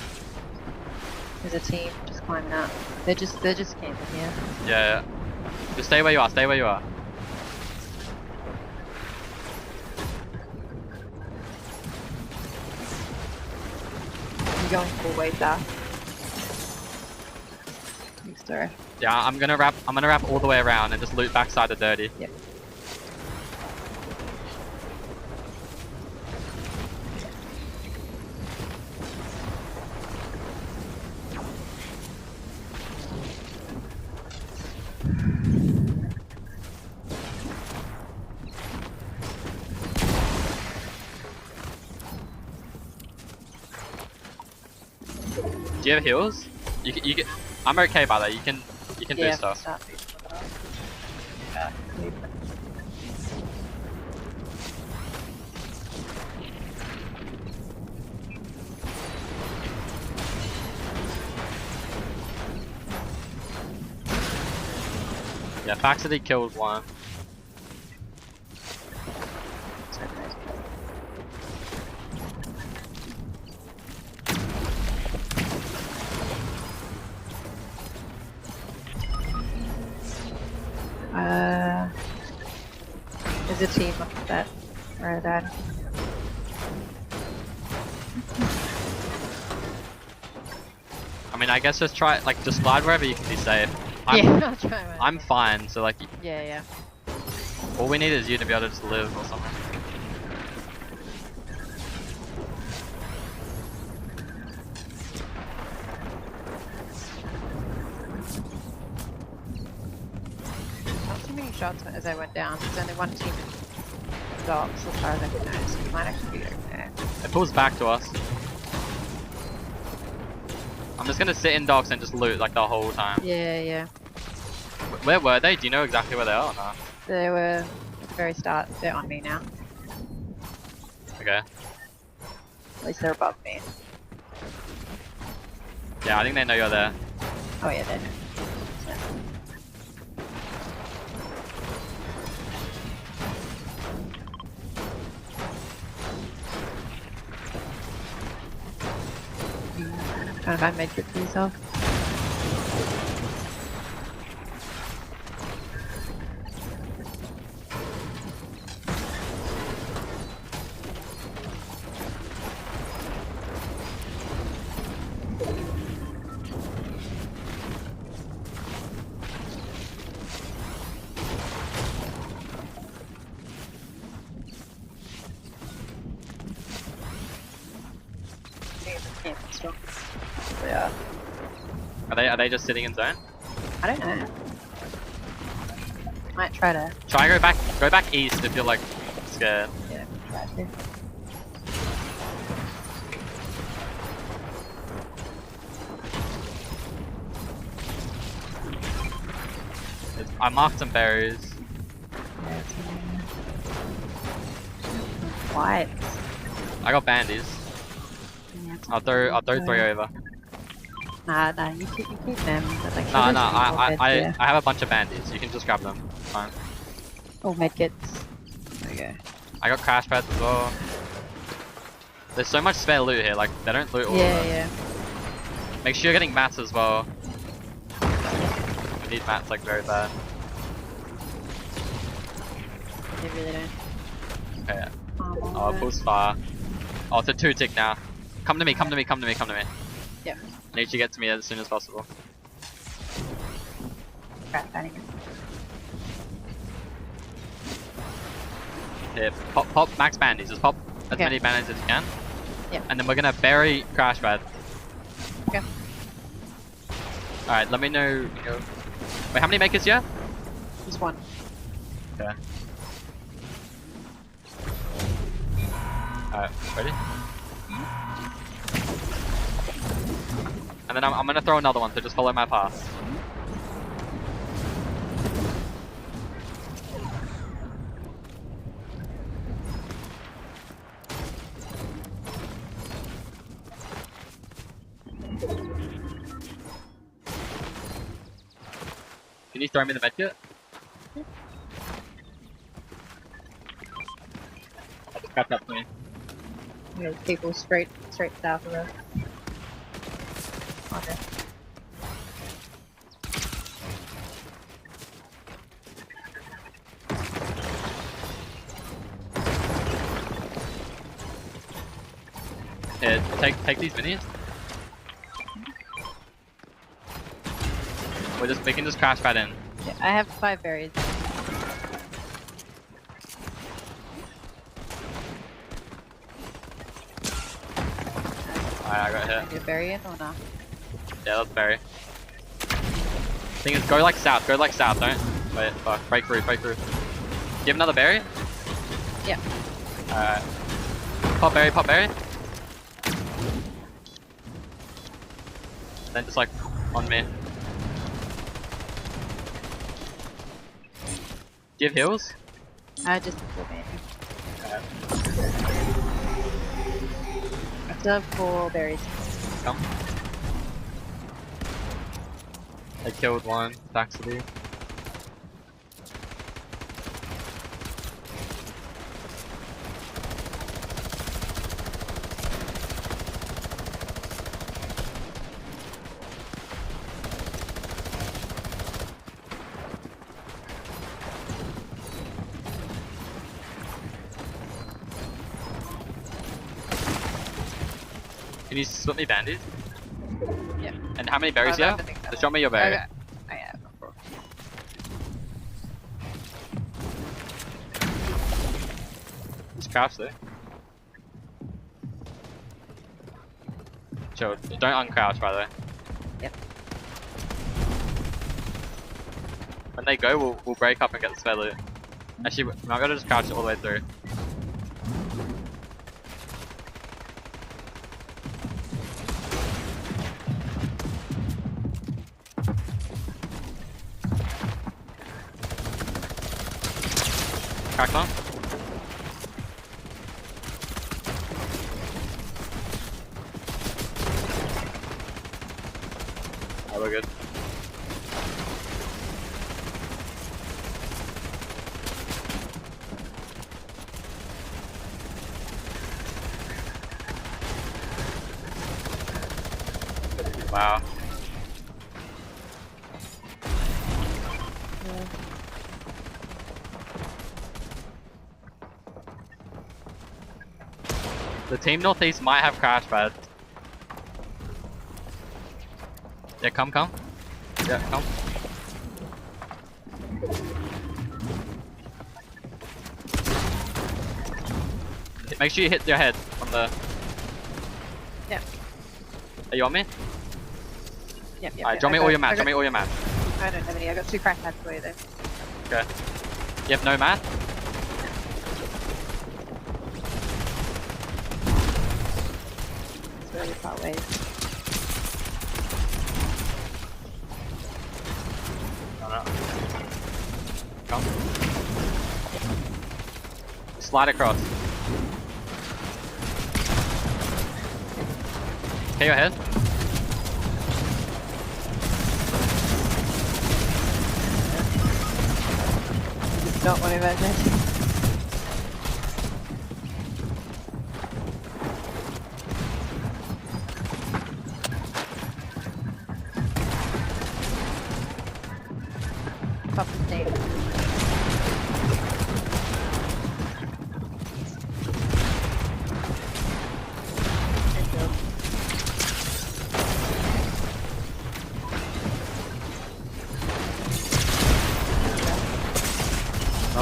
There's a team just climbing up. They're just camping here. Yeah. Just stay where you are, You're going full way south. Sorry. Yeah, I'm gonna wrap all the way around and just loot backside the dirty. Yep. Do you have heals? You can. I'm okay by that. You can do stuff. Yeah. Yeah, Faxity killed one. There's a team up at that. Where that. I mean, I guess just try, like, just glide wherever you can be safe. I'll try. I'm fine, so like. Yeah. All we need is you to be able to just live or something. Not too many shots as I went down. There's only one team in docks as far as I can know, so we might actually be okay. It pulls back to us. I'm just gonna sit in docks and just loot like the whole time. Yeah. Where were they? Do you know exactly where they are or not? They were at the very start. They're on me now. Okay. At least they're above me. Yeah, I think they know you're there. Oh yeah, they know. Trying to find medkit for yourself. Yeah. Are they just sitting in zone? I don't know. Might try to. Try go back east if you're like scared. Yeah, try to. I marked some berries. White. I got bandies. Yeah, I'll throw 3 over. Nah, you keep them. But like, No, I have a bunch of bandies. You can just grab them. Fine. Oh, medkits. There you go. I got crash pads as well. There's so much spare loot here, like, they don't loot all Yeah, of it. yeah. Make sure you're getting mats as well. We need mats, like, very bad. They really don't. Okay. Oh, it pulls far. Oh, it's a 2-tick now. Come to me, come to me, come to me, come to me. Yep. I need you to get to me as soon as possible. Crap, fighting it. Here, pop max bandies. Just pop as many bandies as you can. Yep. And then we're gonna bury crash pad. Okay. Alright, let me know. Wait, how many makers do you have? Just one. Okay. Alright, ready? And then I'm gonna throw another one, so just follow my path. Can you throw me the medkit? I'll just catch up to me. There's people straight south of us. Okay. Here, take these minis. We can just crash pad in. Yeah, I have 5 berries. Alright, I got hit. Did you bury it or not? Yeah, let's bury. Thing is, go like south, don't. Wait, fuck, break through. Do you have another berry? Yeah. Alright. Pop berry. Then just like, on me. Do you have heals? I just full bandage. I still have 4 berries. Come. I killed one, thanks to you. Can you split me bandies? Yep. And how many berries do you have? Just show me your berry. Okay. I have. Just crouch there. Chill. Don't uncrouch, by the way. Yep. When they go, we'll break up and get the spare loot. Actually, I'm gonna just crouch it all the way through. Cracked one. Oh, we're good. Wow. The team northeast might have crash pads. Yeah, come. Yeah, come. Make sure you hit your head on the... Yeah. Are you on me? Yep. Alright, drop me all your mats, I don't have any. I got 2 crack pads for you though. Okay. You have no mat? It's really far away. Come. Slide across. Okay, your head. It's not what I imagined. step up the team. No.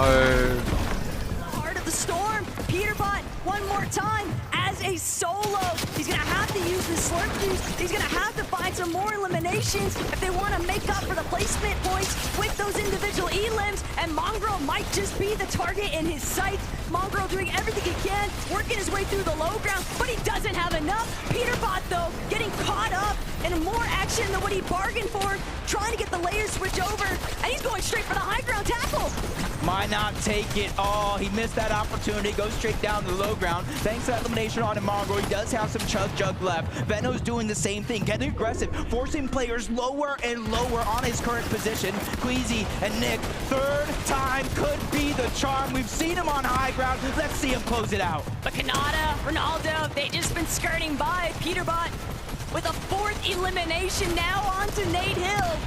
Heart of the storm. Peterbot one more time as a solo. He's gonna have to use the slurp juice. He's gonna have to find some more eliminations if they want to make up for the placement points with those individual elims. And Mongrel might just be the target in his sights. Mongrel doing everything he can, working his way through the low ground, but he doesn't have enough. Peterbot though, getting caught up in more action than what he bargained for, trying to get the layer switch over, and he's going straight for the high ground tackle. Might not take it all. He missed that opportunity. Goes straight down to the low ground. Thanks to that elimination on Mongrel, he does have some chug jug left. Veno's doing the same thing, getting aggressive, forcing players lower and lower on his current position. Queasy and Nick, third time could be the charm. We've seen him on high ground. Let's see him close it out. But Kanata, Ronaldo, they just been skirting by. Peterbot with a fourth elimination now onto Nate Hill.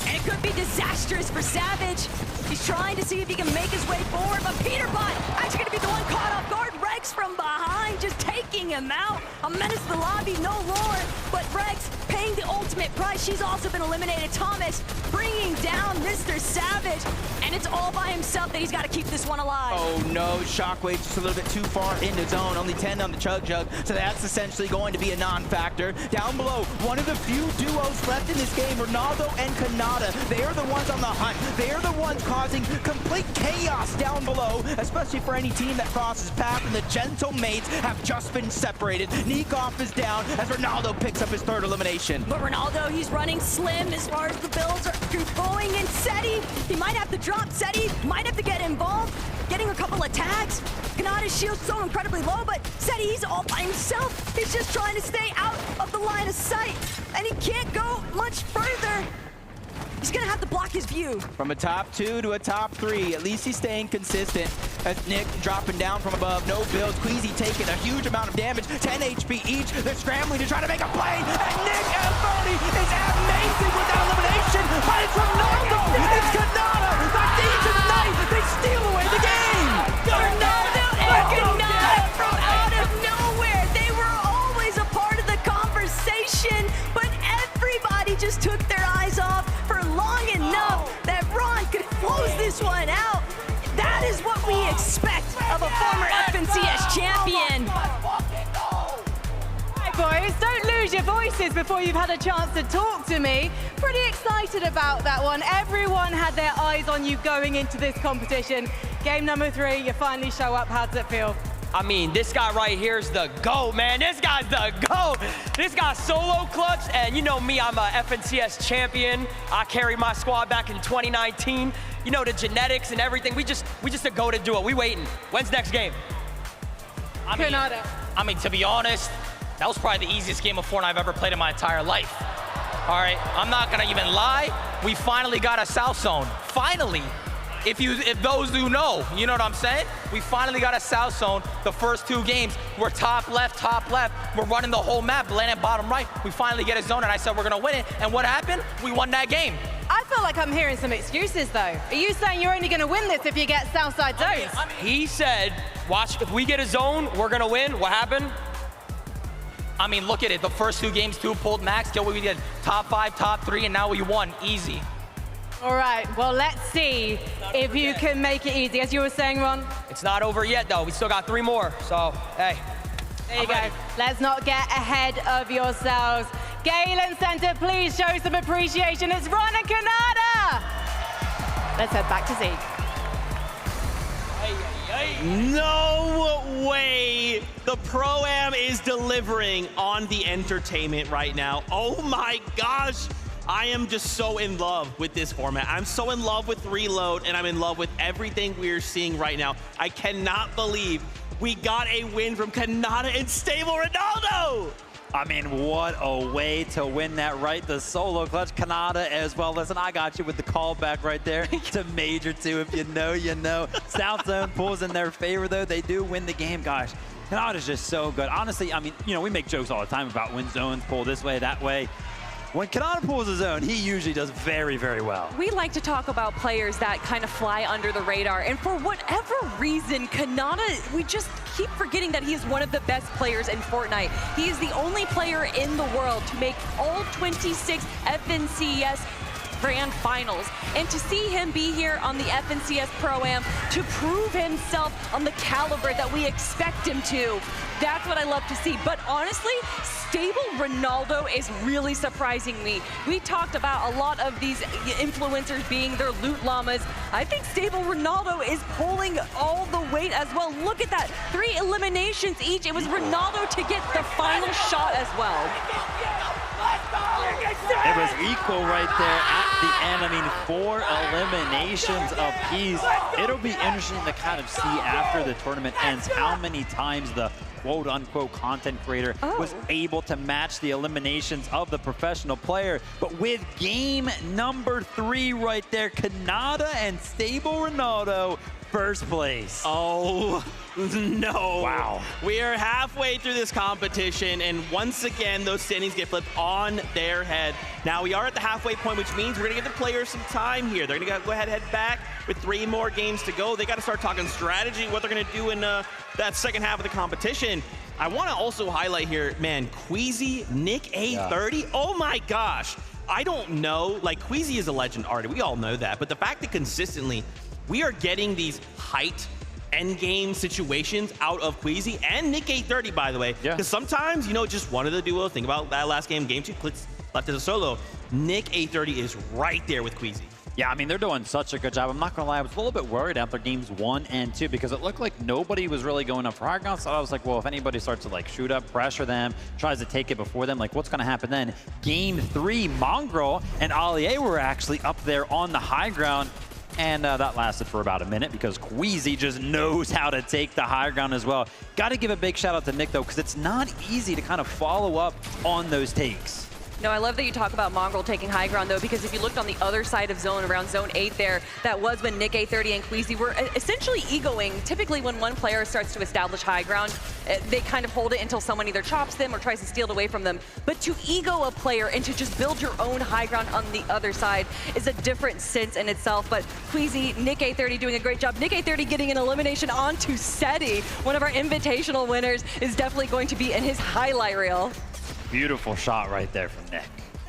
And it could be disastrous for Savage. He's trying to see if he can make his way forward, but Peterbot actually gonna be the one caught off guard. Rex from behind, just taking him out. A menace to the lobby, no lore, but Rex paying the ultimate price. She's also been eliminated. Thomas bringing down Mr. Savage, and it's all by himself that he's got to keep this one alive. Oh no, Shockwave just a little bit too far into zone, only 10 on the chug jug, so that's essentially going to be a non-factor. Down below, one of the few duos left in this game, Ronaldo and Kanata. They are the ones on the hunt. They are the ones causing complete chaos down below, especially for any team that crosses path, and the Gentle Mates have just been separated. Nikoff is down as Ronaldo picks up his third elimination. But Ronaldo, he's running slim as far as the builds are going, and Seti, he might have to drop. Seti might have to get involved, getting a couple of tags. Kanata's shield's so incredibly low, but Seti, he's all by himself. He's just trying to stay out of the line of sight, and he can't go much further. He's gonna have to block his view. From a top 2 to a top 3, at least he's staying consistent. As Nick dropping down from above, no builds. Queasy taking a huge amount of damage, 10 HP each. They're scrambling to try to make a play, and Nick F30 is amazing with that elimination, but it's Ronaldo! It's Kanata! The Thieves of the Night! They steal away the game! Ronaldo and Kanata from out of nowhere! They were always a part of the conversation, but everybody just took their eyes off for long enough that Ron could close this one out. That is what we expect of a former FNCS champion. Hi boys, don't lose your voices before you've had a chance to talk to me. Pretty excited about that one. Everyone had their eyes on you going into this competition. Game number 3, you finally show up. How does it feel? I mean, this guy right here is the GOAT, man. This guy's the GOAT. This guy's solo clutch, and you know me, I'm a FNCS champion. I carried my squad back in 2019. You know, the genetics and everything. We just a go-to duo. We waiting. When's next game? I mean, to be honest, that was probably the easiest game of Fortnite I've ever played in my entire life. All right, I'm not gonna even lie. We finally got a South Zone. Finally. If those who know, you know what I'm saying? We finally got a South Zone. The first 2 games, we're top left. We're running the whole map, landing bottom right. We finally get a zone, and I said we're gonna win it. And what happened? We won that game. I feel like I'm hearing some excuses though. Are you saying you're only gonna win this if you get Southside zones? He said, watch, if we get a zone, we're gonna win. What happened? I mean, look at it. The first 2 games, 2 pulled max. Yo, we did top 5, top 3, and now we won. Easy. All right, well, let's see if you can make it easy. As you were saying, Ron? It's not over yet, though. We still got 3 more, so, hey. There you go. Let's not get ahead of yourselves. Galen Center, please show some appreciation. It's Ron and Kanata. Let's head back to Zeke. No way! The Pro-Am is delivering on the entertainment right now. Oh my gosh! I am just so in love with this format. I'm so in love with Reload, and I'm in love with everything we're seeing right now. I cannot believe we got a win from Kanata and Stable Ronaldo! I mean, what a way to win that, right? The solo clutch, Kanata as well. Listen, I got you with the callback right there to Major 2. If you know, you know. South Zone pulls in their favor, though. They do win the game, gosh. Kanata's just so good. Honestly, I mean, you know, we make jokes all the time about when zones pull this way, that way. when Kanata pulls his own, he usually does very, very well. We like to talk about players that kind of fly under the radar, and for whatever reason, Kanata, we just keep forgetting that he is one of the best players in Fortnite. He is the only player in the world to make all 26 FNCS Grand Finals. And to see him be here on the FNCS Pro-Am to prove himself on the caliber that we expect him to, that's what I love to see. But honestly, Stable Ronaldo is really surprising me. We talked about a lot of these influencers being their loot llamas. I think Stable Ronaldo is pulling all the weight as well. Look at that, 3 eliminations each. It was Ronaldo to get the final shot as well. It was equal right there at the end. I mean, 4 eliminations apiece. It'll be interesting to kind of see after the tournament ends how many times the quote-unquote content creator was able to match the eliminations of the professional player. But with game number 3 right there, Kanata and Stable Ronaldo, first place. Oh, no. Wow. We are halfway through this competition, and once again, those standings get flipped on their head. Now, we are at the halfway point, which means we're going to give the players some time here. They're going to go ahead and head back with 3 more games to go. They got to start talking strategy, what they're going to do in that second half of the competition. I want to also highlight here, man, Queasy, Nick A30. Yeah. Oh, my gosh. I don't know. Like, Queasy is a legend already. We all know that. But the fact that consistently we are getting these height endgame situations out of Queasy and Nick A30, by the way. Because sometimes, you know, just one of the duos, think about that last game, game 2, clicks left as a solo. Nick A30 is right there with Queasy. Yeah, I mean, they're doing such a good job. I'm not going to lie, I was a little bit worried after games 1 and 2 because it looked like nobody was really going up for high ground. So I was like, well, if anybody starts to like shoot up, pressure them, tries to take it before them, like what's going to happen then? Game 3, Mongrel and Allier were actually up there on the high ground. And that lasted for about a minute because Queasy just knows how to take the high ground as well. Got to give a big shout out to Nick, though, because it's not easy to kind of follow up on those takes. No, I love that you talk about Mongrel taking high ground, though, because if you looked on the other side of zone, around zone 8 there, that was when Nick A30 and Queasy were essentially egoing. Typically, when one player starts to establish high ground, they kind of hold it until someone either chops them or tries to steal it away from them. But to ego a player and to just build your own high ground on the other side is a different sense in itself. But Queasy, Nick A30 doing a great job. Nick A30 getting an elimination onto Seti, one of our invitational winners, is definitely going to be in his highlight reel. Beautiful shot right there from Nick.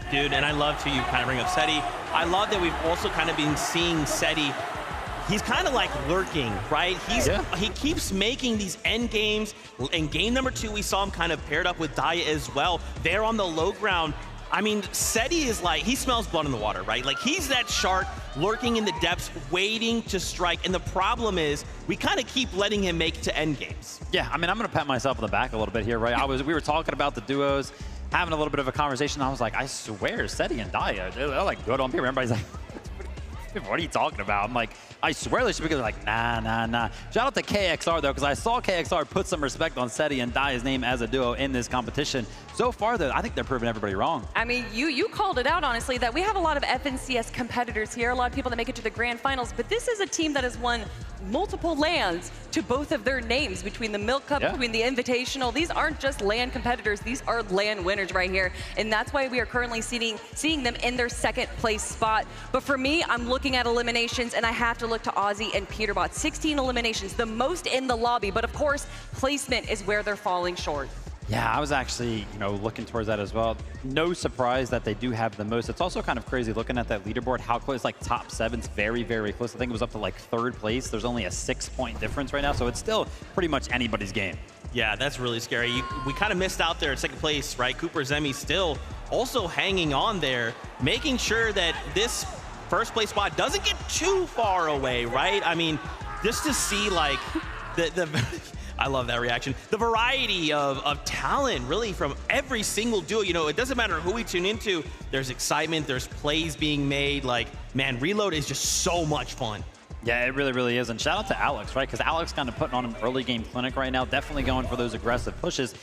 Dude, and I love to you kind of bring up Seti. I love that we've also kind of been seeing Seti. He's kind of like lurking, right? He keeps making these end games. In game number 2, we saw him kind of paired up with Daya as well. They're on the low ground. I mean, Seti is like, he smells blood in the water, right? Like, he's that shark lurking in the depths, waiting to strike. And the problem is, we kind of keep letting him make to end games. Yeah, I mean, I'm going to pat myself on the back a little bit here, right? We were talking about the duos, having a little bit of a conversation. I was like, I swear, Seti and Daya, they're like good on paper. Everybody's like, what are you talking about? I'm like, I swear they should be good. They're like, nah. Shout out to KXR, though, because I saw KXR put some respect on Seti and Daya's name as a duo in this competition. So far, though, I think they're proving everybody wrong. I mean, you called it out, honestly, that we have a lot of FNCS competitors here, a lot of people that make it to the grand finals, but this is a team that has won multiple LANs to both of their names, between the Milk Cup, between the Invitational. These aren't just LAN competitors, these are LAN winners right here, and that's why we are currently seeing them in their second place spot. But for me, I'm looking at eliminations, and I have to look to Ozzy and Peterbot. 16 eliminations, the most in the lobby, but of course, placement is where they're falling short. Yeah, I was actually, looking towards that as well. No surprise that they do have the most. It's also kind of crazy looking at that leaderboard, how close, like top 7's very, very close. I think it was up to like 3rd place. There's only a 6-point difference right now, so it's still pretty much anybody's game. Yeah, that's really scary. We kind of missed out there at second place, right? Cooper Zemi still also hanging on there, making sure that this first place spot doesn't get too far away, right? I mean, just to see like the I love that reaction. The variety of talent, really, from every single duo. It doesn't matter who we tune into. There's excitement. There's plays being made. Like, man, Reload is just so much fun. Yeah, it really, really is. And shout out to Alex, right? Because Alex kind of putting on an early game clinic right now. Definitely going for those aggressive pushes.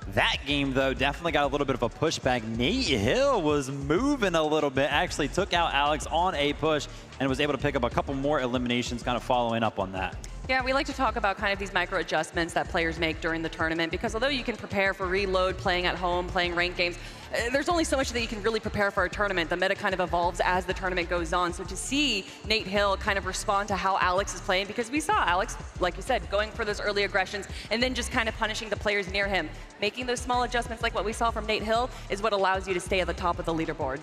That game, though, definitely got a little bit of a pushback. Nate Hill was moving a little bit, actually took out Alex on a push and was able to pick up a couple more eliminations kind of following up on that. Yeah, we like to talk about kind of these micro adjustments that players make during the tournament, because although you can prepare for Reload, playing at home, playing ranked games, there's only so much that you can really prepare for a tournament. The meta kind of evolves as the tournament goes on. So to see Nate Hill kind of respond to how Alex is playing, because we saw Alex, like you said, going for those early aggressions and then just kind of punishing the players near him. Making those small adjustments like what we saw from Nate Hill is what allows you to stay at the top of the leaderboard.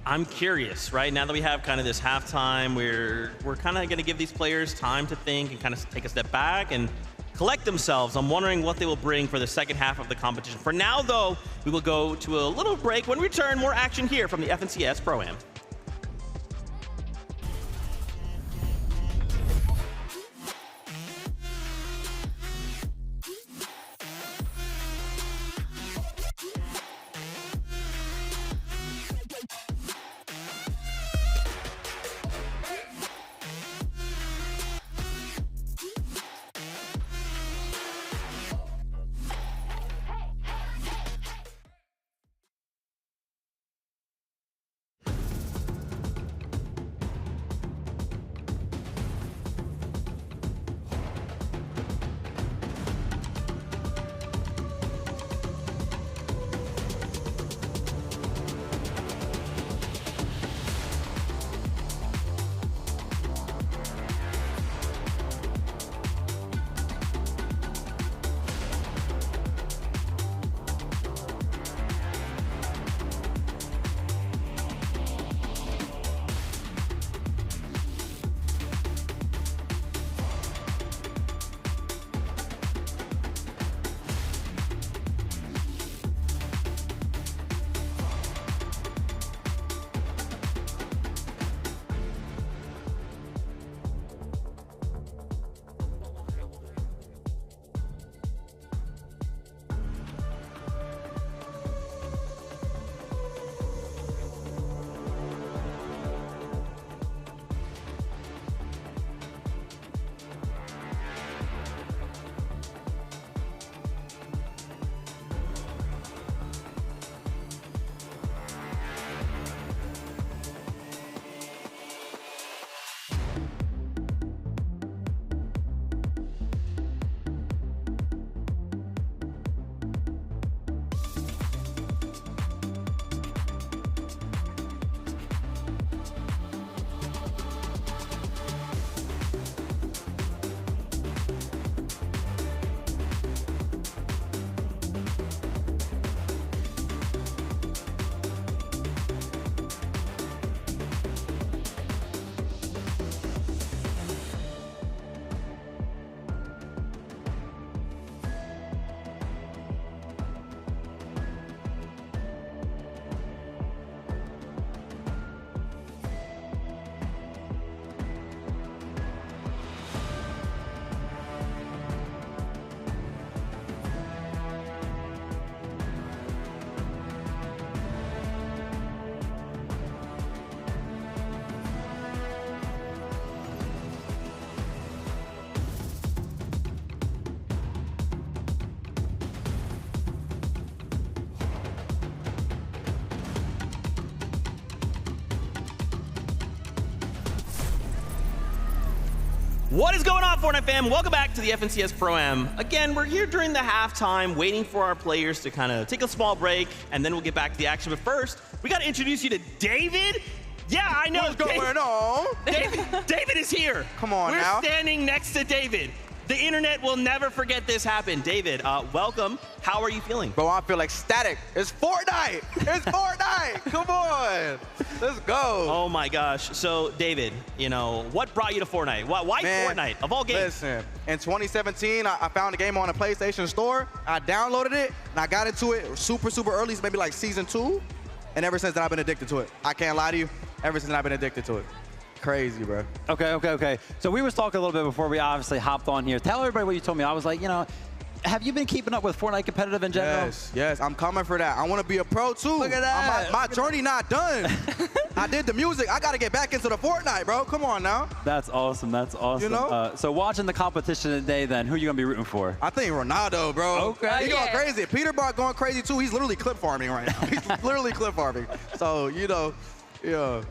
I'm curious, right? Now that we have kind of this halftime, we're kind of going to give these players time to think and kind of take a step back and collect themselves. I'm wondering what they will bring for the second half of the competition. For now, though, we will go to a little break. When we return, more action here from the FNCS Pro-Am. What is going on, Fortnite fam? Welcome back to the FNCS Pro-Am. Again, we're here during the halftime, waiting for our players to kind of take a small break, and then we'll get back to the action. But first, we got to introduce you to David. Yeah, I know. What's going on? David is here. Come on now. We're standing next to David. The internet will never forget this happened. David, welcome. How are you feeling? Bro, I feel ecstatic. It's Fortnite. It's Fortnite. Come on. Let's go. Oh my gosh. So, David, you know, what brought you to Fortnite? Why Fortnite, of all games? Listen, in 2017, I found the game on the PlayStation Store. I downloaded it, and I got into it super early, maybe like season 2. And ever since then, I've been addicted to it. I can't lie to you. Ever since then, I've been addicted to it. Crazy, bro. Okay. So we was talking a little bit before we obviously hopped on here. Tell everybody what you told me. I was like, you know, have you been keeping up with Fortnite competitive in general? Yes, I'm coming for that. I want to be a pro too. Look at that. My journey not done. I did the music. I got to get back into the Fortnite, bro. Come on now. That's awesome. That's awesome. You know? So watching the competition today, then, who are you going to be rooting for? I think Ronaldo, bro. Okay. He's going crazy. Peter Bart going crazy too. He's literally clip farming right now. He's literally clip farming. So, you know, yeah.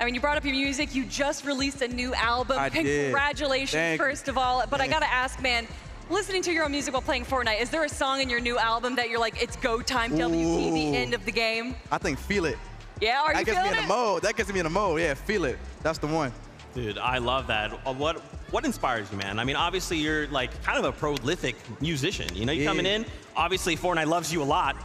I mean, you brought up your music. You just released a new album. I did. Congratulations, Thank first of all. But I Thank got to ask, man, Listening to your own music while playing Fortnite, is there a song in your new album that you're like, it's go time, WP, the end of the game? I think Feel It. Yeah, are you That gets feeling me in it? the mode. That gets me in the mode. Yeah, Feel It. That's the one. Dude, I love that. What inspires you, man? I mean, obviously you're like kind of a prolific musician. You know, you're coming in. Obviously, Fortnite loves you a lot.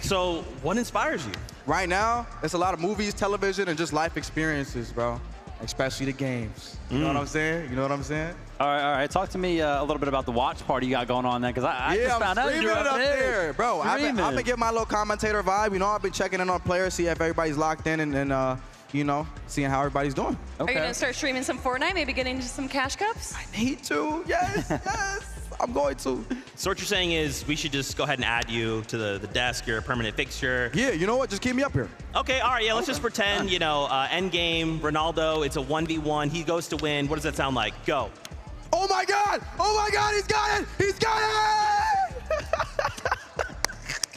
So, what inspires you? Right now, it's a lot of movies, television, and just life experiences, bro. Especially the games. You know what I'm saying? You know what I'm saying? All right. Talk to me a little bit about the watch party you got going on there, because I just found out streaming you're it up there, bro. I've been getting my little commentator vibe. You know, I've been checking in on players, see if everybody's locked in, and you know, seeing how everybody's doing. Are you gonna start streaming some Fortnite? Maybe get into some cash cups? I need to. Yes, yes. I'm going to. So what you're saying is we should just go ahead and add you to the desk. You're a permanent fixture. Yeah, you know what? Just keep me up here. Okay, all right, yeah, let's just pretend, you know, end game, Ronaldo, it's a 1v1. He goes to win. What does that sound like? Go. Oh my God! Oh my God! He's got it! He's got it!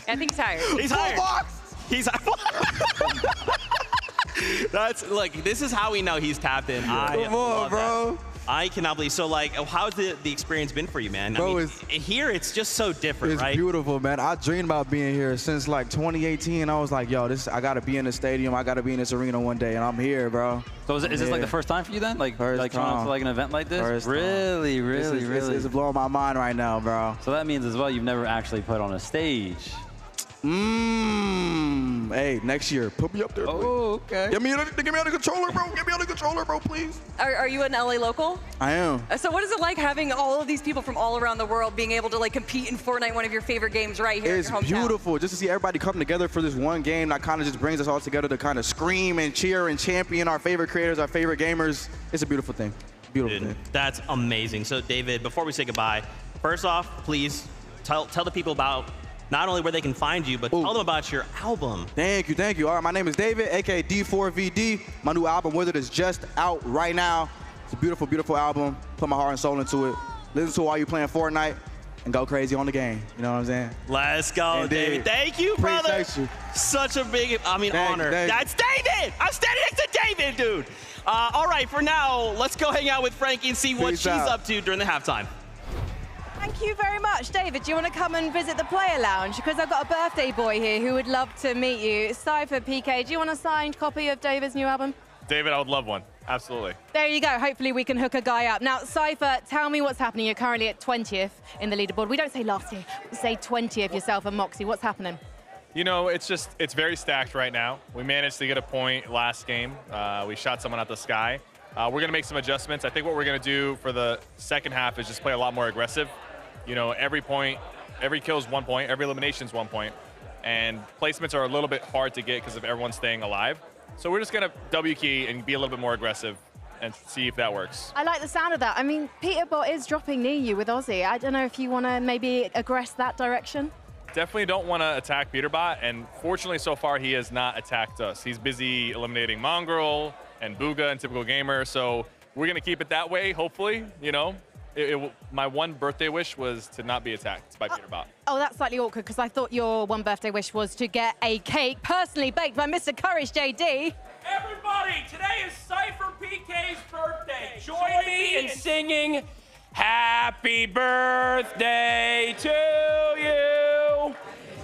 I think he's tired. He's hired. He's That's, look, this is how we know he's tapped in. Come on, bro. That. I cannot believe. So, like, how's the experience been for you, man? Bro, I mean, here it's just so different, right? It's beautiful, man. I dreamed about being here since like 2018. I was like, yo, I gotta be in the stadium. I gotta be in this arena one day, and I'm here, bro. So is this like the first time for you then? Like trying to like an event like this? Really? This is blowing my mind right now, bro. So that means as well you've never actually put on a stage. Hey, next year, put me up there, please. Oh, okay. Get me out of the controller, bro. Get me out of the controller, bro, please. Are you an LA local? I am. So what is it like having all of these people from all around the world being able to like compete in Fortnite, one of your favorite games right here in your hometown? It's beautiful just to see everybody come together for this one game that kind of just brings us all together to kind of scream and cheer and champion our favorite creators, our favorite gamers. It's a beautiful thing. Beautiful thing. That's amazing. So, David, before we say goodbye, first off, please tell the people about not only where they can find you, but tell them about your album. Thank you. All right, my name is David, aka D4VD. My new album, Withered, is just out right now. It's a beautiful, beautiful album. Put my heart and soul into it. Listen to it while you're playing Fortnite and go crazy on the game. You know what I'm saying? Let's go, David. Thank you, brother. Appreciate you. Such a big, honor. That's David. I'm standing next to David, dude. All right, for now, let's go hang out with Frankie and see what she's up to during the halftime. Thank you very much. David, do you want to come and visit the player lounge? Because I've got a birthday boy here who would love to meet you. Cypher, PK, do you want a signed copy of David's new album? David, I would love one. Absolutely. There you go. Hopefully we can hook a guy up. Now, Cypher, tell me what's happening. You're currently at 20th in the leaderboard. We don't say last year. We say 20th, yourself and Moxie. What's happening? You know, it's very stacked right now. We managed to get a point last game. We shot someone out the sky. We're going to make some adjustments. I think what we're going to do for the second half is just play a lot more aggressive. You know, every kill is 1 point, every elimination is 1 point. And placements are a little bit hard to get because of everyone staying alive. So we're just going to W key and be a little bit more aggressive and see if that works. I like the sound of that. I mean, Peterbot is dropping near you with Aussie. I don't know if you want to maybe aggress that direction. Definitely don't want to attack Peterbot, and fortunately so far he has not attacked us. He's busy eliminating Mongrel and Booga and Typical Gamer, so we're going to keep it that way, hopefully, you know. My one birthday wish was to not be attacked by Peterbot. Oh, that's slightly awkward because I thought your one birthday wish was to get a cake personally baked by Mr. Courage JD. Everybody, today is Cypher PK's birthday. Join me in singing Happy Birthday to you.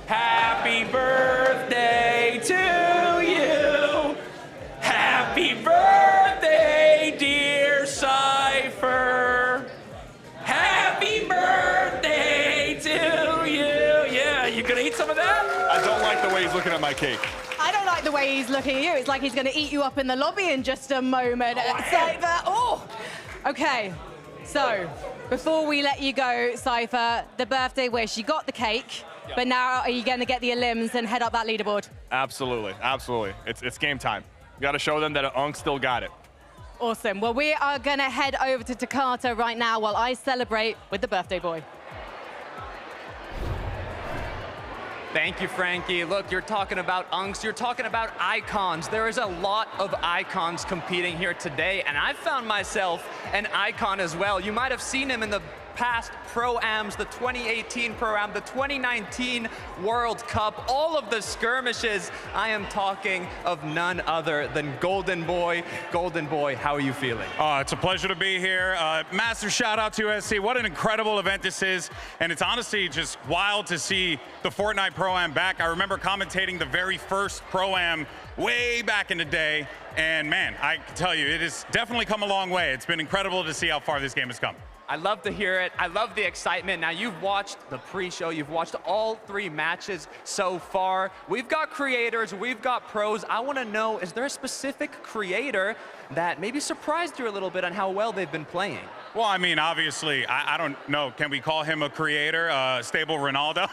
Happy birthday to you. Happy birthday, dear Cypher. Happy birthday to you. Yeah, you gonna eat some of that? I don't like the way he's looking at my cake. I don't like the way he's looking at you. It's like he's going to eat you up in the lobby in just a moment. Cypher, okay. So, before we let you go, Cypher, the birthday wish, you got the cake, but now are you going to get the elims and head up that leaderboard? Absolutely. It's game time. You got to show them that Unk still got it. Awesome. Well, we are going to head over to Takata right now while I celebrate with the birthday boy. Thank you, Frankie. Look, you're talking about unks, you're talking about icons. There is a lot of icons competing here today, and I found myself an icon as well. You might have seen him in the past Pro-Ams, the 2018 Pro-Am, the 2019 World Cup, all of the skirmishes. I am talking of none other than Golden Boy. Golden Boy, how are you feeling? It's a pleasure to be here. Massive shout out to USC. What an incredible event this is. And it's honestly just wild to see the Fortnite Pro-Am back. I remember commentating the very first Pro-Am way back in the day. And man, I can tell you, it has definitely come a long way. It's been incredible to see how far this game has come. I love to hear it. I love the excitement. Now, you've watched the pre-show. You've watched all 3 matches so far. We've got creators. We've got pros. I want to know, is there a specific creator that maybe surprised you a little bit on how well they've been playing? Well, I mean, obviously, I don't know. Can we call him a creator? Stable Ronaldo?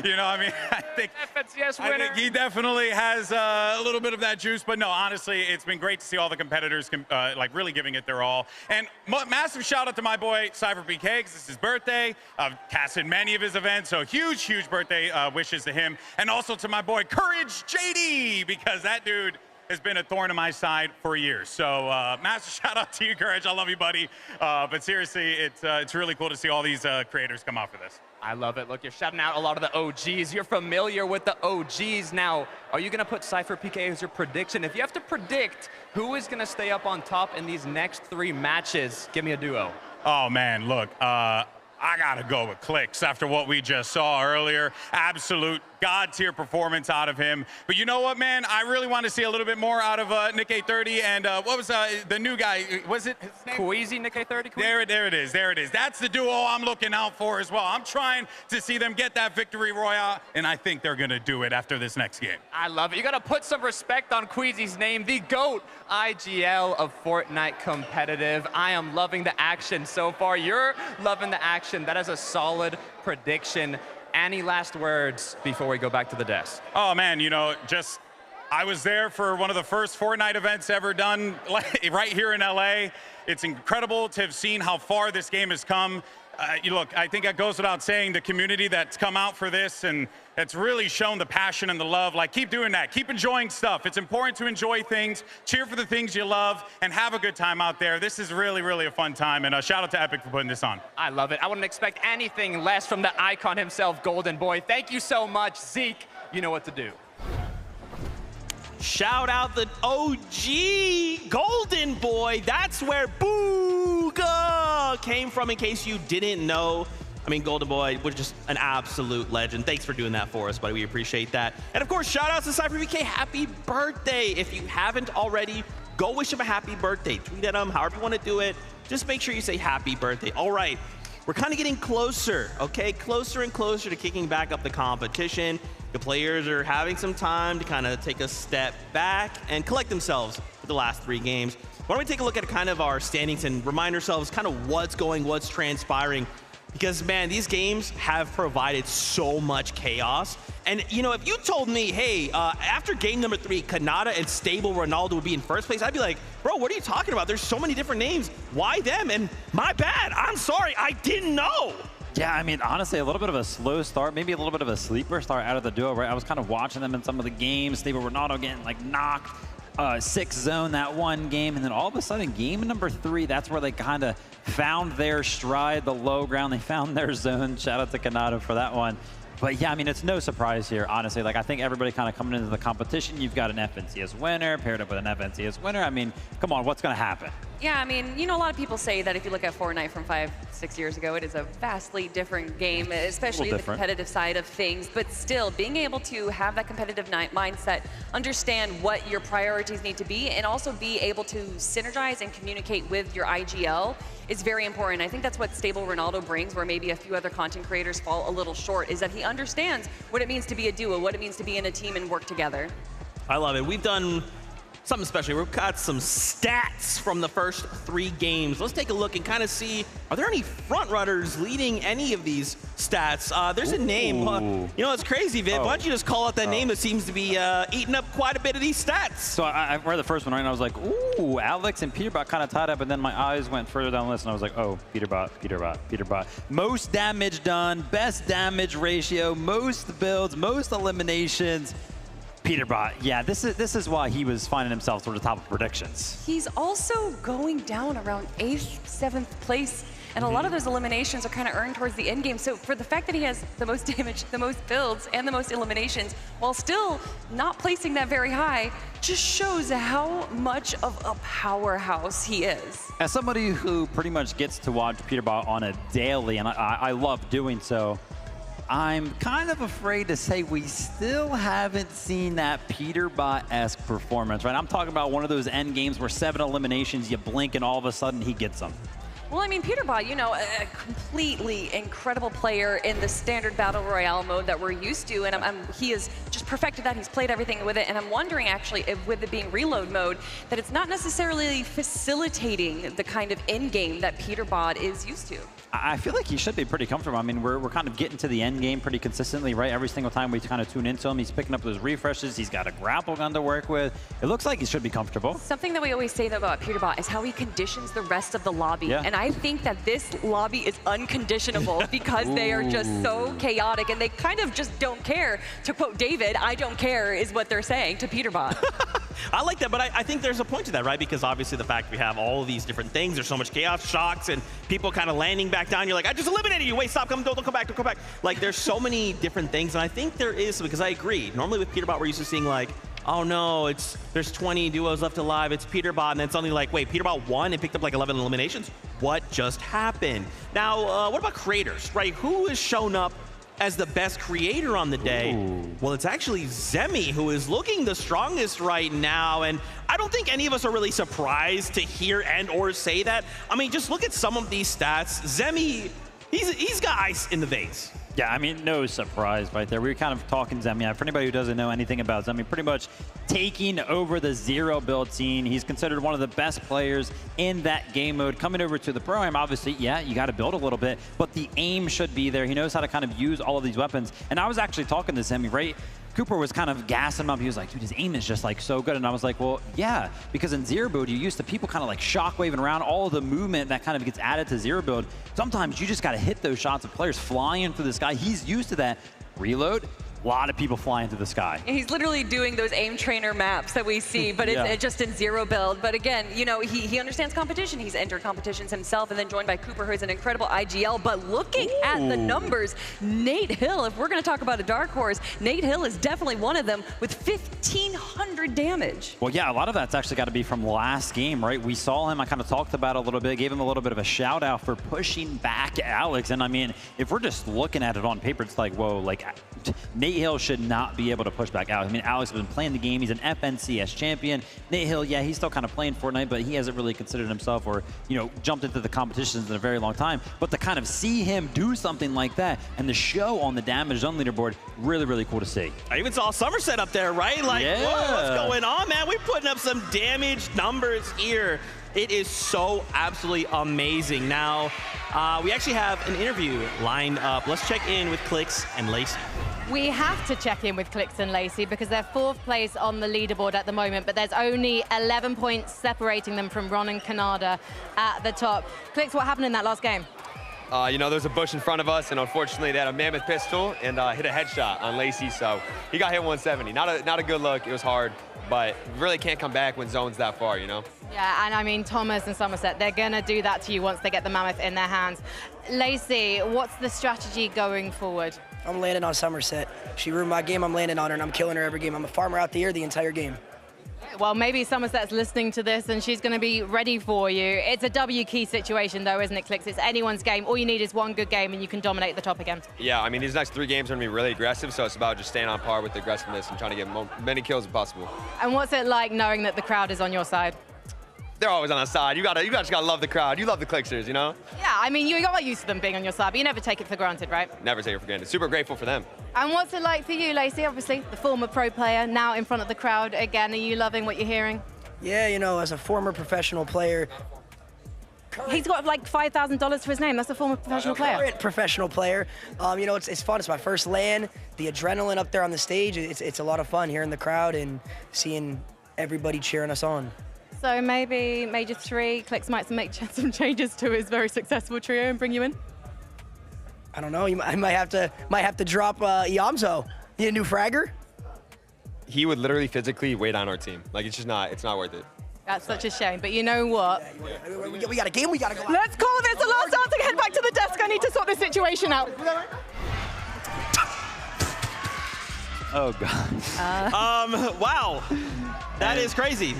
You know, I mean, I think FNCS winner. I think he definitely has a little bit of that juice. But no, honestly, it's been great to see all the competitors like really giving it their all. And massive shout out to my boy Cypher PK, because it's his birthday. I've casted many of his events, so huge birthday wishes to him. And also to my boy Courage JD, because that dude has been a thorn in my side for years. So massive shout out to you, Courage. I love you, buddy. But seriously, it's really cool to see all these creators come out for this. I love it. Look, you're shouting out a lot of the OGs. You're familiar with the OGs. Now, are you going to put Cypher PK as your prediction? If you have to predict who is going to stay up on top in these next 3 matches, give me a duo. Oh, man, look. I got to go with Clicks after what we just saw earlier. Absolute God-tier performance out of him. But you know what, man? I really want to see a little bit more out of Nick A30 and what was the new guy? Was it his name? Queasy, Nick A30? There it is. That's the duo I'm looking out for as well. I'm trying to see them get that victory royale, and I think they're going to do it after this next game. I love it. You got to put some respect on Queasy's name, the GOAT IGL of Fortnite competitive. I am loving the action so far. You're loving the action. That is a solid prediction. Any last words before we go back to the desk? Oh, man, you know, I was there for one of the first Fortnite events ever done right here in LA. It's incredible to have seen how far this game has come. Look, I think it goes without saying, the community that's come out for this and it's really shown the passion and the love. Like, keep doing that. Keep enjoying stuff. It's important to enjoy things, cheer for the things you love, and have a good time out there. This is really, really a fun time, and shout out to Epic for putting this on. I love it. I wouldn't expect anything less from the icon himself, Golden Boy. Thank you so much, Zeke. You know what to do. Shout out the OG Golden Boy. That's where Booga came from, in case you didn't know. I mean, Golden Boy was just an absolute legend. Thanks for doing that for us, buddy. We appreciate that. And of course, shout out to Cypher PK. Happy birthday. If you haven't already, go wish him a happy birthday. Tweet at him, however you want to do it. Just make sure you say happy birthday. All right, we're kind of getting closer, okay? Closer and closer to kicking back up the competition. The players are having some time to kind of take a step back and collect themselves for the last 3 games. Why don't we take a look at kind of our standings and remind ourselves kind of what's transpiring. Because, man, these games have provided so much chaos. And, you know, if you told me, hey, after game number 3, Kanata and Stable Ronaldo would be in first place, I'd be like, bro, what are you talking about? There's so many different names. Why them? And my bad. I'm sorry. I didn't know. Yeah, I mean, honestly, a little bit of a slow start, maybe a little bit of a sleeper start out of the duo, right? I was kind of watching them in some of the games. Stable Ronaldo getting, like, knocked. 6 zone that one game, and then all of a sudden, game number 3, that's where they kind of found their stride, the low ground. They found their zone. Shout out to Kanata for that one. But yeah, I mean, it's no surprise here, honestly. Like, I think everybody kind of coming into the competition, you've got an FNCS winner paired up with an FNCS winner. I mean, come on, what's going to happen? Yeah, I mean, you know, a lot of people say that if you look at Fortnite from 5-6 years ago, it is a vastly different game, especially the competitive side of things. But still, being able to have that competitive mindset, understand what your priorities need to be, and also be able to synergize and communicate with your IGL is very important. I think that's what Stable Ronaldo brings, where maybe a few other content creators fall a little short, is that he understands what it means to be a duo, what it means to be in a team and work together. I love it. We've done something special. We've got some stats from the first 3 games. Let's take a look and kind of see, are there any front runners leading any of these stats? There's a name. You know, it's crazy, Viv. Why don't you just call out that name that seems to be eating up quite a bit of these stats? So I read the first one, right, and I was like, ooh, Alex and Peterbot kind of tied up, and then my eyes went further down the list, and I was like, oh, Peterbot. Most damage done, best damage ratio, most builds, most eliminations. Peterbot, yeah, this is why he was finding himself toward the top of predictions. He's also going down around 8th, 7th place And a lot of those eliminations are kind of earned towards the end game. So for the fact that he has the most damage, the most builds, and the most eliminations, while still not placing that very high, just shows how much of a powerhouse he is. As somebody who pretty much gets to watch Peterbot on a daily, and I love doing so, I'm kind of afraid to say we still haven't seen that Peterbot-esque performance, right? I'm talking about one of those end games where 7 eliminations, you blink, and all of a sudden he gets them. Well, I mean, Peterbot, you know, a completely incredible player in the standard Battle Royale mode that we're used to, and he has just perfected that. He's played everything with it, and I'm wondering, actually, if with it being reload mode, that it's not necessarily facilitating the kind of end game that Peterbot is used to. I feel like he should be pretty comfortable. I mean, we're kind of getting to the end game pretty consistently, right? Every single time we kind of tune into him, he's picking up those refreshes. He's got a grapple gun to work with. It looks like he should be comfortable. Something that we always say, though, about Peterbot is how he conditions the rest of the lobby. Yeah. And I think that this lobby is unconditionable because they are just so chaotic and they kind of just don't care. To quote David, I don't care is what they're saying to Peterbot. I like that, but I think there's a point to that, right? Because obviously the fact we have all of these different things, there's so much chaos, shocks, and people kind of landing back down. You're like, I just eliminated you. Wait, stop, don't come back, don't come back. Like, there's so many different things, and I think there is, because I agree. Normally with Peterbot, we're used to seeing like, oh no, there's 20 duos left alive, it's Peterbot, and then suddenly like, wait, Peterbot won and picked up like 11 eliminations? What just happened? Now, what about creators, right? Who has shown up as the best creator on the day? Ooh. Well, it's actually Zemi who is looking the strongest right now, and I don't think any of us are really surprised to hear and or say that. I mean, just look at some of these stats. Zemi, he's got ice in the veins. Yeah, I mean, no surprise right there. We were kind of talking Zemi. For anybody who doesn't know anything about Zemi, pretty much taking over the zero build scene. He's considered one of the best players in that game mode. Coming over to the Pro-Am, obviously, yeah, you got to build a little bit, but the aim should be there. He knows how to kind of use all of these weapons. And I was actually talking to Zemi, right? Cooper was kind of gassing him up. He was like, dude, his aim is just like so good. And I was like, well, yeah, because in zero build, you're used to people kind of like shockwaving around, all of the movement that kind of gets added to zero build. Sometimes you just got to hit those shots of players flying through the sky. He's used to that. Reload, a lot of people flying through the sky. He's literally doing those aim trainer maps that we see, but it's just in zero build. But again, you know, he understands competition. He's entered competitions himself and then joined by Cooper, who's an incredible IGL. But looking at the numbers, Nate Hill, if we're going to talk about a dark horse, Nate Hill is definitely one of them with 1,500 damage. Well, yeah, a lot of that's actually got to be from last game, right? We saw him, I kind of talked about it a little bit, gave him a little bit of a shout out for pushing back Alex. And I mean, if we're just looking at it on paper, it's like, whoa, like Nate Hill should not be able to push back Alex. I mean, Alex has been playing the game. He's an FNCS champion. Nate Hill, yeah, he's still kind of playing Fortnite, but he hasn't really considered himself or, you know, jumped into the competitions in a very long time. But to kind of see him do something like that and the show on the damage zone leaderboard, really, really cool to see. I even saw Somerset up there, right? Like, yeah. Whoa, what's going on, man? We're putting up some damage numbers here. It is so absolutely amazing. Now, we actually have an interview lined up. Let's check in with Clix and Lacey. We have to check in with Clix and Lacey because they're 4th place on the leaderboard at the moment, but there's only 11 points separating them from Ron and Canada at the top. Clix, what happened in that last game? You know, there's a bush in front of us, and unfortunately they had a mammoth pistol and hit a headshot on Lacey, so he got hit 170. Not a good look. It was hard, but really can't come back when zone's that far, you know? Yeah, and I mean, Thomas and Somerset, they're going to do that to you once they get the mammoth in their hands. Lacey, what's the strategy going forward? I'm landing on Somerset. She ruined my game, I'm landing on her, and I'm killing her every game. I'm a farmer out the air the entire game. Well, maybe Somerset's listening to this and she's going to be ready for you. It's a W key situation, though, isn't it, Clix? It's anyone's game. All you need is one good game and you can dominate the top again. Yeah, I mean, these next 3 games are going to be really aggressive, so it's about just staying on par with the aggressiveness and trying to get many kills as possible. And what's it like knowing that the crowd is on your side? They're always on the side. You just gotta love the crowd. You love the Clixers, you know? Yeah, I mean, you got used to them being on your side, but you never take it for granted, right? Never take it for granted. Super grateful for them. And what's it like for you, Lacey? Obviously, the former pro player, now in front of the crowd again. Are you loving what you're hearing? Yeah, you know, as a former professional player. He's got like $5,000 to his name. That's a former professional player. Current professional player. You know, it's fun. It's my first LAN. The adrenaline up there on the stage, it's a lot of fun hearing the crowd and seeing everybody cheering us on. So maybe Major 3, Clix might make some changes to his very successful trio and bring you in? I don't know. I might have to drop Iamzo. You a new fragger? He would literally physically weigh down our team. Like, it's not worth it. That's such a shame, but you know what? We got a game, we got to go out. Let's call this the last dance and head back to the desk. I need to sort this situation out. Oh, God. Wow. That is crazy.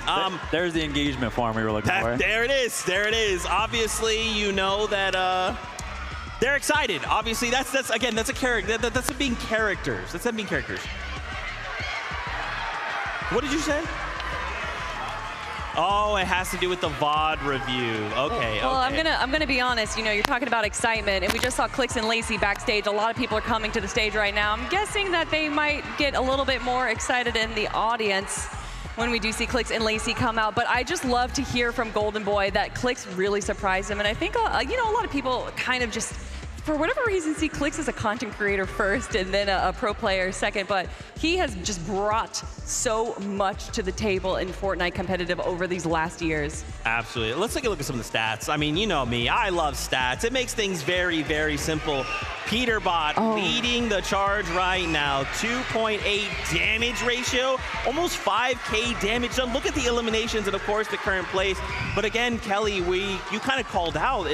There's the engagement form we were looking for. There it is. There it is. Obviously, you know that they're excited. Obviously, that's a character. That's them being characters. That's them being characters. What did you say? Oh, it has to do with the VOD review. Okay. Well, okay. I'm gonna be honest. You know, you're talking about excitement, and we just saw Clix and Lacey backstage. A lot of people are coming to the stage right now. I'm guessing that they might get a little bit more excited in the audience when we do see Clix and Lacey come out. But I just love to hear from Golden Boy that Clix really surprised him, and I think you know, a lot of people kind of just, for whatever reason, see Clix as a content creator first and then a pro player second, but he has just brought so much to the table in Fortnite competitive over these last years. Absolutely. Let's take a look at some of the stats. I mean, you know me, I love stats. It makes things very, very simple. Peterbot leading the charge right now. 2.8 damage ratio, almost 5K damage done. Look at the eliminations and, of course, the current place. But again, Kelly, you kind of called out.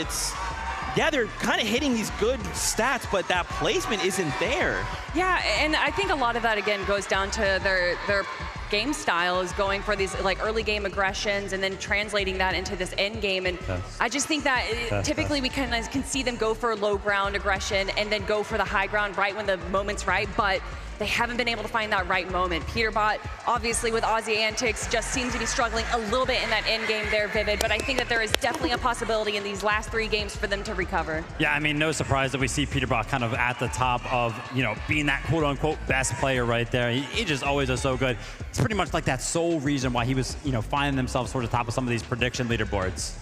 Yeah, they're kind of hitting these good stats, but that placement isn't there. Yeah, and I think a lot of that, again, goes down to their game style is going for these like early game aggressions and then translating that into this end game. And I just think that typically we kind of can see them go for low ground aggression and then go for the high ground right when the moment's right, but they haven't been able to find that right moment. Peterbot, obviously with Aussie Antics, just seems to be struggling a little bit in that end game there, Vivid, but I think that there is definitely a possibility in these last 3 games for them to recover. Yeah, I mean, no surprise that we see Peterbot kind of at the top of, you know, being that quote-unquote best player right there. He just always is so good. It's pretty much like that sole reason why he was, you know, finding himself sort of top of some of these prediction leaderboards.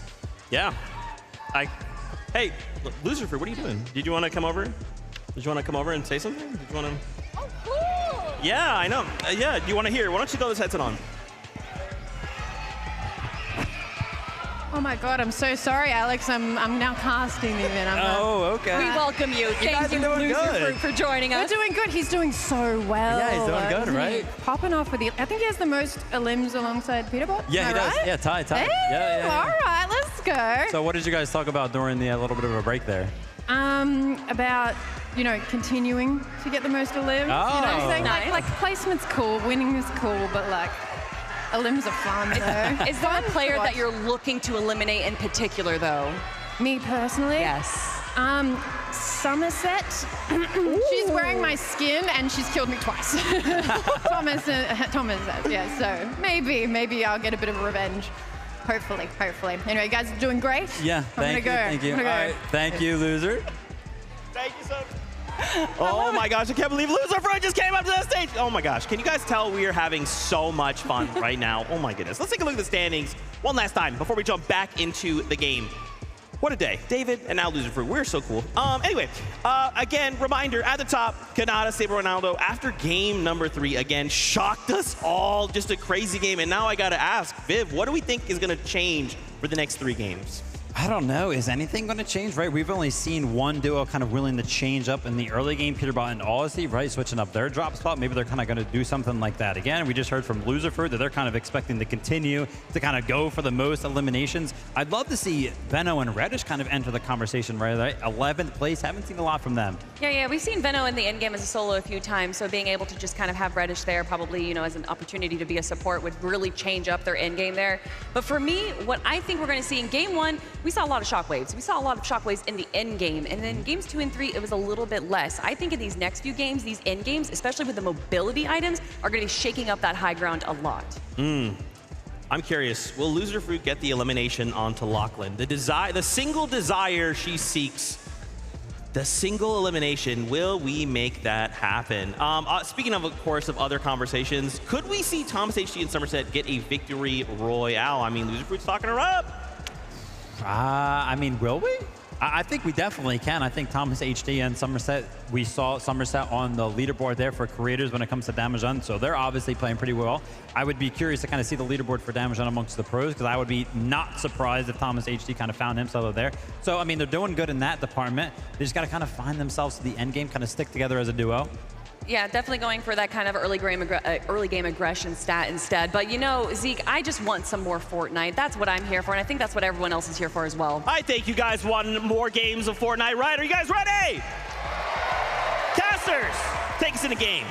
Yeah. Hey, Loserfruit, what are you doing? Did you want to come over? Did you want to come over and say something? Did you want to? Oh, cool. Yeah, I know. Yeah, do you want to hear? Why don't you throw this headset on? Oh my God, I'm so sorry, Alex. I'm now casting the event. Okay. We welcome you. Thank you, Loserfruit, for joining us. We're doing good. He's doing so well. Yeah, he's doing good, right? Popping off with the. I think he has the most elims alongside Peterbot. Yeah, he does. Right? Yeah, tie. Hey, Yeah. all right, let's go. So what did you guys talk about during the little bit of a break there? About, you know, continuing to get the most elims. You know what I'm saying? Nice. Like placement's cool, winning is cool, but like elims are fun though. Is there a player that you're looking to eliminate in particular, though? Me personally? Yes. Somerset. She's wearing my skin and she's killed me twice. Thomas, yeah, so maybe I'll get a bit of revenge. Hopefully. Anyway, you guys are doing great. Yeah, Thank you. All right, thank you, Loser. Thank you so much. Oh my gosh, I can't believe Loserfruit just came up to the stage. Oh my gosh, can you guys tell we are having so much fun right now? Oh my goodness. Let's take a look at the standings one last time before we jump back into the game. What a day. David and now Loserfruit. We're so cool. Anyway, again, reminder at the top, Kanata, Saber Ronaldo, after game number 3, again, shocked us all. Just a crazy game. And now I got to ask, Viv, what do we think is going to change for the next 3 games? I don't know. Is anything going to change, right? We've only seen one duo kind of willing to change up in the early game, Peterbot and Aussie, right? Switching up their drop spot. Maybe they're kind of going to do something like that again. We just heard from Loserfruit that they're kind of expecting to continue to kind of go for the most eliminations. I'd love to see Veno and Reddish kind of enter the conversation, right? 11th place. Haven't seen a lot from them. Yeah, we've seen Veno in the end game as a solo a few times, so being able to just kind of have Reddish there probably, you know, as an opportunity to be a support would really change up their end game there. But for me, what I think we're going to see in game 1, we saw a lot of shockwaves. We saw a lot of shockwaves in the end game, and then games 2 and 3, it was a little bit less. I think in these next few games, these end games, especially with the mobility items, are going to be shaking up that high ground a lot. I'm curious, will Loserfruit get the elimination onto Lachlan? The single desire she seeks, the single elimination, will we make that happen? Speaking of course, of other conversations, could we see Thomas HT and Somerset get a victory royale? I mean, Loserfruit's talking her up. I mean, will we? I think we definitely can. I think Thomas HD and Somerset, we saw Somerset on the leaderboard there for creators when it comes to damage done, so they're obviously playing pretty well. I would be curious to kind of see the leaderboard for damage done amongst the pros, because I would be not surprised if Thomas HD kind of found himself there. So, I mean, they're doing good in that department. They just got to kind of find themselves to the end game, kind of stick together as a duo. Yeah, definitely going for that kind of early game aggression stat instead. But you know, Zeke, I just want some more Fortnite. That's what I'm here for, and I think that's what everyone else is here for as well. I think you guys want more games of Fortnite, right? Are you guys ready? Casters, take us in the game.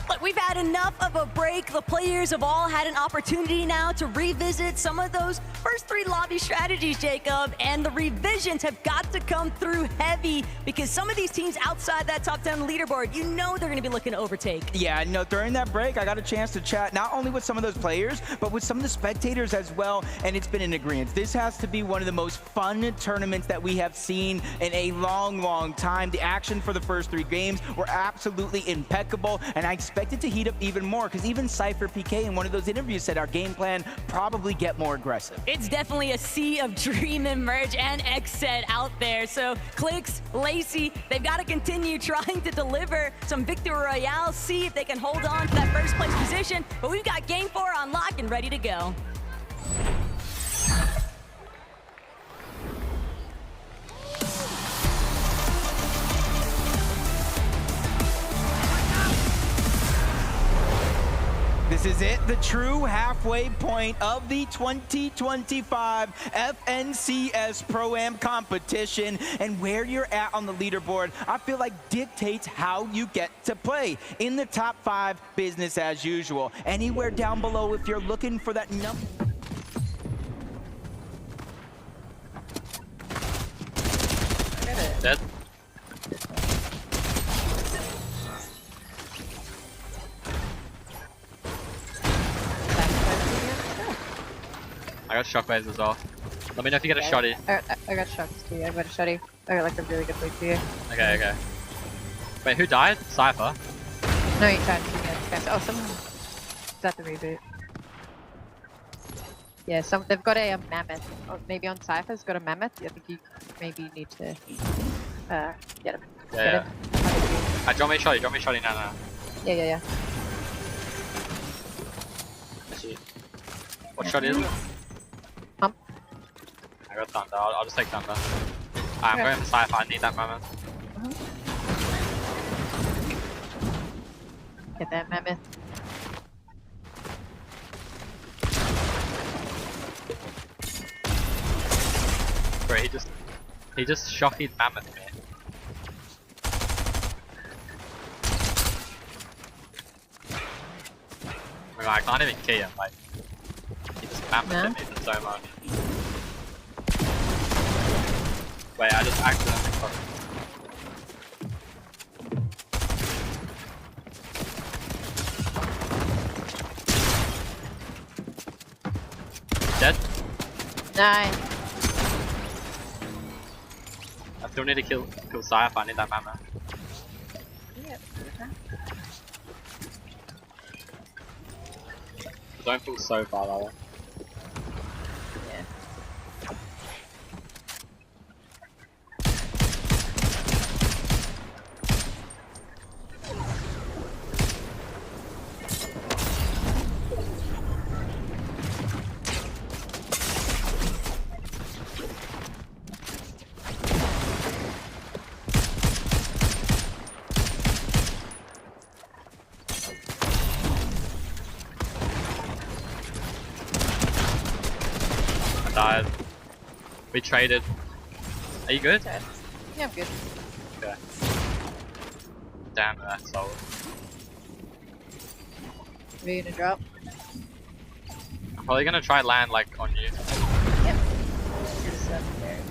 Look, we've had enough of a break. The players have all had an opportunity now to revisit some of those first 3 lobby strategies, Jacob, and the revisions have got to come through heavy because some of these teams outside that top 10 leaderboard, you know they're going to be looking to overtake. Yeah, no, during that break, I got a chance to chat not only with some of those players, but with some of the spectators as well, and it's been in agreement. This has to be one of the most fun tournaments that we have seen in a long, long time. The action for the first 3 games were absolutely impeccable, and I expect it to heat up even more because even Cypher PK in one of those interviews said our game plan probably get more aggressive. It's definitely a sea of Dream and Merge and XSET out there. So Clix, Lacey, they've got to continue trying to deliver some Victory Royale, see if they can hold on to that first place position. But we've got Game 4 on lock and ready to go. This is it, the true halfway point of the 2025 FNCS Pro-Am competition, and where you're at on the leaderboard, I feel like dictates how you get to play. In the top 5, business as usual. Anywhere down below, if you're looking for that number. Dead. I got shockwaves as well. Let me know if you get a shotty. I got shots too. I got a shotty. I got like a really good lead for you. Okay, okay. Wait, who died? Cypher? No, you tried to get guys. Oh, someone. Is that the reboot? Yeah, they've got a mammoth. Or maybe on Cypher's got a mammoth. I think you maybe need to get him. Yeah, yeah. Drop me a shotty, now. Yeah. Actually, what shot is it? Pump. I got thunder. I'll just take thunder. I'm going for Cypher. I need that moment. Get that mammoth. Bro, he just shockied mammoth me. Oh my God, I can't even kill him. Like, he just mammoth me so much. Wait, I just accidentally fucked him. Dead? Nice. I still need to kill Cypher. I need that mammoth. Yep. Don't feel so far though. Died. We traded. Are you good? Yeah, I'm good. Okay. Damn, that's solid. Are you gonna drop? I'm probably gonna try land like on you. Yep. Just up there.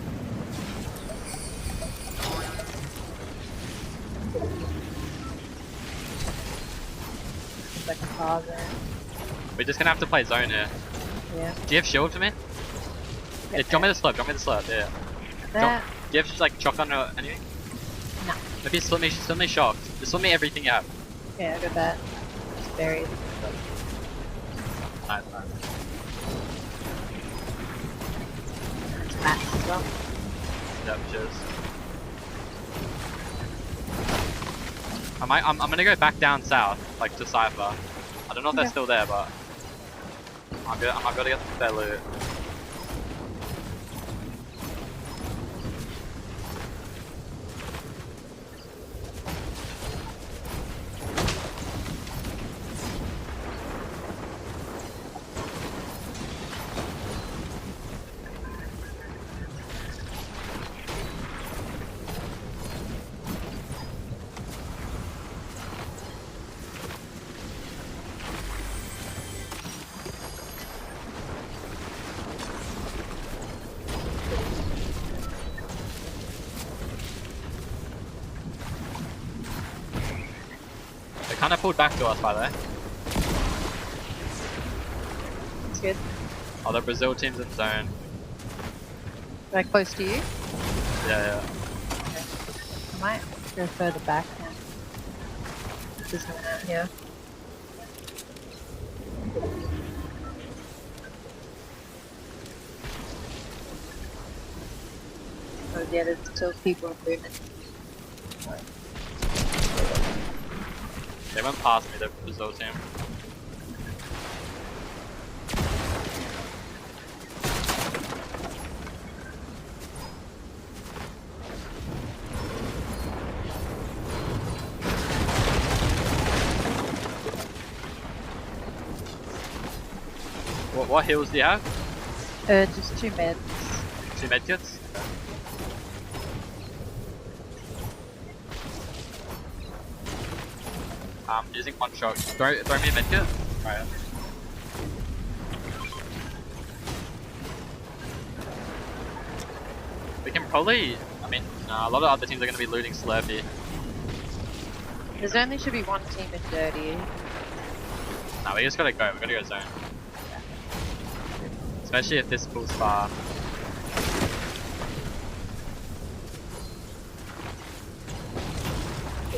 It's like a pause there. We're just gonna have to play zone here. Yeah. Do you have shield for me? Yeah, drop me the slurp, yeah. Do you have like shotgun or anything? No. If you slip me shocked. Just slip me everything you have. Yeah, I got that. Just buried. Nice. Max as well. Yep, cheers. I'm gonna go back down south, like to Cypher. I don't know if they're still there, but I'm gonna get their loot. kind of pulled back to us, by the way. It's good. Oh, the Brazil team's in zone. Like close to you? Yeah. I might go further back now. This is going out here. Oh yeah, there's still people moving. They went past me, the Brazil team. What heals do you have? Just 2 meds. 2 medkits? Using one shot. Throw me a medkit. Right. We can probably. I mean, a lot of other teams are going to be looting Slurpee. There's only should be one team in dirty. No, we just gotta go. We gotta go zone. Especially if this pulls far.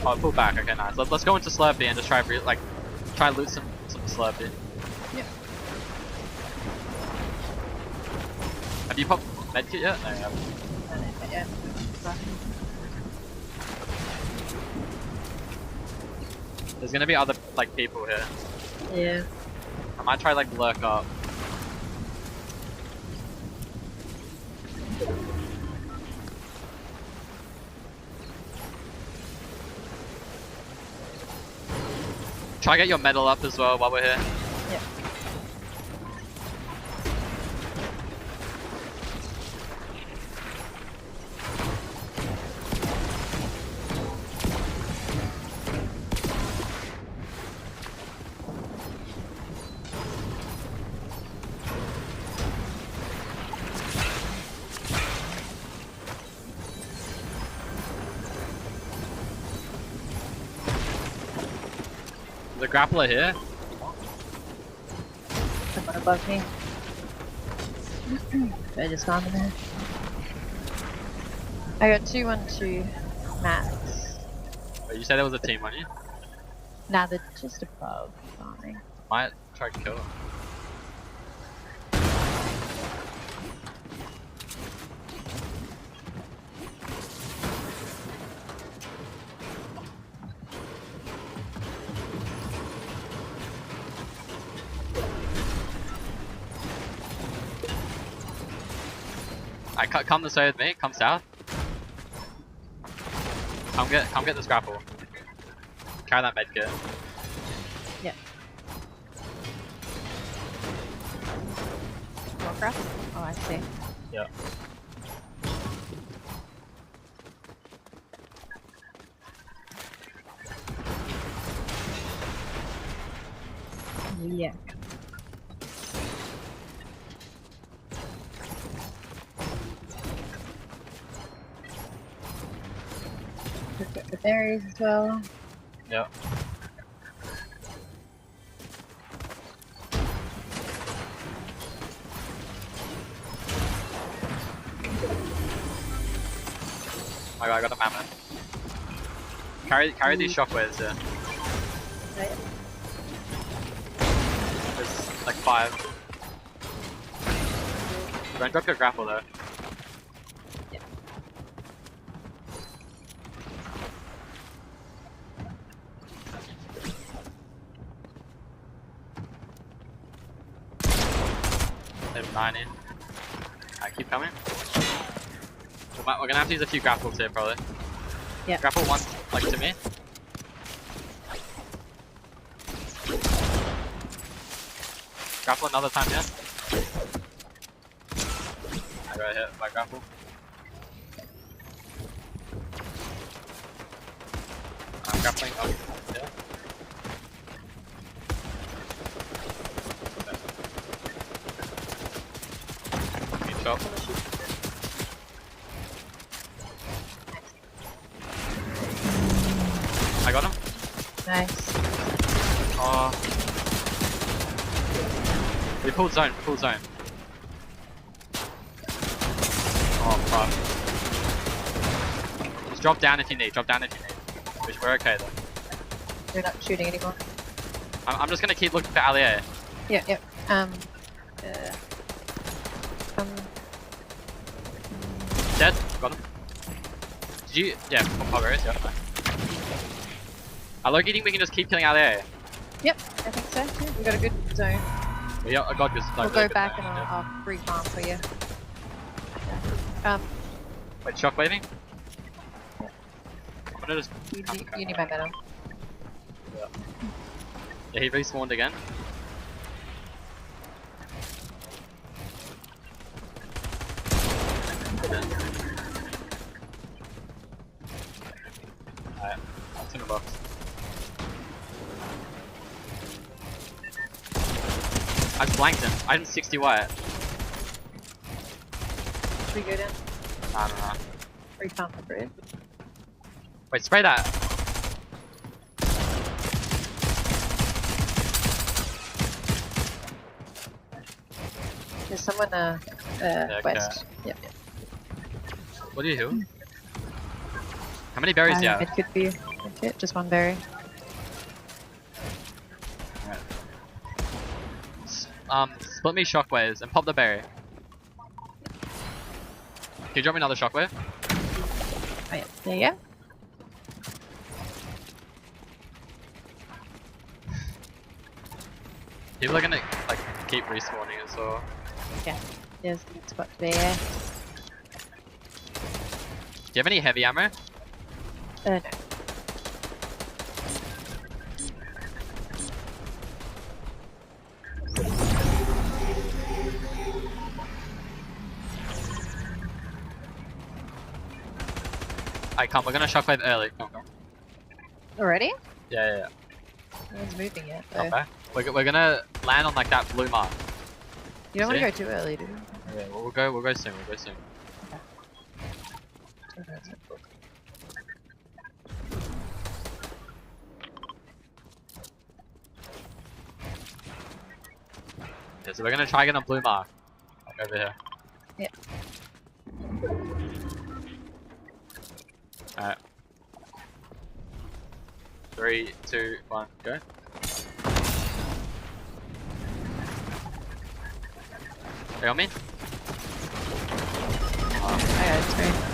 Oh, pull back. Okay, nice. Let's go into Slurpee and just try loot some Slurpee. Yeah. Have you popped medkit yet? No, you haven't. Yeah. There's gonna be other people here. Yeah. I might try lurk up. Try get your medal up as well while we're here. Yeah. The grappler here. Someone above me. I just found him there. I got 2-1-2 mats. Wait, you said there was a team on you? Nah, they're just above. Fine. Might try to kill him. Come this way with me. Come south. Come get this grapple. Carry that medkit. Yeah. Warcraft? Oh, I see. Yeah. Yeah. Get the berries as well. Yeah. Oh, I got a mammoth. Carry these shockwaves here. Right. There's like 5. Don't drop your grapple though. Yeah. They have 9 in. I keep coming. We're gonna have to use a few grapples here probably. Yeah. Grapple one, to me. Grapple another time, yeah? I got hit by grapple. I'm grappling up here. Good shot. I got him. Nice. Oh. We pulled zone, full zone. Oh, fuck. Just drop down if you need, drop down if you need. Which we're okay though. You're not shooting anymore. I'm just gonna keep looking for Allier. Yep. Dead, got him. Did you? Yeah, Pogos, yeah. I think we can just keep killing Allier. Yep, I think so. Yeah, we got a good zone. Yeah, I got this. We'll go back and I'll re-farm for you. Wait, shockwaving? I'm gonna just. You need momentum. Yeah, he respawned again. Alright, that's in the box. I just blanked him. I'm 60 white. Should we go down? I don't know. Re-farm for bread. Wait, spray that. There's someone west. Yep. What do you do? How many berries do you have? It could be okay, just one berry. Split me shockwaves and pop the berry. Can you drop me another shockwave? Oh yeah, there you go. People are gonna like keep respawning as well. Yeah, there's a good spot there. Do you have any heavy ammo? No. I can't. We're gonna shockwave early. Come on. Already? Yeah. No one's moving yet, though. Okay. We're gonna land on like that blue mark. You don't want See? to go too early, do you? Yeah, we'll go soon. We'll go soon. Yeah, so we're gonna try get a blue mark. Like over here. Yep. Alright. 3, 2, 1, go. Are you on me? I got it,